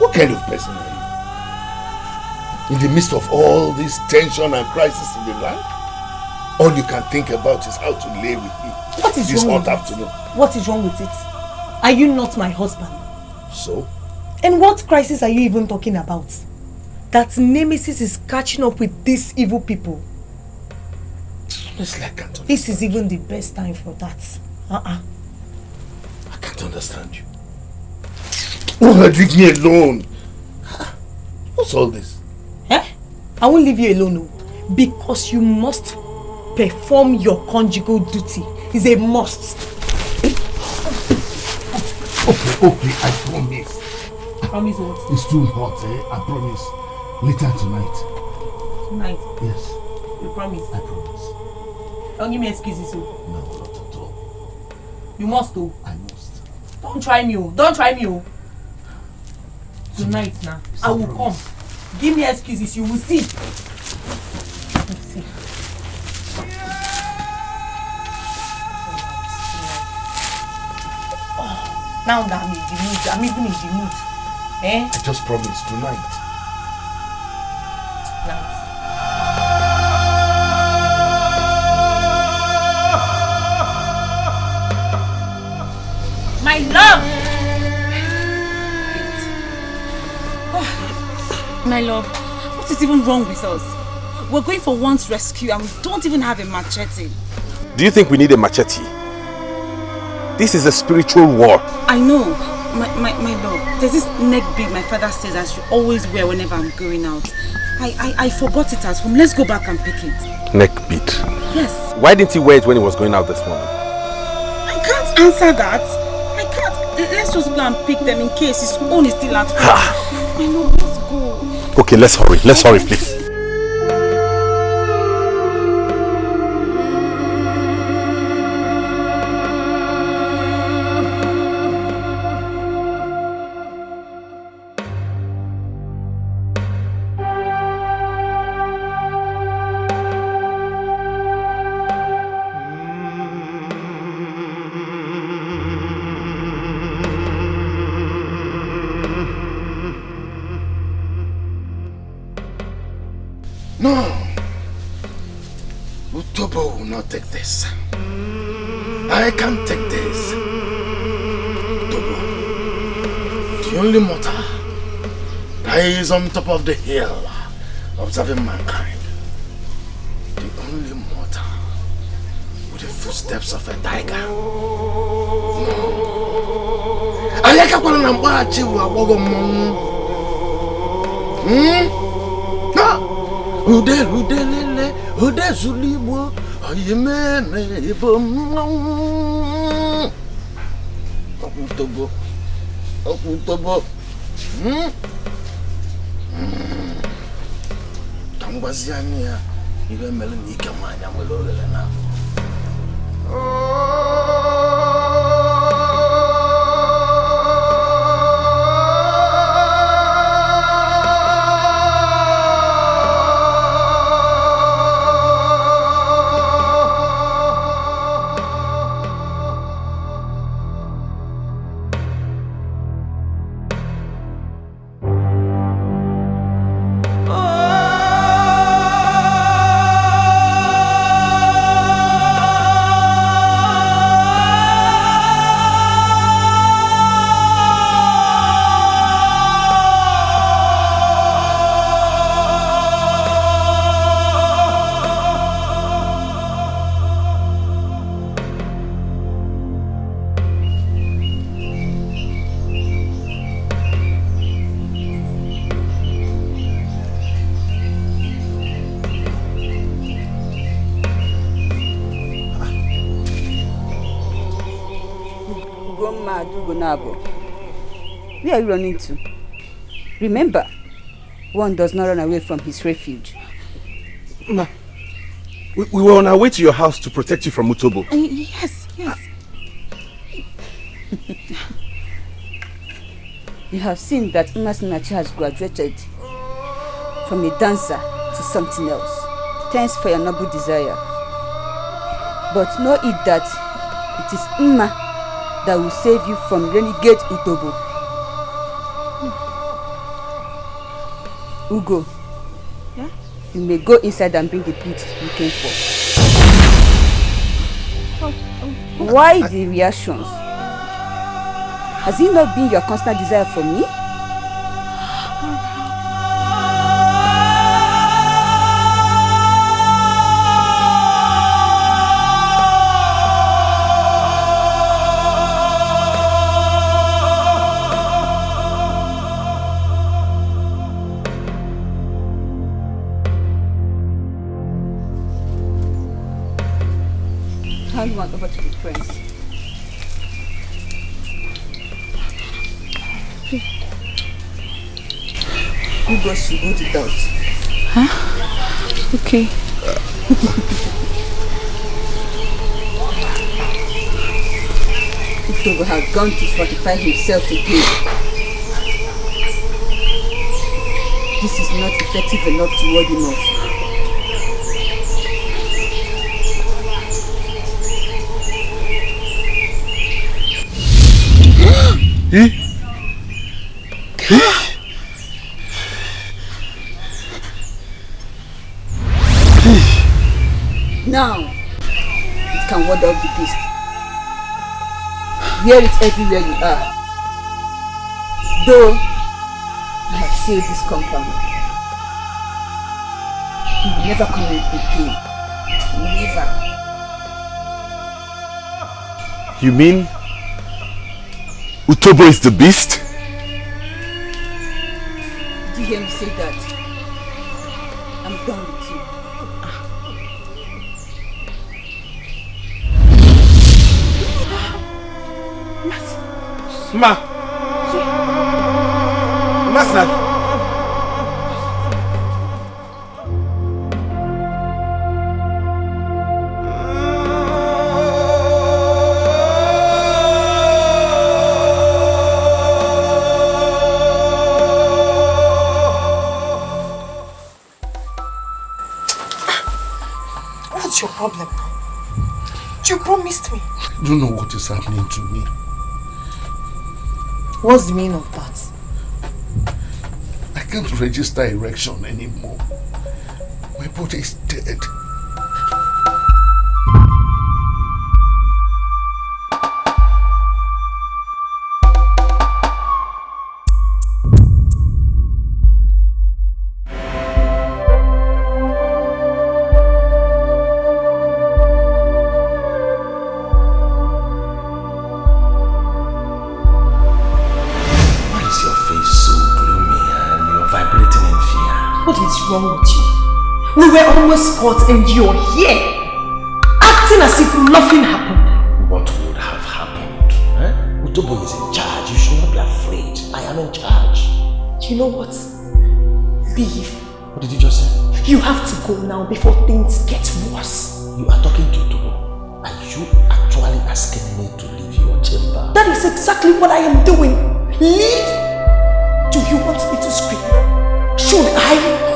What kind of person are you? In the midst of all this tension and crisis in the land, all you can think about is how to lay with me What is this wrong hot with afternoon. What is wrong with it? Are you not my husband? So? And what crisis are you even talking about? That Nemesis is catching up with these evil people. It's like I can't understand. This is even the best time for that. I can't understand you. Oh, leave me alone. What's all this? Eh? I won't leave you alone, no. Because you must perform your conjugal duty. It's a must. Okay, I promise. Promise what? It's too hot, I promise. Later tonight. Tonight? Yes. You promise? I promise. Don't give me excuses, so. No, not at all. You must, though. I must. Don't try me, oh. Don't try me, oh. Tonight, now. I will come. Give me excuses, you will see. Let's see. Oh, now that I'm in the mood, I'm even in the mood. Eh? I just promised tonight. My love! My love, what is even wrong with us? We're going for one's rescue and we don't even have a machete. Do you think we need a machete? This is a spiritual war. I know, my love. There's this neck bead my father says I should always wear whenever I'm going out. I forgot it at home. Let's go back and pick it. Neck bead. Yes. Why didn't he wear it when he was going out this morning? I can't answer that. I can't. Let's just go and pick them in case his own is still at home. My love, let's go. Okay, let's hurry. Let's hurry, please. No! Utobo will not take this. I can't take this. Utobo, the only mortal that is on top of the hill observing mankind. The only mortal with the footsteps of a tiger. No. I can't go and watch you. No! Udelele, udezulibo, ayemene ibom. Okutobo, okutobo. Kambaziania, ibe meleni kamanya mwelolele na. Where are you running to? Remember, one does not run away from his refuge. Ma, we were on our way to your house to protect you from Utobo. Yes. You have seen that Mmasinachi has graduated from a dancer to something else. Thanks for your noble desire. But know it that it is Mma that will save you from renegade Utobo. Ugo, yeah? You may go inside and bring the pigs you came for. Why the reactions? Has it not been your constant desire for me? Hand one over to the prince. You go should hold it out. Huh? Okay. Utobo has gone to fortify himself again. This is not effective enough to ward him off. Now, it can ward off the beast. Wear it everywhere you are. Though, I have sealed this compound. You will never come in again. Never. You mean Utobo is the beast? Did you hear me say that? I'm done with you. Ma! Masna! What's your problem now? You promised me. I don't know what is happening to me. What's the meaning of that? I can't register erection anymore. My body is dead. Wrong with you? We were almost caught and you're here, acting as if nothing happened. What would have happened? Utobo is in charge. You should not be afraid. I am in charge. You know what? Leave. What did you just say? You have to go now before things get worse. You are talking to Utobo. Are you actually asking me to leave your chamber? That is exactly what I am doing. Leave? Do you want me to scream? Should I?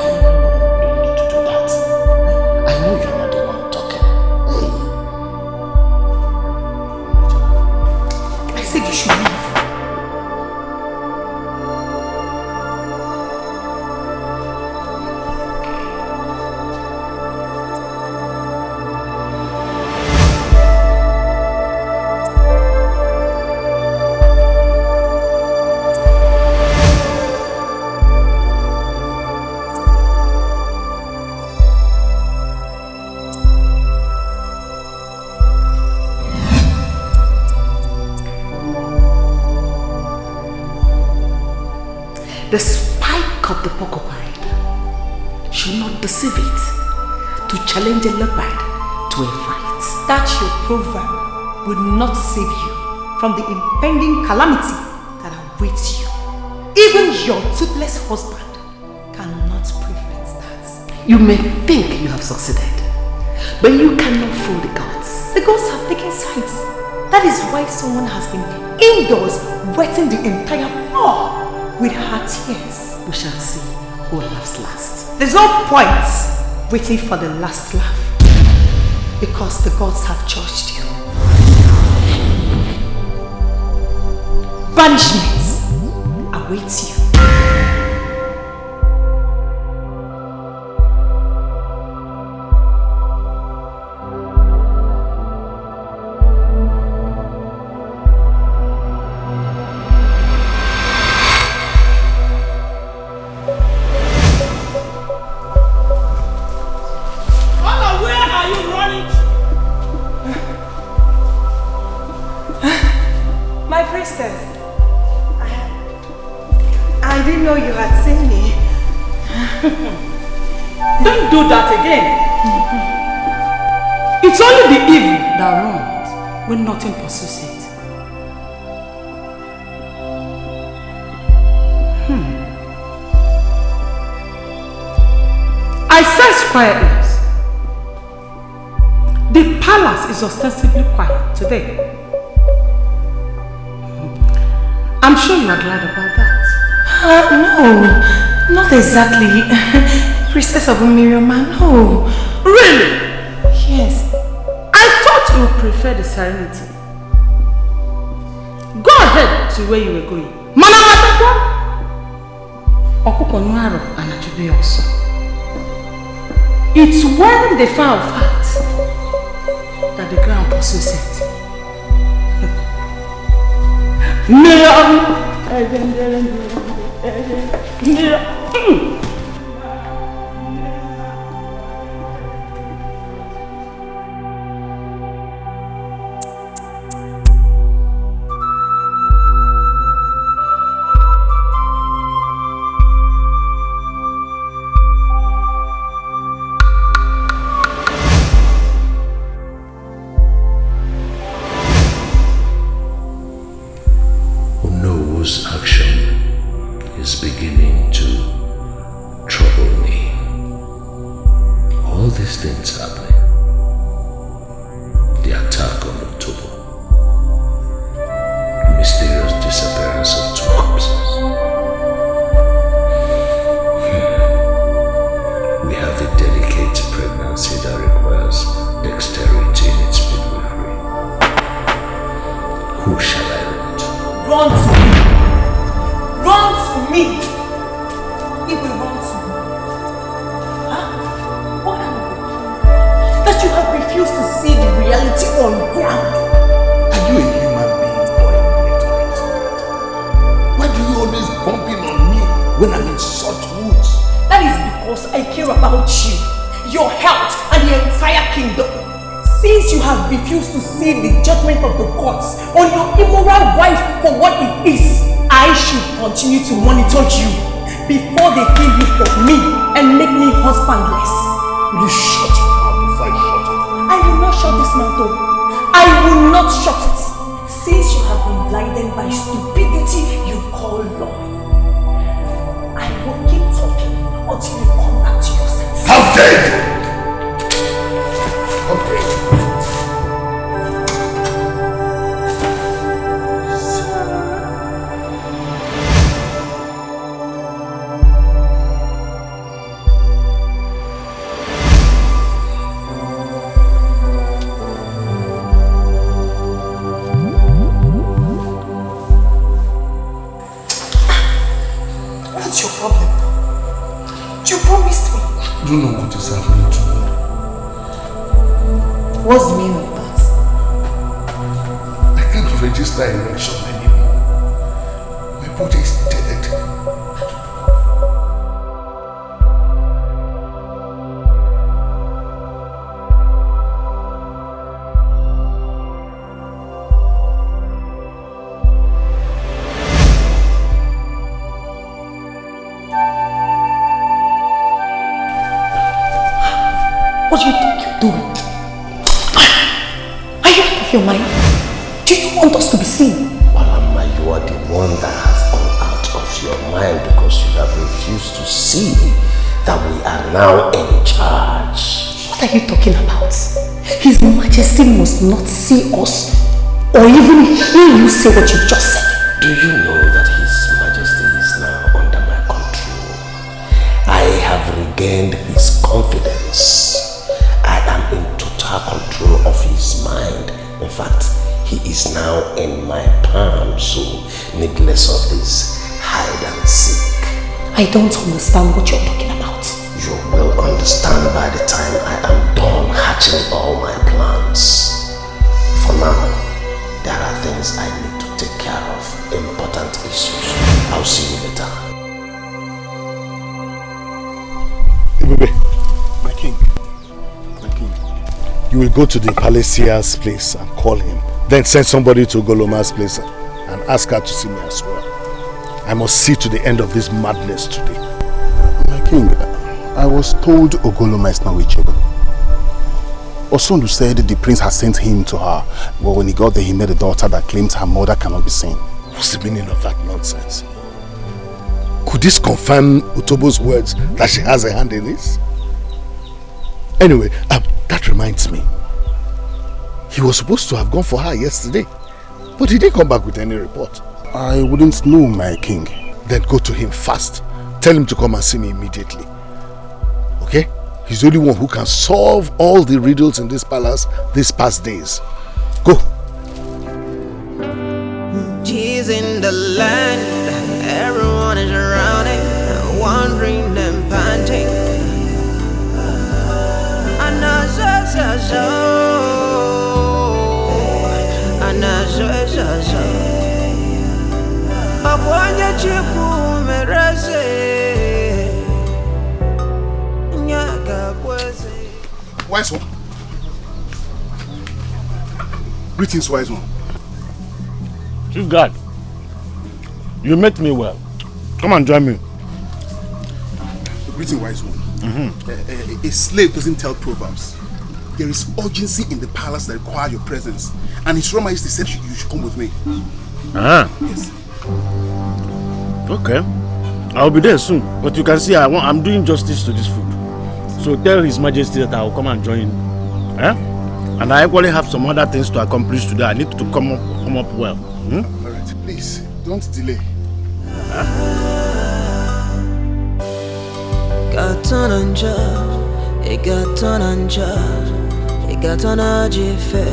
The spike of the porcupine should not deceive it to challenge a leopard to a fight. That your proverb will not save you from the impending calamity that awaits you. Even your toothless husband cannot prevent that. You may think you have succeeded, but you cannot fool the gods. The gods have taken sides. That is why someone has been indoors wetting the entire floor with her tears. We shall see who laughs last. There's no point waiting for the last laugh, because the gods have judged you. Banishment awaits you. Don't do that again. It's only the evil that runs when nothing pursues it. I sense quietness. The palace is ostensibly quiet today. I'm sure you are glad about that. No, not exactly. Princess of Miriama, no. Really? Yes. I thought you would prefer the serenity. Go ahead to where you were going. Mana Matakwa! Okuko Nuaro and Achube also. It's when they found fact that the ground pursues it. Action is beginning to trouble me. All these things happening. The attack on October. The mysterious disappearance of 2 corpses. We have a delicate pregnancy that requires dexterity in its midwifery. Who shall I run to? Run to me! Run to me! He will run to me. Huh? What kind of a king? That you have refused to see the reality on ground. Are you a human being or a meteorite? Why do you always bump in on me when I'm in such moods? That is because I care about you, your health, and the entire kingdom. Since you have refused to see the judgment of the gods on your immoral wife for what it is, I should continue to monitor you before they kill you for me and make me husbandless. Will you shut your mouth before I shut it? I will not shut this mouth up. I will not shut it. Since you have been blinded by stupidity you call love, I will keep talking until you come back to your senses. How dare you! Okay. What's your problem? You promised me. I don't know what is happening to me. What's the meaning of that? I can't register erection anymore. My body is dead. What do you think you're doing? Are you out of your mind? Do you you want us to be seeing? Palama, you are the one that has gone out of your mind because you have refused to see that we are now in charge. What are you talking about? His Majesty must not see us or even hear you say what you just said. Do you know that His Majesty is now under my control? I have regained his confidence. I am in total control of his mind. In fact, he is now in my palm, so needless of this hide and seek. I don't understand what you're talking about. You will understand by the time I am done hatching all my plans. For now, there are things I need to take care of, important issues. I'll see you later. Ebube, my king. You will go to the Palacia's place and call him. Then send somebody to Goloma's place and ask her to see me as well. I must see to the end of this madness today. My king, I was told Ogoloma is not reachable. Osondu said the prince has sent him to her. But when he got there, he met a daughter that claims her mother cannot be seen. What's the meaning of that nonsense? Could this confirm Utobo's words that she has a hand in this? Anyway, that reminds me. He was supposed to have gone for her yesterday, but he didn't come back with any report. I wouldn't know, my king. Then go to him fast. Tell him to come and see me immediately. Okay? He's the only one who can solve all the riddles in this palace these past days. Go. She's in the land, everyone is around it, wandering and panting. Wise one. Greetings, wise one. Chief Guard, you met me well. Come and join me. Greeting, wise one. A slave doesn't tell proverbs. There is urgency in the palace that requires your presence, and His Royal Majesty said you should come with me. Yes. Okay, I'll be there soon. But you can see I'm doing justice to this food. So tell His Majesty that I'll come and join. And I actually have some other things to accomplish today. I need to come up well. All right, please don't delay. Got on and judge, it got on and judge, it got on a jiffy.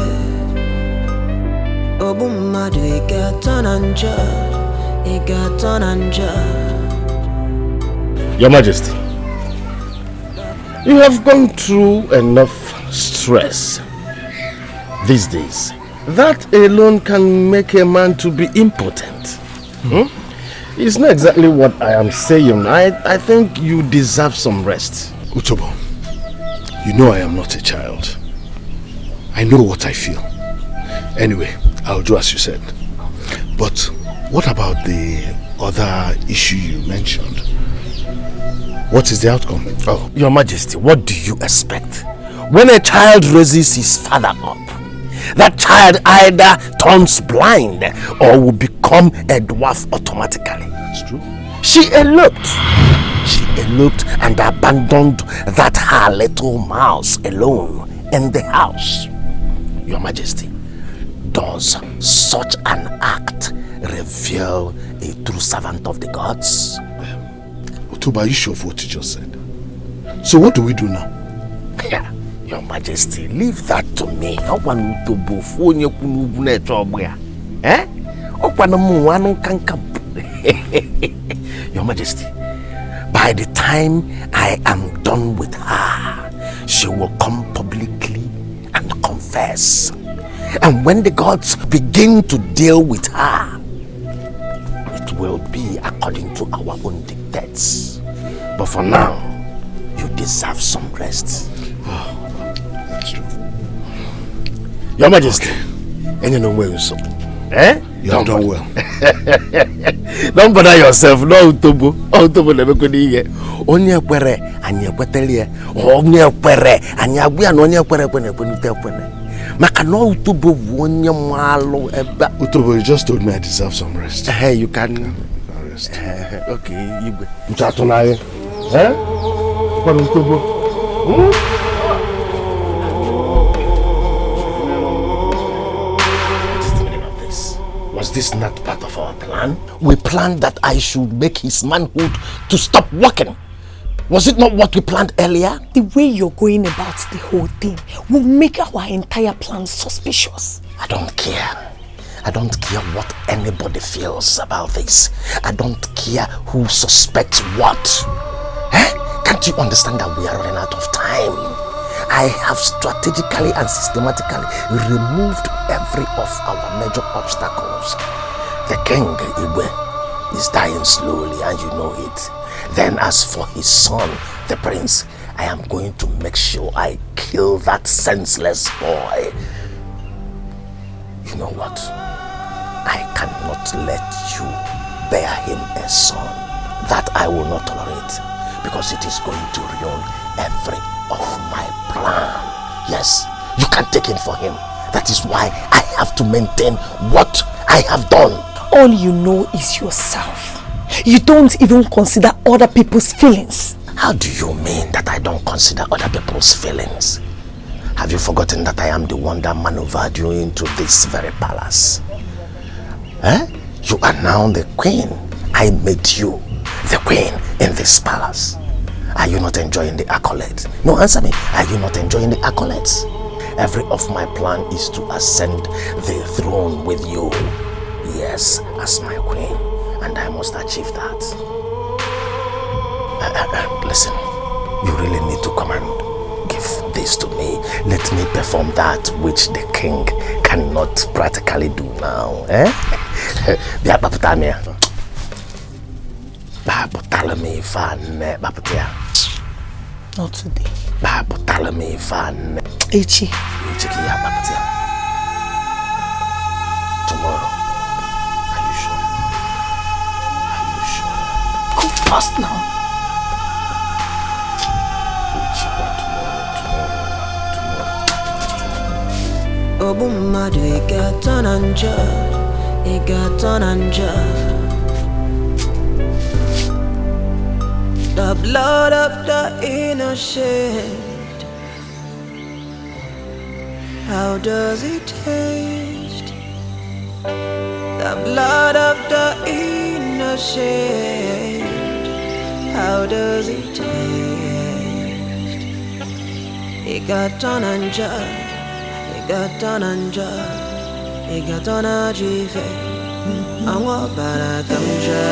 Oh, boom, my do it got on and judge, it got on and judge. Your Majesty, you have gone through enough stress these days. That alone can make a man to be impotent. It's not exactly what I am saying. I think you deserve some rest. Utobo, you know I am not a child. I know what I feel. Anyway, I'll do as you said. But what about the other issue you mentioned? What is the outcome? Oh, Your Majesty, what do you expect? When a child raises his father up, that child either turns blind or will become a dwarf automatically. That's true. She eloped and abandoned that her little mouse alone in the house. Your Majesty, does such an act reveal a true servant of the gods? Utoba, are you sure of what you just said? So what do we do now? Yeah, Your Majesty, leave that to me. Your Majesty, by the time I am done with her, she will come publicly and confess. And when the gods begin to deal with her, it will be according to our own dictates. But for now, you deserve some rest. That's true. Your Majesty, and you know where you're so. You have done well. Don't bother yourself. No, Utobo. Utobo never could hear. Only a quere and your petelia. Only a quere and your we are only a quere when you tell. Utobo, you just told me I deserve some rest. Hey, you can rest. Okay, you go. Was this not part of our plan? We planned that I should make his manhood to stop working. Was it not what we planned earlier? The way you're going about the whole thing will make our entire plan suspicious. I don't care. I don't care what anybody feels about this. I don't care who suspects what. Can't you understand that we are running out of time? I have strategically and systematically removed every of our major obstacles. The king, Igwe, is dying slowly and you know it. Then as for his son, the prince, I am going to make sure I kill that senseless boy. You know what? I cannot let you bear him a son. That I will not tolerate, because it is going to ruin every of my plan. Yes, you can't take him for him. That is why I have to maintain what I have done. All you know is yourself. You don't even consider other people's feelings. How do you mean that I don't consider other people's feelings? Have you forgotten that I am the one that maneuvered you into this very palace? You are now the queen. I made you the queen in this palace. Are you not enjoying the accolades? No, answer me. Are you not enjoying the accolades? Every of my plan is to ascend the throne with you. Yes, as my queen. And I must achieve that. Listen, you really need to come and give this to me. Let me perform that which the king cannot practically do now. Not today. Ichi. Tomorrow. Are you sure? Go fast now. Obumadu igatonanja. The blood of the innocent. How does it taste? The blood of the innocent. How does it taste? Igatonanja. Igatona jife. Awa barakamja.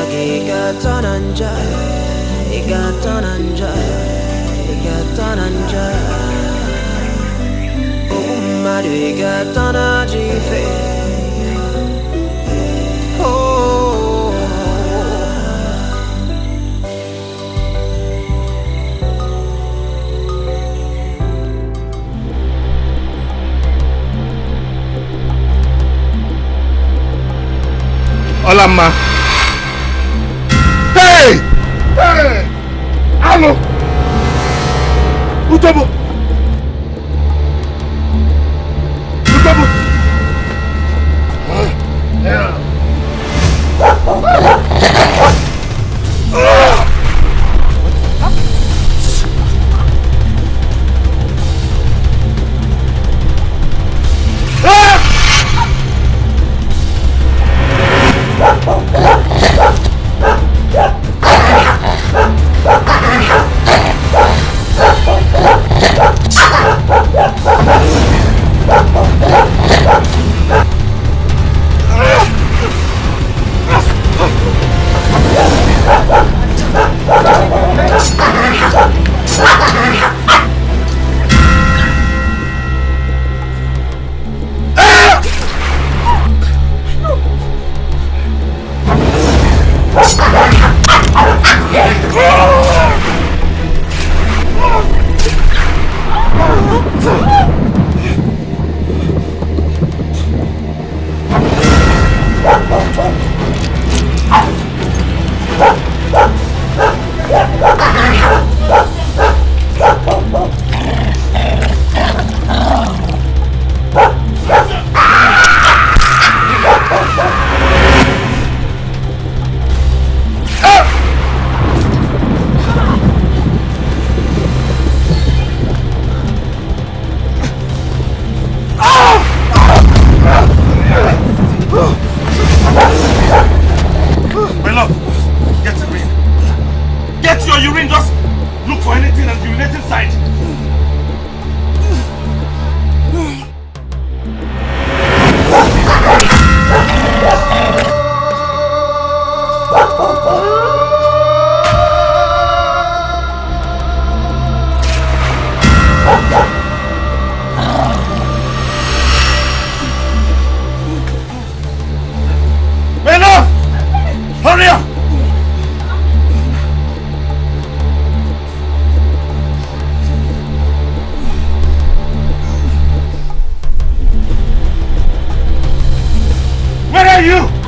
Igatonanja. Umadu igatona jife. Oh. Olama. Hey! Hey! Allo! Utobo! Utobo! Yeah. Hey, you!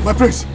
My prince!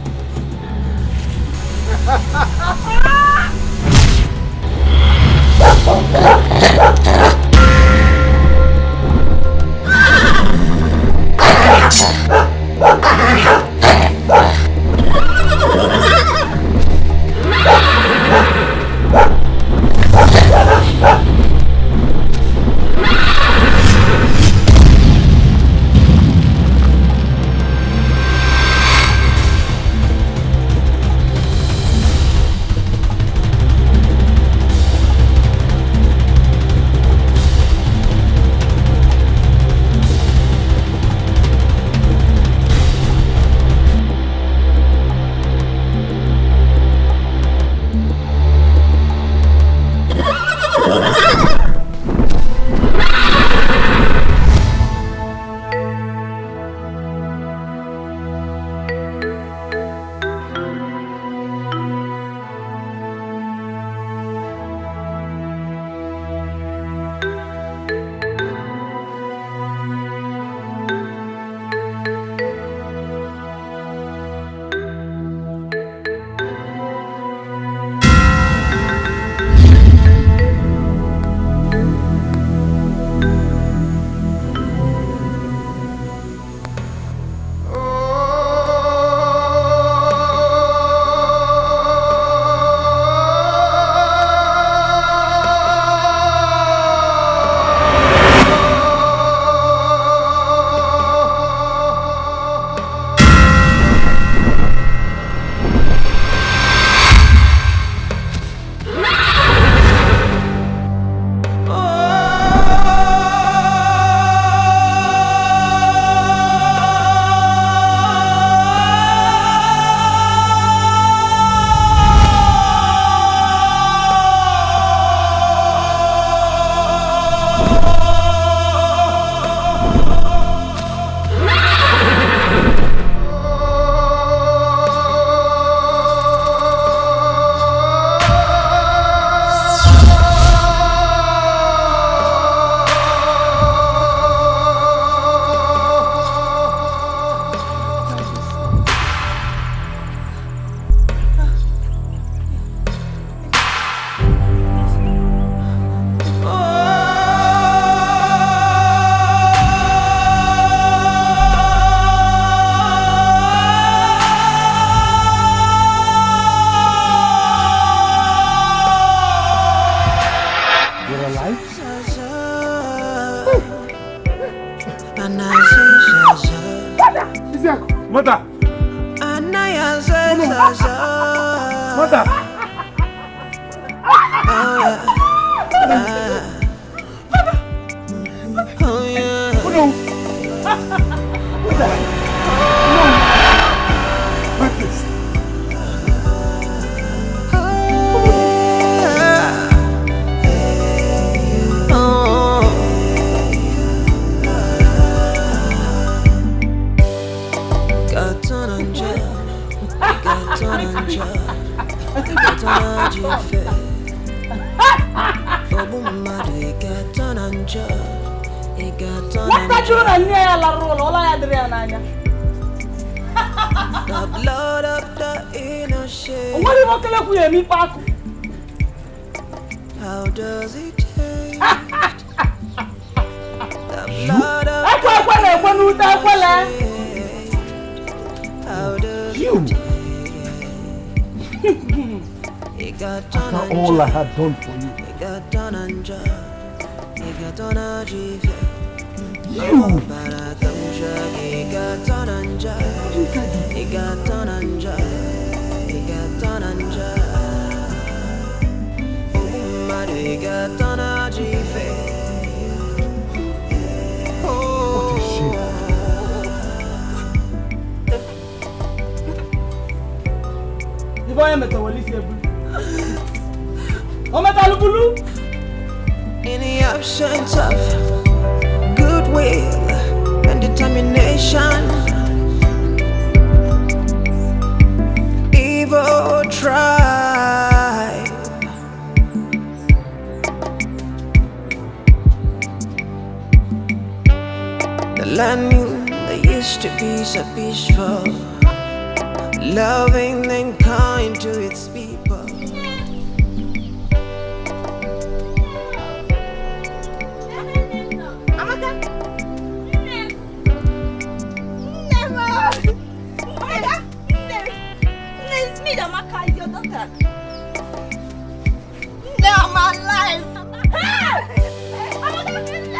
Mother! Mother! Oh yeah. Oh no! The blood of the innocent. How does it taste? The blood of the innocent. How does it taste? After all I had done for you. You! What a shame. In the absence of goodwill and determination, evil tribe. The land that used to be so peaceful, loving and kind to its people. Amaka is your daughter. Now my life. Amaka, please.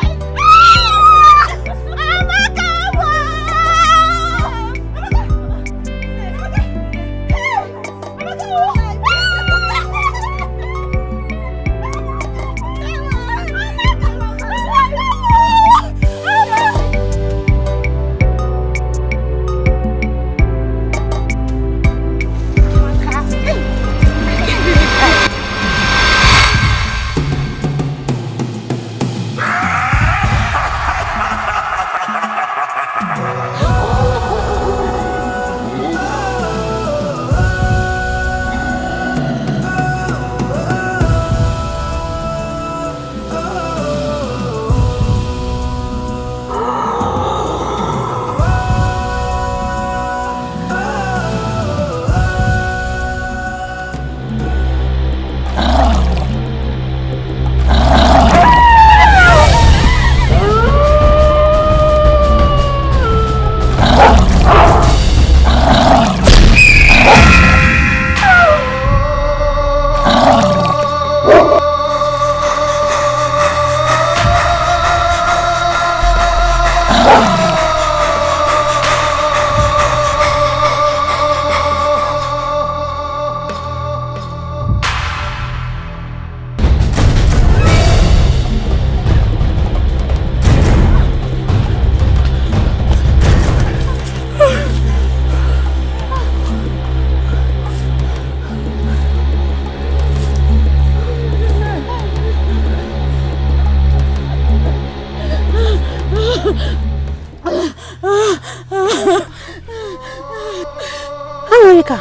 Monica,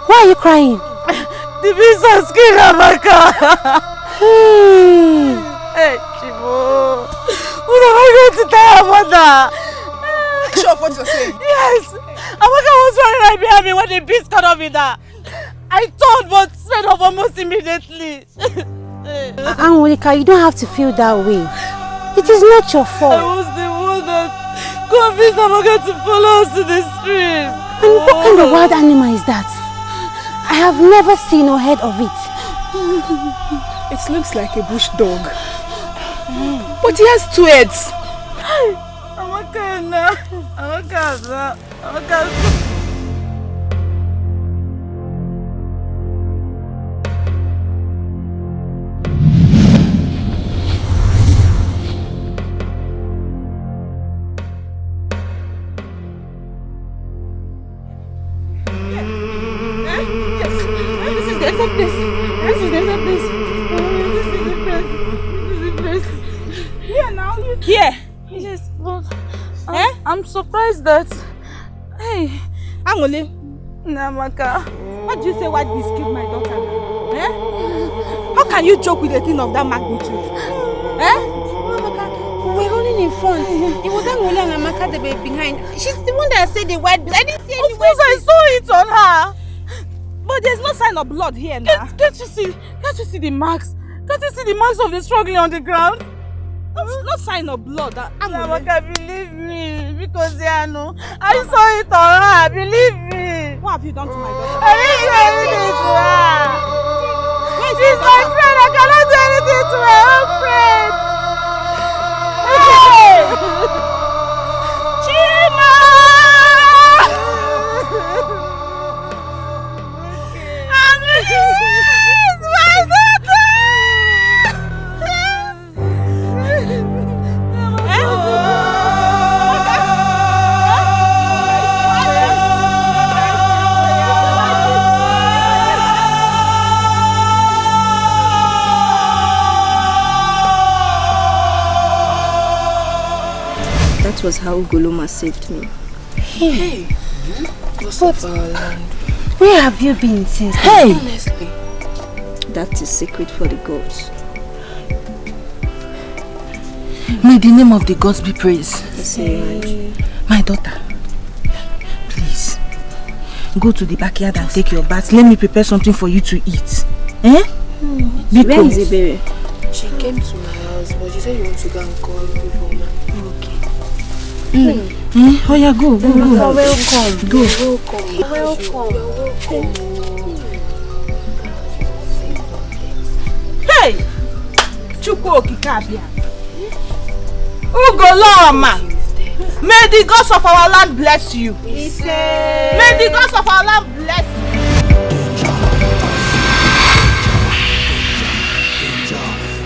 why are you crying? The beast has killed Amaka. Hey, Chibo. What am I going to tell her mother? Sure of what you're saying? Yes. Amaka was running right behind me when the beast cut off with her. I turned but sped off almost immediately. Monica, you don't have to feel that way. It is not your fault. I was the one that convinced Amaka to follow us to the stream. And what kind of wild animal is that? I have never seen or heard of it. It looks like a bush dog. But he has 2 heads. Amaka. Here. Yes, but I'm surprised that. Hey, Angole, Namaka, What do you say white beast killed my daughter now? Eh? How can you joke with a thing of that magnitude? Eh? We're running in front. It was Angole and Amaka that were behind. She's the one that said the white beast. I didn't see any. Of course I saw it on her. But there's no sign of blood here now. Can't you see? Can't you see the marks? Can't you see the marks of the struggling on the ground? No sign of blood. Amaka, believe me. Because I know. I saw it on her. Believe me. What have you done to my daughter? I didn't do anything to her. She's my friend. I cannot do anything to my own friend. Hey! Chima! It's my daughter! That was how Goloma saved me. Hey, what's up our land? Where have you been since? Hey! Honestly. That is secret for the gods. May the name of the gods be praised. Hey. My daughter, please, go to the backyard and take your bath. Let me prepare something for you to eat. Eh? Where is Ibere? She came to my house, but she said you want to go and call before me. Okay. Oh yeah, go. Welcome. Go. Welcome. Hey! Chukwu Okikabia. Ugoloma! May the gods of our land bless you. May the gods of our land bless you.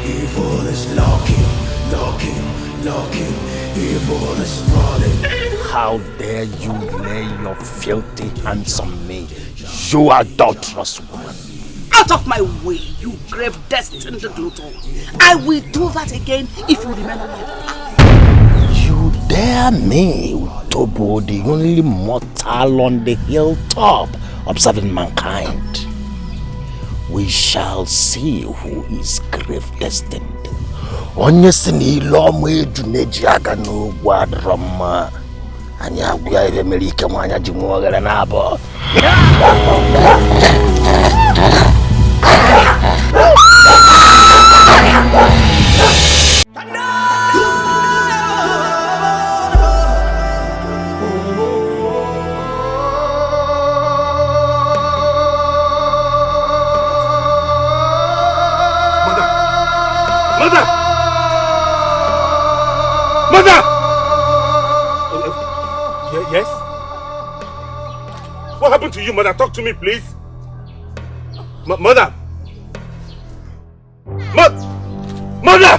Evil is lurking. Evil is sprawling. How dare you lay your filthy hands on me, you adulterous woman? Out of my way, you grave destined glutton. I will do that again if you remain on my path. You dare me, Utobo, the only mortal on the hilltop, observing mankind. We shall see who is grave destined. Onye sini lomo ejuneji aga no gwadroma. Anya gwa ebe merike mwanya jimuogere nabo. Mother! Yes? What happened to you, mother? Talk to me, please. Mother! Mother!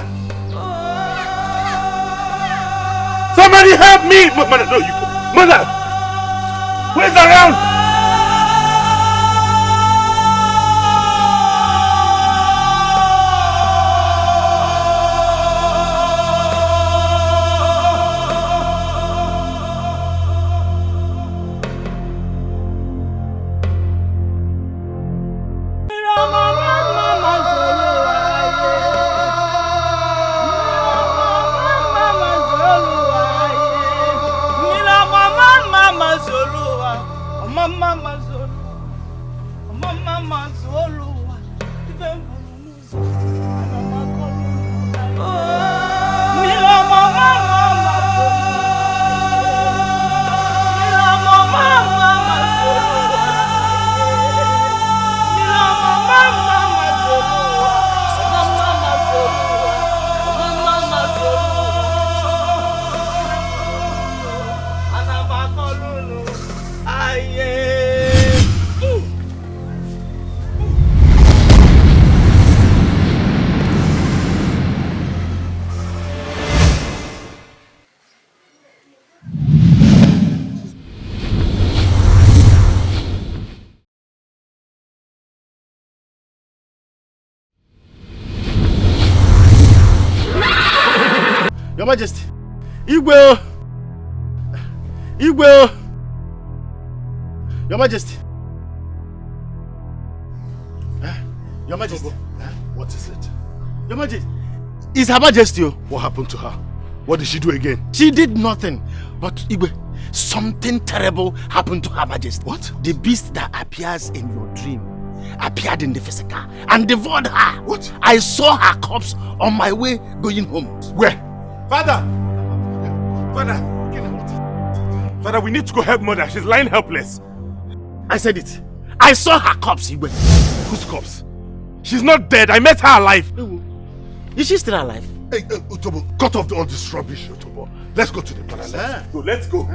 Somebody help me! Mother, no, you... Mother! Where's around? Your Majesty, Igwe, Your Majesty, Your Majesty. What is it? Your Majesty. It's Her Majesty. What happened to her? What did she do again? She did nothing. But Igwe, something terrible happened to Her Majesty. What? The beast that appears in your dream appeared in the physical and devoured her. What? I saw her corpse on my way going home. Where? Father! Father, we need to go help mother. She's lying helpless. I said it. I saw her corpse, Igwe. Whose corpse? She's not dead. I met her alive. Is she still alive? Hey, Utobo, cut off all this rubbish, Utobo. Let's go to the palace. Let's go.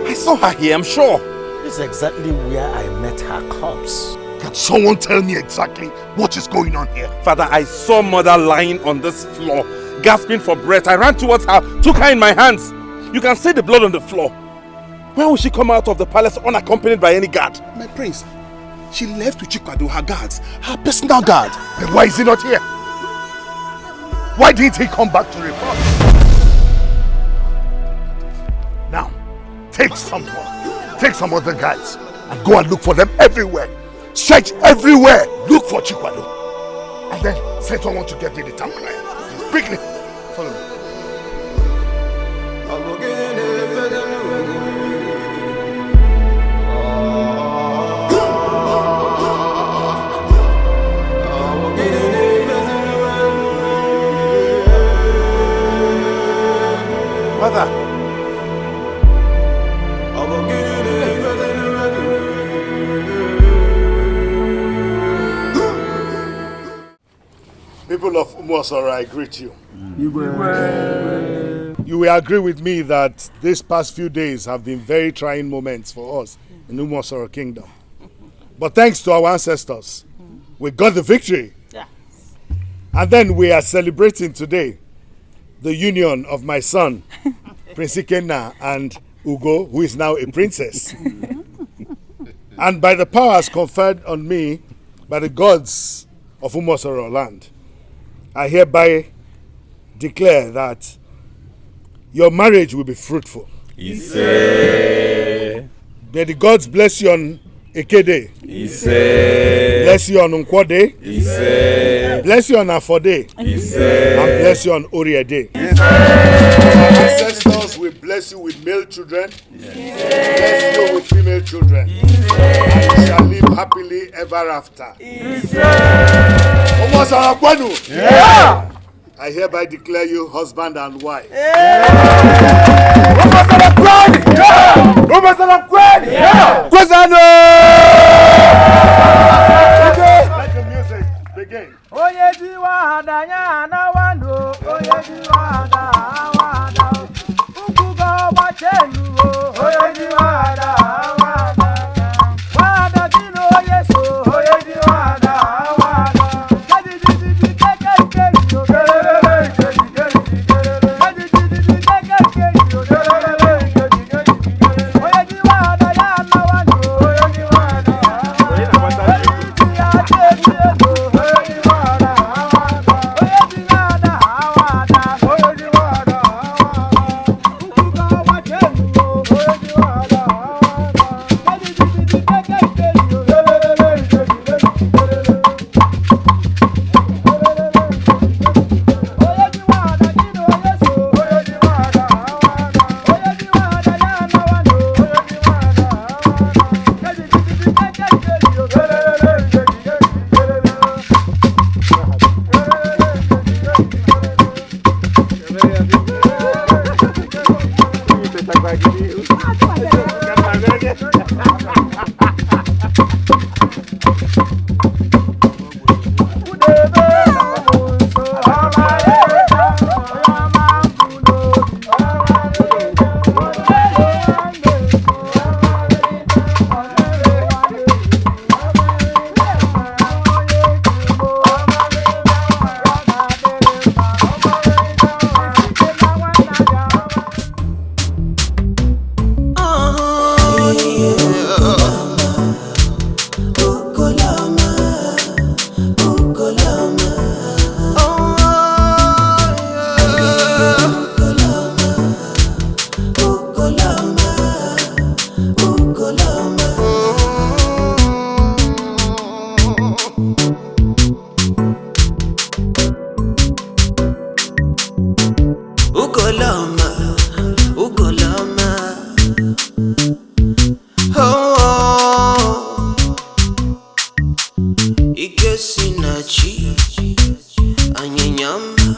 I saw her here, I'm sure. This is exactly where I met her corpse. Can someone tell me exactly what is going on here? Father, I saw mother lying on this floor, gasping for breath. I ran towards her, took her in my hands. You can see the blood on the floor. Where will she come out of the palace unaccompanied by any guard? My prince, she left with Chikwado, her guards, her personal guard. Then why is he not here? Why didn't he come back to report? Now, take some other guys and go and look for them everywhere. Search everywhere. Look for Chikwado. And then send someone to get me the town crier. Quickly. Follow me. Mother. People of Umosora, I greet you. You will agree with me that these past few days have been very trying moments for us in Umosora Kingdom. But thanks to our ancestors, we got the victory. Yeah. And then we are celebrating today the union of my son, Prince Ikenna, and Ugo, who is now a princess. And by the powers conferred on me by the gods of Umosoro land, I hereby declare that your marriage will be fruitful. Ise. May the gods bless you on Ekede. Ise. Bless you on Nkwode. Ise. Bless you on Afode. Ise. And bless you on Oriade. Our ancestors will bless you with male children. Bless you with female children. And you shall live happily ever after. Yeah. I hereby declare you husband and wife. Let the music begin. Ikesinachi, anyenyama.